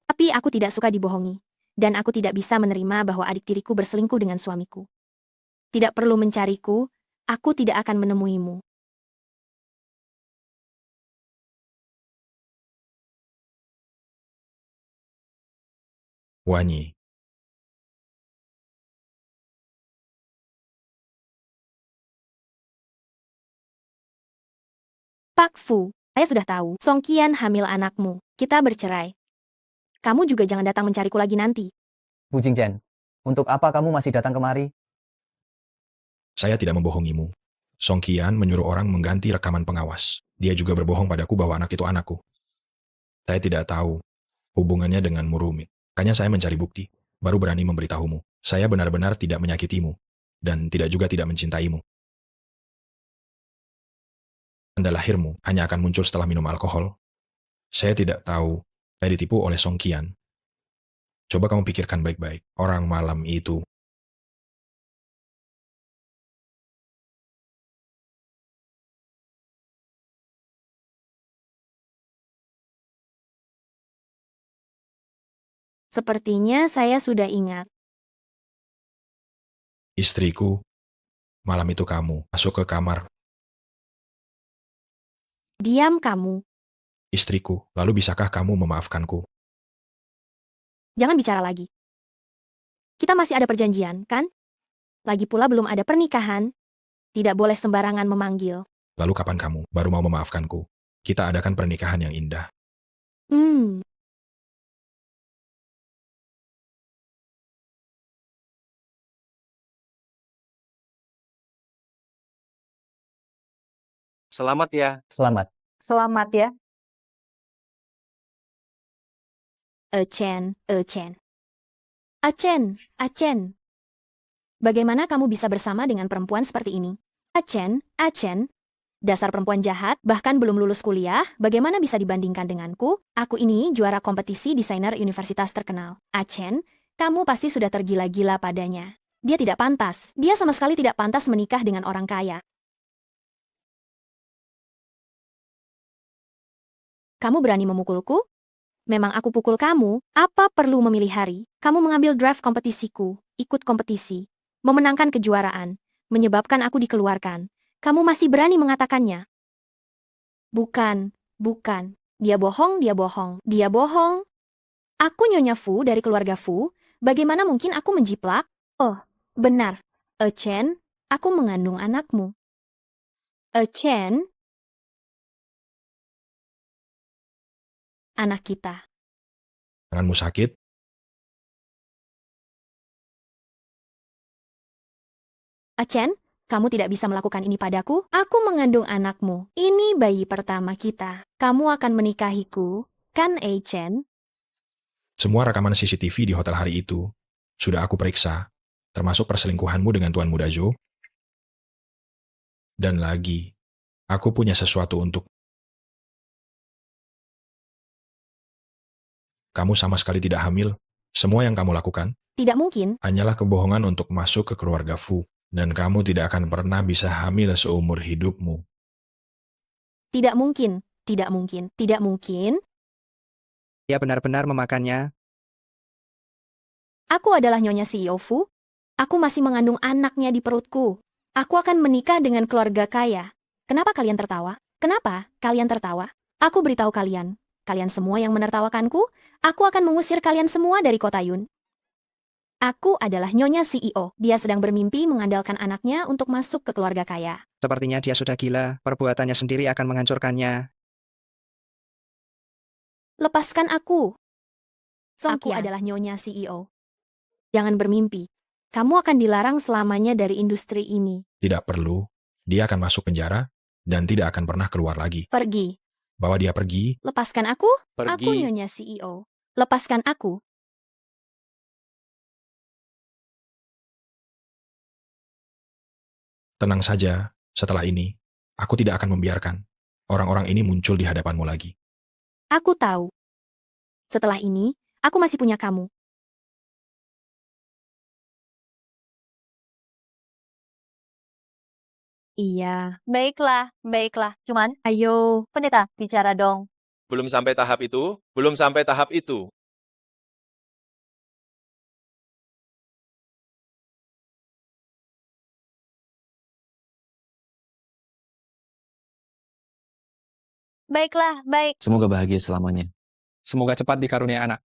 [SPEAKER 2] Tapi aku tidak suka dibohongi. Dan aku tidak bisa menerima bahwa adik tiriku berselingkuh dengan suamiku. Tidak perlu mencariku, aku tidak akan menemuimu.
[SPEAKER 4] Wanyi,
[SPEAKER 2] Pak Fu, saya sudah tahu. Song Qian hamil anakmu. Kita bercerai. Kamu juga jangan datang mencariku lagi nanti.
[SPEAKER 10] Bu Jingchen, untuk apa kamu masih datang kemari?
[SPEAKER 4] Saya tidak membohongimu. Song Qian menyuruh orang mengganti rekaman pengawas. Dia juga berbohong padaku bahwa anak itu anakku. Saya tidak tahu hubungannya denganmu rumit. Makanya saya mencari bukti, baru berani memberitahumu. Saya benar-benar tidak menyakitimu, dan tidak mencintaimu. Tanda lahirmu hanya akan muncul setelah minum alkohol. Saya tidak tahu, saya ditipu oleh Song Qian. Coba kamu pikirkan baik-baik, orang malam itu.
[SPEAKER 2] Sepertinya saya sudah ingat.
[SPEAKER 4] Istriku, malam itu kamu masuk ke kamar
[SPEAKER 2] Diam kamu.
[SPEAKER 4] istriku, lalu bisakah kamu memaafkanku?
[SPEAKER 2] Jangan bicara lagi. Kita masih ada perjanjian, kan? Lagi pula belum ada pernikahan. Tidak boleh sembarangan memanggil.
[SPEAKER 4] Lalu kapan kamu baru mau memaafkanku? Kita adakan pernikahan yang indah.
[SPEAKER 3] Selamat ya.
[SPEAKER 10] Selamat.
[SPEAKER 15] Selamat ya.
[SPEAKER 2] Chen. Achen. Bagaimana kamu bisa bersama dengan perempuan seperti ini? Achen. Dasar perempuan jahat, bahkan belum lulus kuliah, bagaimana bisa dibandingkan denganku? Aku ini juara kompetisi desainer universitas terkenal. Achen, kamu pasti sudah tergila-gila padanya. Dia tidak pantas. Dia sama sekali tidak pantas menikah dengan orang kaya. Kamu berani memukulku? Memang aku pukul kamu, apa perlu memilih hari? Kamu mengambil draft kompetisiku, ikut kompetisi, memenangkan kejuaraan, menyebabkan aku dikeluarkan. Kamu masih berani mengatakannya? Bukan. Dia bohong. Aku Nyonya Fu dari keluarga Fu, bagaimana mungkin aku menjiplak? Oh, benar. Chen, aku mengandung anakmu. Chen, anak kita.
[SPEAKER 4] Tanganmu sakit?
[SPEAKER 2] Chen, kamu tidak bisa melakukan ini padaku. Aku mengandung anakmu. Ini bayi pertama kita. Kamu akan menikahiku, kan Chen?
[SPEAKER 4] Semua rekaman CCTV di hotel hari itu sudah aku periksa, termasuk perselingkuhanmu dengan Tuan Muda Zhou. Dan lagi, aku punya sesuatu untuk kamu sama sekali tidak hamil. Semua yang kamu lakukan
[SPEAKER 2] Tidak mungkin.
[SPEAKER 4] hanyalah kebohongan untuk masuk ke keluarga Fu. Dan kamu tidak akan pernah bisa hamil seumur hidupmu.
[SPEAKER 2] Tidak mungkin.
[SPEAKER 3] Dia benar-benar memakannya.
[SPEAKER 2] Aku adalah Nyonya CEO Fu. Aku masih mengandung anaknya di perutku. Aku akan menikah dengan keluarga kaya. Kenapa kalian tertawa? Aku beritahu kalian. Kalian semua yang menertawakanku, aku akan mengusir kalian semua dari kota Yun. Aku adalah Nyonya CEO. Dia sedang bermimpi mengandalkan anaknya untuk masuk ke keluarga kaya.
[SPEAKER 3] Sepertinya dia sudah gila. Perbuatannya sendiri akan menghancurkannya.
[SPEAKER 2] Lepaskan aku. Aku adalah Nyonya CEO. Jangan bermimpi. Kamu akan dilarang selamanya dari industri ini.
[SPEAKER 4] Tidak perlu. Dia akan masuk penjara dan tidak akan pernah keluar lagi.
[SPEAKER 2] Pergi.
[SPEAKER 4] Bawa dia pergi.
[SPEAKER 2] Lepaskan aku.
[SPEAKER 7] Pergi.
[SPEAKER 2] Aku Nyonya CEO. Lepaskan aku.
[SPEAKER 4] Tenang saja, setelah ini, aku tidak akan membiarkan orang-orang ini muncul di hadapanmu lagi.
[SPEAKER 2] Aku tahu. Setelah ini, aku masih punya kamu.
[SPEAKER 15] Iya, baiklah. Cuman,
[SPEAKER 2] Ayo.
[SPEAKER 15] pendeta, bicara dong.
[SPEAKER 19] Belum sampai tahap itu.
[SPEAKER 15] Baiklah, baik.
[SPEAKER 20] Semoga bahagia selamanya.
[SPEAKER 3] Semoga cepat dikaruniai anak.